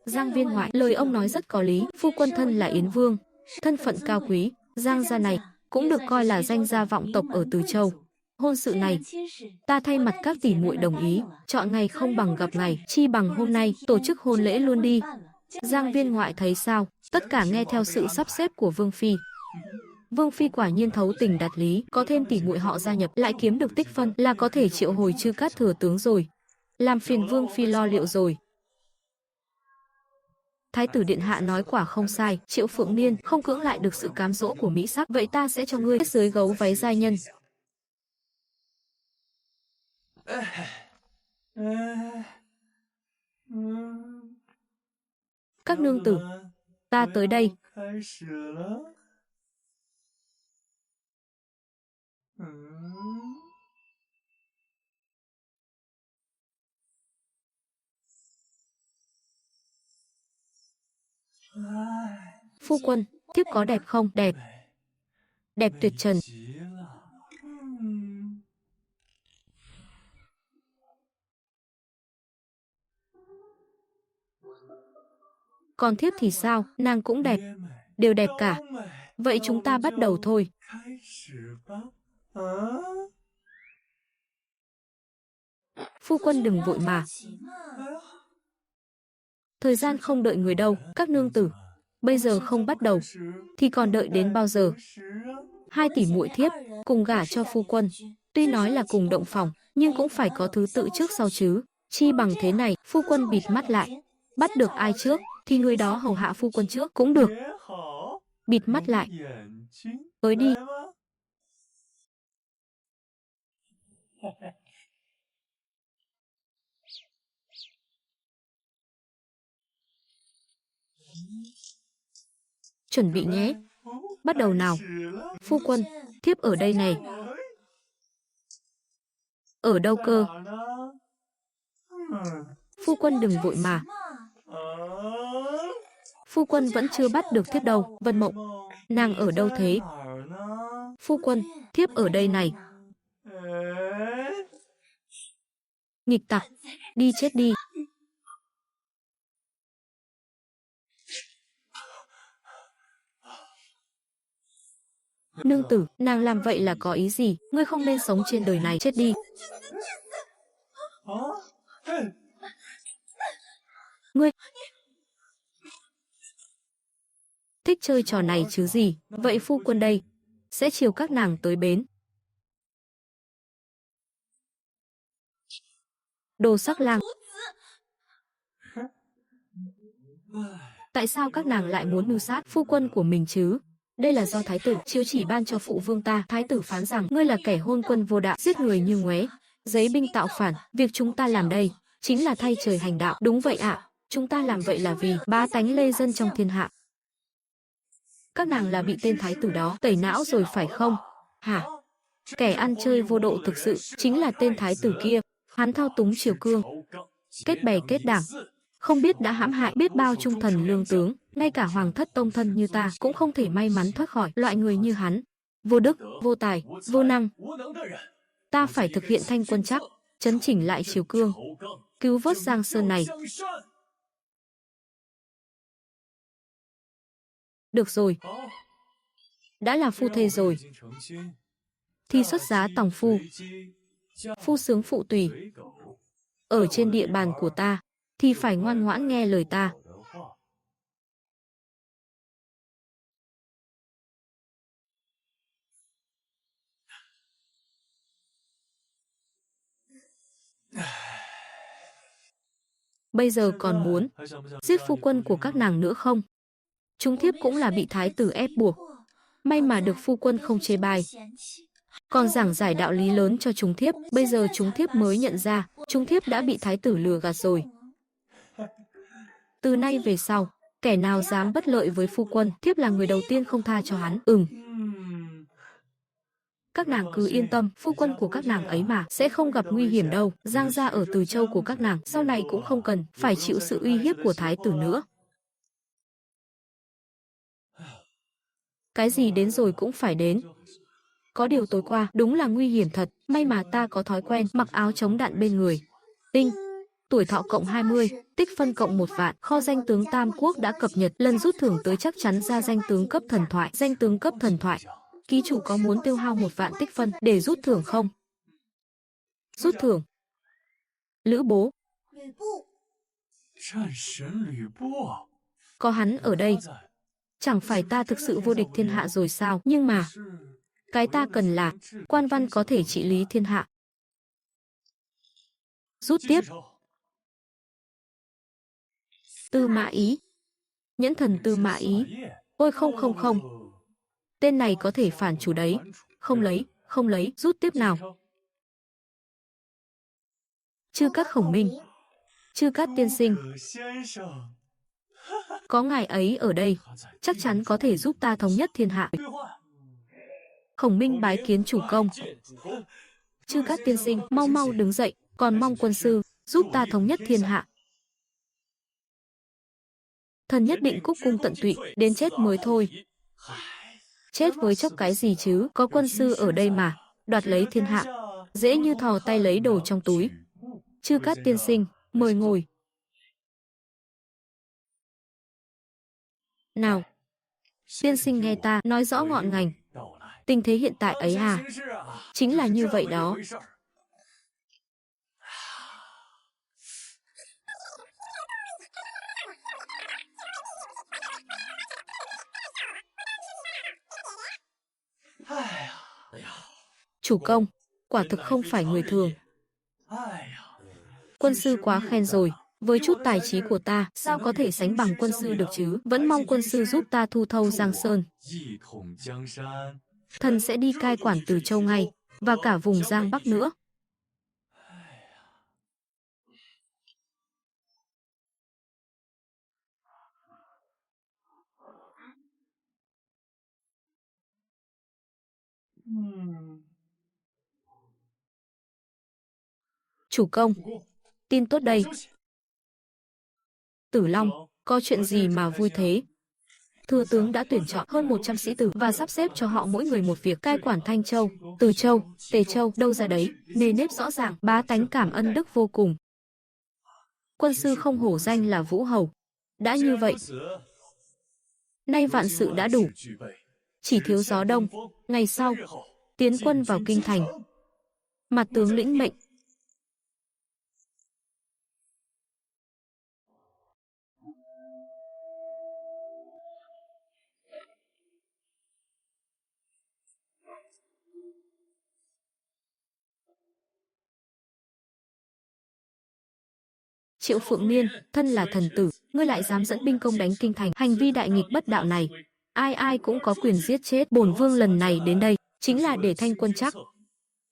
B: Giang viên ngoại, lời ông nói rất có lý. Phu quân thân là Yến Vương, thân phận cao quý. Giang gia này cũng được coi là danh gia vọng tộc ở Từ Châu. Hôn sự này, ta thay mặt các tỷ muội đồng ý. Chọn ngày không bằng gặp ngày, chi bằng hôm nay tổ chức hôn lễ luôn đi. Giang viên ngoại thấy sao? Tất cả nghe theo sự sắp xếp của Vương phi. Vương phi quả nhiên thấu tình đạt lý, có thêm tỷ muội họ gia nhập, lại kiếm được tích phân, là có thể triệu hồi Chư Cát thừa tướng rồi. Làm phiền Vương phi lo liệu rồi. Thái tử điện hạ nói quả không sai, Triệu Phượng Niên không cưỡng lại được sự cám dỗ của mỹ sắc, vậy ta sẽ cho ngươi dưới gấu váy giai nhân. Các nương tử, ta tới đây. Phu quân, thiếp có đẹp không? Đẹp. Đẹp tuyệt trần. Còn thiếp thì sao? Nàng cũng đẹp. Đều đẹp cả. Vậy chúng ta bắt đầu thôi. Phu quân đừng vội mà. Thời gian không đợi người đâu, các nương tử. Bây giờ không bắt đầu, thì còn đợi đến bao giờ? Hai tỷ muội thiếp cùng gả cho phu quân. Tuy nói là cùng động phòng, nhưng cũng phải có thứ tự trước sau chứ. Chi bằng thế này, phu quân bịt mắt lại. Bắt được ai trước, thì người đó hầu hạ phu quân trước cũng được. Bịt mắt lại. Tới đi. Chuẩn bị nhé. Bắt đầu nào. Phu quân, thiếp ở đây này. Ở đâu cơ? Phu quân đừng vội mà. Phu quân vẫn chưa bắt được thiếp đâu. Vân Mộng, nàng ở đâu thế? Phu quân, thiếp ở đây này. Nghịch tặc, đi chết đi. Nương tử, nàng làm vậy là có ý gì? Ngươi không nên sống trên đời này, chết đi. Ngươi thích chơi trò này chứ gì? Vậy phu quân đây sẽ chiều các nàng tới bến. Đồ sắc lang. Tại sao các nàng lại muốn mưu sát phu quân của mình chứ? Đây là do thái tử chiếu chỉ ban cho phụ vương ta. Thái tử phán rằng ngươi là kẻ hôn quân vô đạo, giết người như ngoé, giấy binh tạo phản. Việc chúng ta làm đây chính là thay trời hành đạo. Đúng vậy ạ. Chúng ta làm vậy là vì bá tánh lê dân trong thiên hạ. Các nàng là bị tên thái tử đó tẩy não rồi phải không? Hả? Kẻ ăn chơi vô độ thực sự chính là tên thái tử kia. Hắn thao túng triều cương, kết bè kết đảng, không biết đã hãm hại biết bao trung thần lương tướng. Ngay cả hoàng thất tông thân như ta cũng không thể may mắn thoát khỏi loại người như hắn. Vô đức, vô tài, vô năng. Ta phải thực hiện thanh quân chắc, chấn chỉnh lại triều cương, cứu vớt Giang Sơn này. Được rồi, đã là phu thê rồi, thì xuất giá tòng phu. Phu sướng phụ tùy. Ở trên địa bàn của ta, thì phải ngoan ngoãn nghe lời ta. bây giờ còn muốn giết phu quân của các nàng nữa không? Chúng thiếp cũng là bị thái tử ép buộc. May mà được phu quân không chê bai. Còn giảng giải đạo lý lớn cho chúng thiếp, bây giờ chúng thiếp mới nhận ra, chúng thiếp đã bị thái tử lừa gạt rồi. Từ nay về sau, kẻ nào dám bất lợi với phu quân, thiếp là người đầu tiên không tha cho hắn. Các nàng cứ yên tâm, phu quân của các nàng ấy mà sẽ không gặp nguy hiểm đâu. Giang gia ở Từ Châu của các nàng sau này cũng không cần phải chịu sự uy hiếp của thái tử nữa. Cái gì đến rồi cũng phải đến. Có điều tối qua đúng là nguy hiểm thật, may mà ta có thói quen mặc áo chống đạn bên người. Tinh, tuổi thọ cộng 20, tích phân cộng 1 vạn, kho danh tướng Tam Quốc đã cập nhật, lần rút thưởng tới chắc chắn ra danh tướng cấp thần thoại. Danh tướng cấp thần thoại. Ký chủ có muốn tiêu hao 1 vạn tích phân để rút thưởng không? Rút thưởng. Lữ Bố. Có hắn ở đây, chẳng phải ta thực sự vô địch thiên hạ rồi sao? Nhưng mà cái ta cần là quan văn có thể trị lý thiên hạ. Rút tiếp. Tư Mã Ý. Nhẫn thần Tư Mã Ý. Ôi không. Tên này có thể phản chủ đấy. Không lấy, rút tiếp nào. Chư Cát Khổng Minh. Chư Cát tiên sinh. Có ngài ấy ở đây, chắc chắn có thể giúp ta thống nhất thiên hạ. Khổng Minh bái kiến chủ công. Chư Cát tiên sinh, mau đứng dậy, còn mong quân sư giúp ta thống nhất thiên hạ. Thần nhất định cúc cung tận tụy, đến chết mới thôi. Chết với chóc cái gì chứ, có quân sư ở đây mà, đoạt lấy thiên hạ, dễ như thò tay lấy đồ trong túi. Chư Cát tiên sinh, mời ngồi. Nào, tiên sinh nghe ta nói rõ ngọn ngành. Tình thế hiện tại ấy à? Chính là như vậy đó. Chủ công, quả thực không phải người thường. Quân sư quá khen rồi. Với chút tài trí của ta, sao có thể sánh bằng quân sư được chứ? Vẫn mong quân sư giúp ta thu thâu Giang Sơn. Thần sẽ đi cai quản Từ Châu ngay, và cả vùng Giang Bắc nữa. Chủ công, tin tốt đây. Tử Long, có chuyện gì mà vui thế? Thừa tướng đã tuyển chọn hơn 100 sĩ tử và sắp xếp cho họ mỗi người một việc, cai quản Thanh Châu, Từ Châu, Tề Châu, đâu ra đấy, nề nếp rõ ràng, bá tánh cảm ân đức vô cùng. Quân sư không hổ danh là Vũ Hầu. Đã như vậy, nay vạn sự đã đủ, chỉ thiếu gió đông. Ngày sau, tiến quân vào kinh thành. Mặt tướng lĩnh mệnh. Triệu Phượng Niên, thân là thần tử, ngươi lại dám dẫn binh công đánh kinh thành, hành vi đại nghịch bất đạo này, ai cũng có quyền giết chết. Bổn vương lần này đến đây chính là để thanh quân chắc,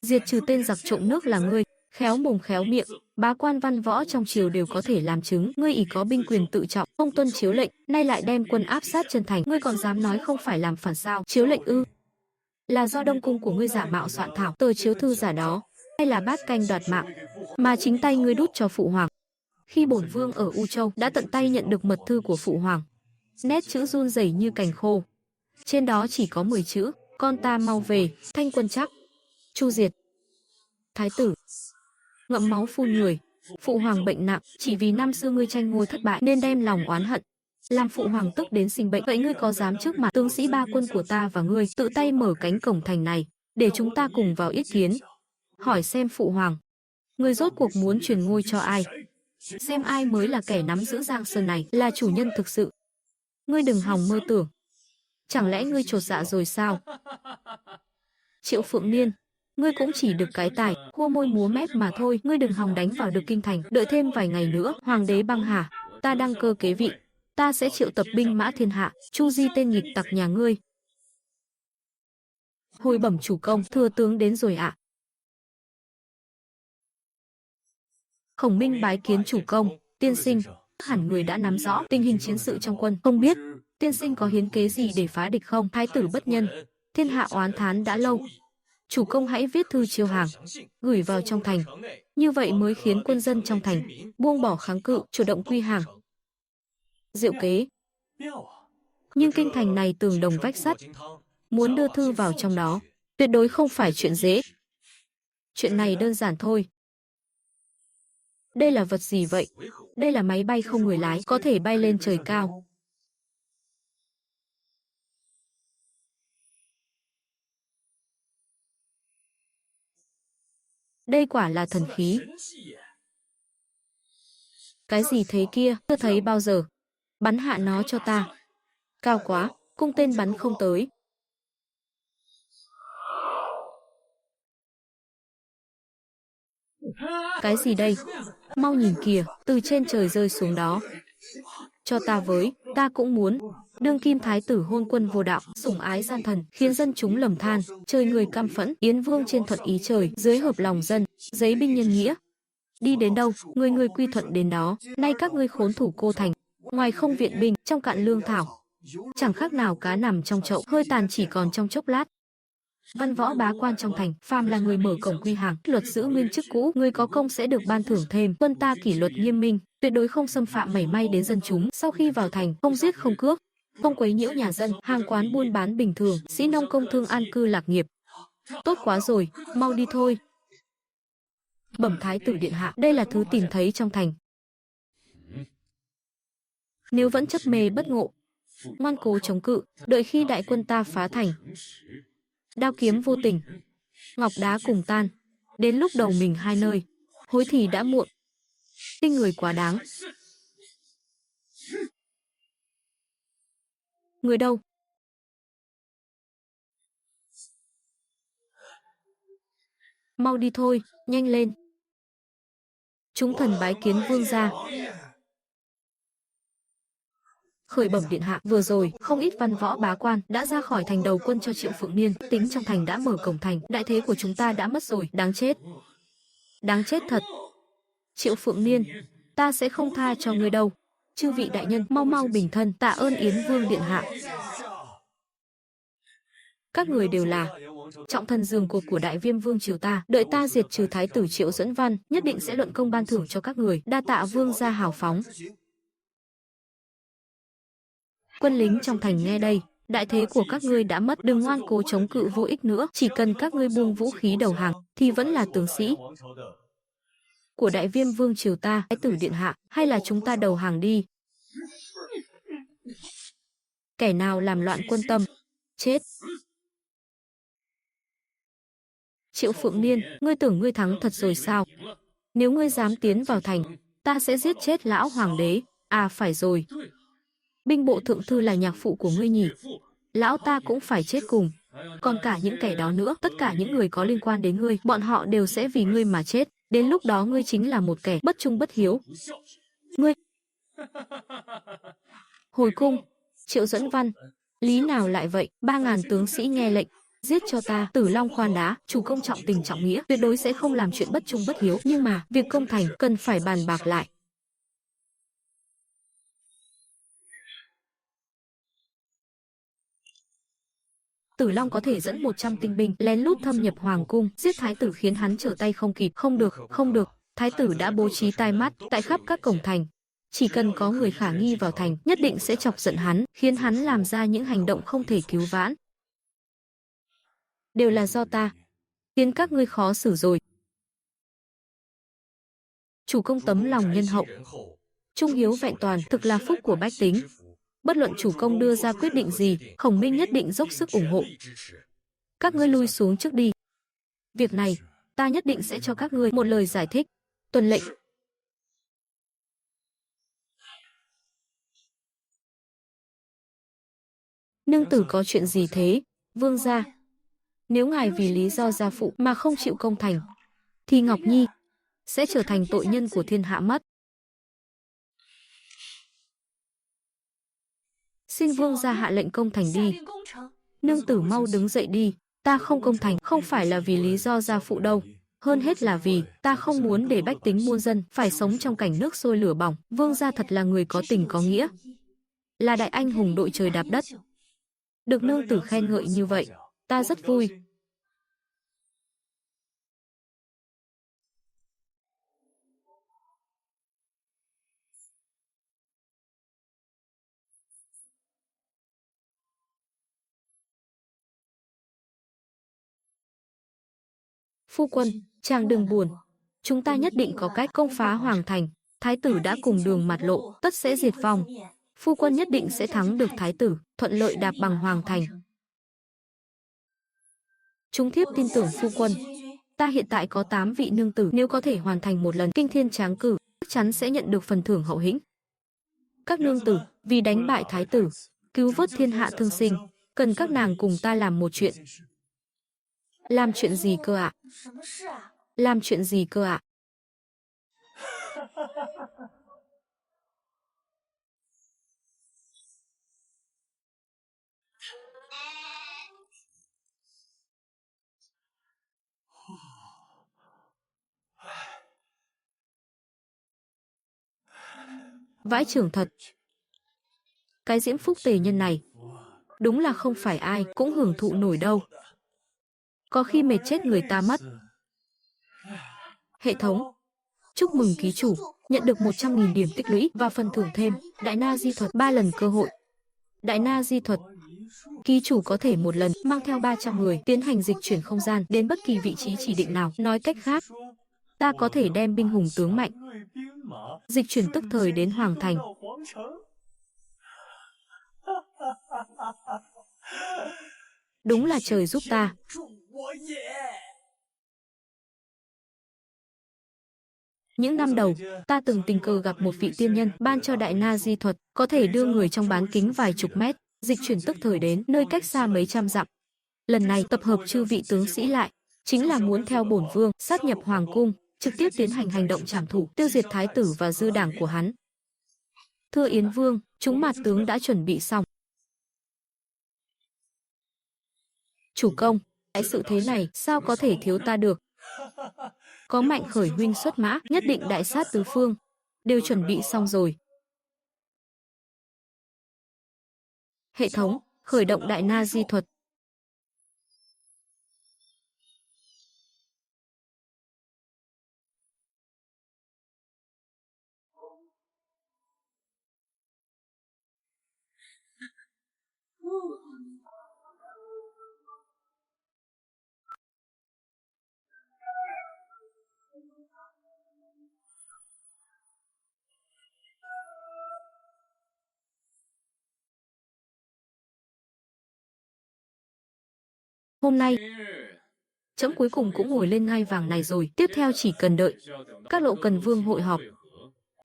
B: diệt trừ tên giặc trộm nước là ngươi. Khéo mồm khéo miệng, bá quan văn võ trong triều đều có thể làm chứng. Ngươi ỷ có binh quyền tự trọng, không tuân chiếu lệnh, nay lại đem quân áp sát chân thành. Ngươi còn dám nói không phải làm phản sao? Chiếu lệnh ư? Là do đông cung của ngươi giả mạo soạn thảo tờ chiếu thư giả đó, hay là bát canh đoạt mạng mà chính tay ngươi đút cho phụ hoàng? Khi bổn vương ở U Châu đã tận tay nhận được mật thư của phụ hoàng, nét chữ run rẩy như cành khô, trên đó chỉ có 10 chữ: con ta mau về, thanh quân chắc, chu diệt. Thái tử ngậm máu phun người. Phụ hoàng bệnh nặng, chỉ vì năm xưa ngươi tranh ngôi thất bại nên đem lòng oán hận, làm phụ hoàng tức đến sinh bệnh. Vậy ngươi có dám trước mặt tướng sĩ ba quân của ta và ngươi tự tay mở cánh cổng thành này để chúng ta cùng vào yết kiến, hỏi xem phụ hoàng, ngươi rốt cuộc muốn truyền ngôi cho ai? Xem ai mới là kẻ nắm giữ Giang Sơn này, là chủ nhân thực sự. Ngươi đừng hòng mơ tưởng. Chẳng lẽ ngươi chột dạ rồi sao? Triệu Phượng Niên, Ngươi cũng chỉ được cái tài khua môi múa mép mà thôi, ngươi đừng hòng đánh vào được kinh thành. Đợi thêm vài ngày nữa, hoàng đế băng hà, ta đăng cơ kế vị, ta sẽ triệu tập binh mã thiên hạ, chu di tên nghịch tặc nhà ngươi. Hồi bẩm chủ công, thừa tướng đến rồi ạ. Khổng Minh bái kiến chủ công. Tiên sinh, hẳn người đã nắm rõ tình hình chiến sự trong quân, không biết tiên sinh có hiến kế gì để phá địch không? Thái tử bất nhân, thiên hạ oán thán đã lâu. Chủ công hãy viết thư chiêu hàng, gửi vào trong thành, như vậy mới khiến quân dân trong thành buông bỏ kháng cự, chủ động quy hàng. Diệu kế. Nhưng kinh thành này tường đồng vách sắt, muốn đưa thư vào trong đó, tuyệt đối không phải chuyện dễ. Chuyện này đơn giản thôi. Đây là vật gì vậy? Đây là máy bay không người lái, có thể bay lên trời cao. Đây quả là thần khí. Cái gì thế kia? Chưa thấy bao giờ. Bắn hạ nó cho ta. Cao quá, cung tên bắn không tới. Cái gì đây? Mau nhìn kìa, từ trên trời rơi xuống đó. Cho ta với, ta cũng muốn. Đương kim thái tử hôn quân vô đạo, sủng ái gian thần, khiến dân chúng lầm than, trời người căm phẫn, Yến vương trên thuận ý trời, dưới hợp lòng dân, giấy binh nhân nghĩa. Đi đến đâu, người người quy thuận đến đó. Nay các ngươi khốn thủ cô thành, ngoài không viện binh, trong cạn lương thảo, chẳng khác nào cá nằm trong chậu, hơi tàn chỉ còn trong chốc lát. Văn võ bá quan trong thành, phàm là người mở cổng quy hàng, luật giữ nguyên chức cũ, người có công sẽ được ban thưởng thêm. Quân ta kỷ luật nghiêm minh, tuyệt đối không xâm phạm mảy may đến dân chúng. Sau khi vào thành, không giết không cướp, không quấy nhiễu nhà dân, hàng quán buôn bán bình thường, sĩ nông công thương an cư lạc nghiệp. Tốt quá rồi, mau đi thôi. Bẩm thái tử điện hạ, đây là thứ tìm thấy trong thành. Nếu vẫn chấp mê bất ngộ, ngoan cố chống cự, đợi khi đại quân ta phá thành, đao kiếm vô tình, ngọc đá cùng tan, đến lúc đầu mình hai nơi, hối thì đã muộn. Tinh người quá đáng. Người đâu? Mau đi thôi, nhanh lên. Chúng thần bái kiến vương gia. Khởi bẩm điện hạ, vừa rồi không ít văn võ bá quan đã ra khỏi thành đầu quân cho Triệu Phượng Niên, tính trong thành đã mở cổng thành, đại thế của chúng ta đã mất rồi, đáng chết. Đáng chết thật. Triệu Phượng Niên, ta sẽ không tha cho ngươi đâu. Chư vị đại nhân, mau mau bình thân, tạ ơn Yến vương điện hạ. Các người đều là trọng thần giường cột của đại viêm vương triều ta, đợi ta diệt trừ thái tử Triệu Dẫn Văn, nhất định sẽ luận công ban thưởng cho các người. Đa tạ vương gia hào phóng. Quân lính trong thành nghe đây, đại thế của các ngươi đã mất, đừng ngoan cố chống cự vô ích nữa, chỉ cần các ngươi buông vũ khí đầu hàng thì vẫn là tướng sĩ của đại viêm vương triều ta. Thái tử điện hạ, hay là chúng ta đầu hàng đi. Kẻ nào làm loạn quân tâm, chết. Triệu Phượng Niên, ngươi tưởng ngươi thắng thật rồi sao? Nếu ngươi dám tiến vào thành, ta sẽ giết chết lão hoàng đế. À phải rồi, binh bộ thượng thư là nhạc phụ của ngươi nhỉ? Lão ta cũng phải chết cùng. Còn cả những kẻ đó nữa, tất cả những người có liên quan đến ngươi, bọn họ đều sẽ vì ngươi mà chết. Đến lúc đó ngươi chính là một kẻ bất trung bất hiếu. Ngươi... Hồi cung, Triệu Dẫn Văn, lý nào lại vậy? 3.000 tướng sĩ nghe lệnh, giết cho ta. Tử Long khoan đá, chủ công trọng tình trọng nghĩa, tuyệt đối sẽ không làm chuyện bất trung bất hiếu. Nhưng mà, việc công thành cần phải bàn bạc lại. Tử Long có thể dẫn 100 tinh binh lén lút thâm nhập hoàng cung, giết thái tử khiến hắn trở tay không kịp. Không được, không được. Thái tử đã bố trí tai mắt tại khắp các cổng thành. Chỉ cần có người khả nghi vào thành, nhất định sẽ chọc giận hắn, khiến hắn làm ra những hành động không thể cứu vãn. Đều là do ta, khiến các ngươi khó xử rồi. Chủ công tấm lòng nhân hậu, trung hiếu vẹn toàn, thực là phúc của bách tính. Bất luận chủ công đưa ra quyết định gì, Khổng Minh nhất định dốc sức ủng hộ. Các ngươi lui xuống trước đi. Việc này, ta nhất định sẽ cho các ngươi một lời giải thích. Tuân lệnh. Nương tử có chuyện gì thế? Vương gia. Nếu ngài vì lý do gia phụ mà không chịu công thành, thì Ngọc Nhi sẽ trở thành tội nhân của thiên hạ mất. Xin vương gia hạ lệnh công thành đi. Nương tử mau đứng dậy đi. Ta không công thành không phải là vì lý do gia phụ đâu. Hơn hết là vì ta không muốn để bách tính muôn dân phải sống trong cảnh nước sôi lửa bỏng. Vương gia thật là người có tình có nghĩa, là đại anh hùng đội trời đạp đất. Được nương tử khen ngợi như vậy, ta rất vui. Phu quân, chàng đừng buồn. Chúng ta nhất định có cách công phá Hoàng Thành. Thái tử đã cùng đường mặt lộ, tất sẽ diệt vong. Phu quân nhất định sẽ thắng được thái tử, thuận lợi đạp bằng Hoàng Thành. Chúng thiếp tin tưởng phu quân. Ta hiện tại có 8 vị nương tử, nếu có thể hoàn thành một lần kinh thiên tráng cử, chắc chắn sẽ nhận được phần thưởng hậu hĩnh. Các nương tử, vì đánh bại thái tử, cứu vớt thiên hạ thương sinh, cần các nàng cùng ta làm một chuyện. Làm chuyện gì cơ ạ? Làm chuyện gì cơ ạ? Vãi chưởng thật. Cái Diễm Phúc tề nhân này, đúng là không phải ai cũng hưởng thụ nổi đâu. Có khi mệt chết người ta mất. Hệ thống, chúc mừng ký chủ, nhận được 100.000 điểm tích lũy và phần thưởng thêm, Đại Na Di thuật 3 lần cơ hội. Đại Na Di thuật, ký chủ có thể một lần mang theo 300 người tiến hành dịch chuyển không gian đến bất kỳ vị trí chỉ định nào. Nói cách khác, ta có thể đem binh hùng tướng mạnh dịch chuyển tức thời đến Hoàng Thành. Đúng là trời giúp ta. Những năm đầu, ta từng tình cờ gặp một vị tiên nhân ban cho Đại Na Di thuật, có thể đưa người trong bán kính vài chục mét, dịch chuyển tức thời đến nơi cách xa mấy trăm dặm. Lần này tập hợp chư vị tướng sĩ lại, chính là muốn theo bổn vương sát nhập hoàng cung, trực tiếp tiến hành hành động trảm thủ, tiêu diệt thái tử và dư đảng của hắn. Thưa Yến Vương, chúng mạt tướng đã chuẩn bị xong. Chủ công, cái sự thế này sao có thể thiếu ta được? Có Mạnh Khởi huynh xuất mã, nhất định đại sát tứ phương. Đều chuẩn bị xong rồi. Hệ thống, khởi động Đại Na Di thuật. Hôm nay, trẫm cuối cùng cũng ngồi lên ngai vàng này rồi. Tiếp theo chỉ cần đợi các Lộ Cần Vương hội họp.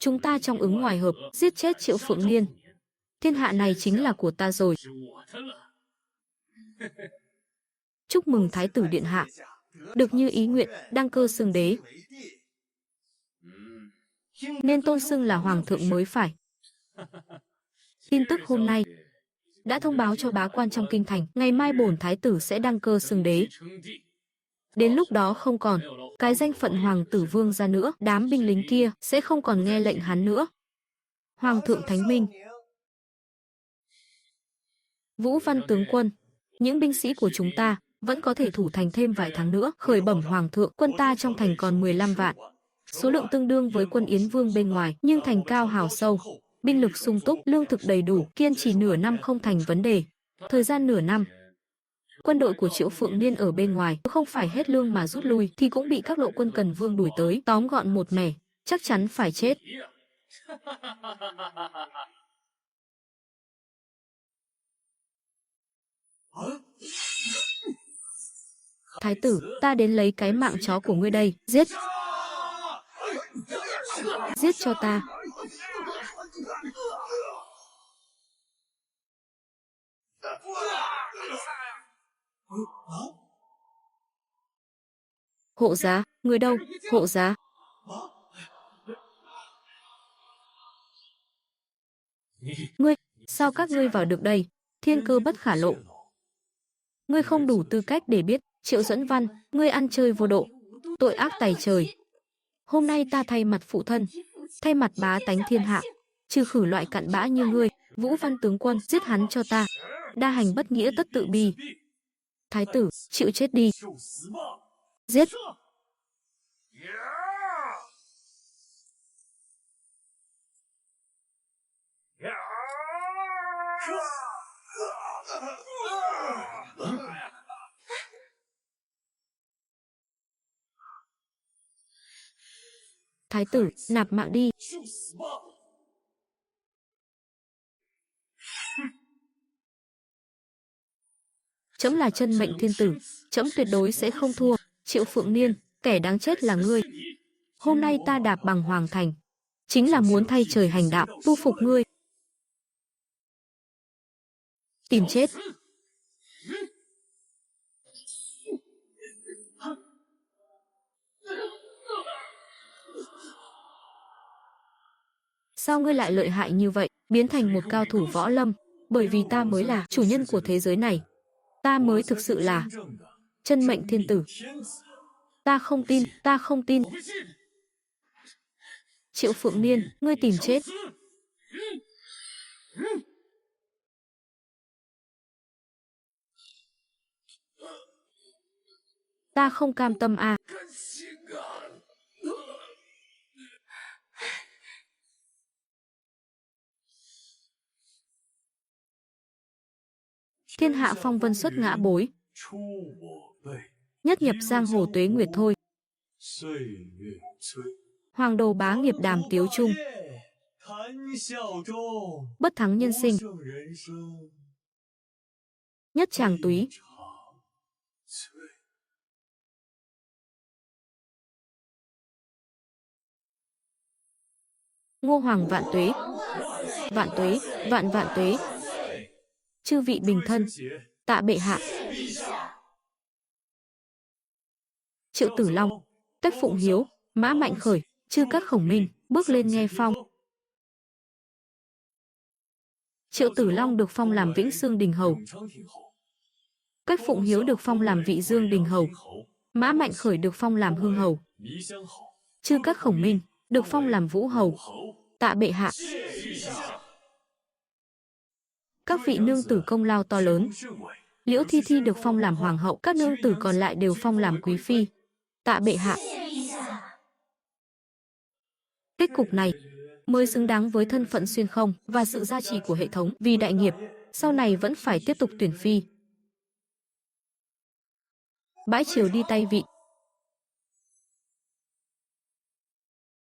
B: Chúng ta trong ứng ngoài hợp, giết chết Triệu Phượng Niên. Thiên hạ này chính là của ta rồi. Chúc mừng Thái tử Điện Hạ. Được như ý nguyện, đăng cơ xưng đế. Nên tôn xưng là Hoàng thượng mới phải. Tin tức hôm nay đã thông báo cho bá quan trong kinh thành, ngày mai bổn thái tử sẽ đăng cơ xưng đế. Đến lúc đó không còn cái danh phận hoàng tử vương ra nữa, đám binh lính kia sẽ không còn nghe lệnh hắn nữa. Hoàng thượng thánh minh. Vũ Văn tướng quân, những binh sĩ của chúng ta vẫn có thể thủ thành thêm vài tháng nữa. Khởi bẩm hoàng thượng, quân ta trong thành còn 15 vạn. Số lượng tương đương với quân Yến Vương bên ngoài, nhưng thành cao hào sâu. Binh lực sung túc, lương thực đầy đủ, kiên trì nửa năm không thành vấn đề. Thời gian nửa năm, quân đội của Triệu Phượng Niên ở bên ngoài không phải hết lương mà rút lui thì cũng bị các Lộ Quân Cần Vương đuổi tới, tóm gọn một mẻ, chắc chắn phải chết. Thái tử, ta đến lấy cái mạng chó của ngươi đây, giết. Giết cho ta. Hộ giá, người đâu? Hộ giá. Ngươi, sao các ngươi vào được đây? Thiên cơ bất khả lộ. Ngươi không đủ tư cách để biết. Triệu Duẫn Văn, ngươi ăn chơi vô độ, tội ác tày trời. Hôm nay ta thay mặt phụ thân, thay mặt bá tánh thiên hạ, trừ khử loại cặn bã như ngươi. Vũ Văn tướng quân, giết hắn cho ta. Đa hành bất nghĩa tất tự bi. Thái tử, chịu chết đi. Giết. Thái tử, nạp mạng đi. Trẫm là chân mệnh thiên tử, trẫm tuyệt đối sẽ không thua. Triệu Phượng Niên, kẻ đáng chết là ngươi. Hôm nay ta đạp bằng hoàng thành, chính là muốn thay trời hành đạo, tu phục ngươi. Tìm chết. Sao ngươi lại lợi hại như vậy, biến thành một cao thủ võ lâm? Bởi vì ta mới là chủ nhân của thế giới này. Ta mới thực sự là chân mệnh thiên tử. Ta không tin, ta không tin. Triệu Phượng Niên, ngươi tìm chết. Ta không cam tâm à. Thiên hạ phong vân xuất ngã bối, nhất nhập giang hồ tuế nguyệt thôi. Hoàng đồ bá nghiệp đàm tiếu chung, bất thắng nhân sinh. Nhất chàng túy. Ngô Hoàng vạn tuế. Vạn tuế, vạn vạn tuế. Chư vị bình thân, tạ bệ hạ. Triệu Tử Long, Cách Phụng Hiếu, Mã Mạnh Khởi, chư các khổng minh, bước lên nghe phong. Triệu Tử Long được phong làm Vĩnh Xương Đình Hầu. Cách Phụng Hiếu được phong làm Vị Dương Đình Hầu. Mã Mạnh Khởi được phong làm Hương Hầu. Chư các khổng minh được phong làm Vũ Hầu. Tạ bệ hạ. Các vị nương tử công lao to lớn. Liễu Thi Thi được phong làm hoàng hậu, các nương tử còn lại đều phong làm quý phi. Tạ bệ hạ. Kết cục này mới xứng đáng với thân phận xuyên không và sự gia trì của hệ thống, vì đại nghiệp sau này vẫn phải tiếp tục tuyển phi. Bãi triều đi tay vị.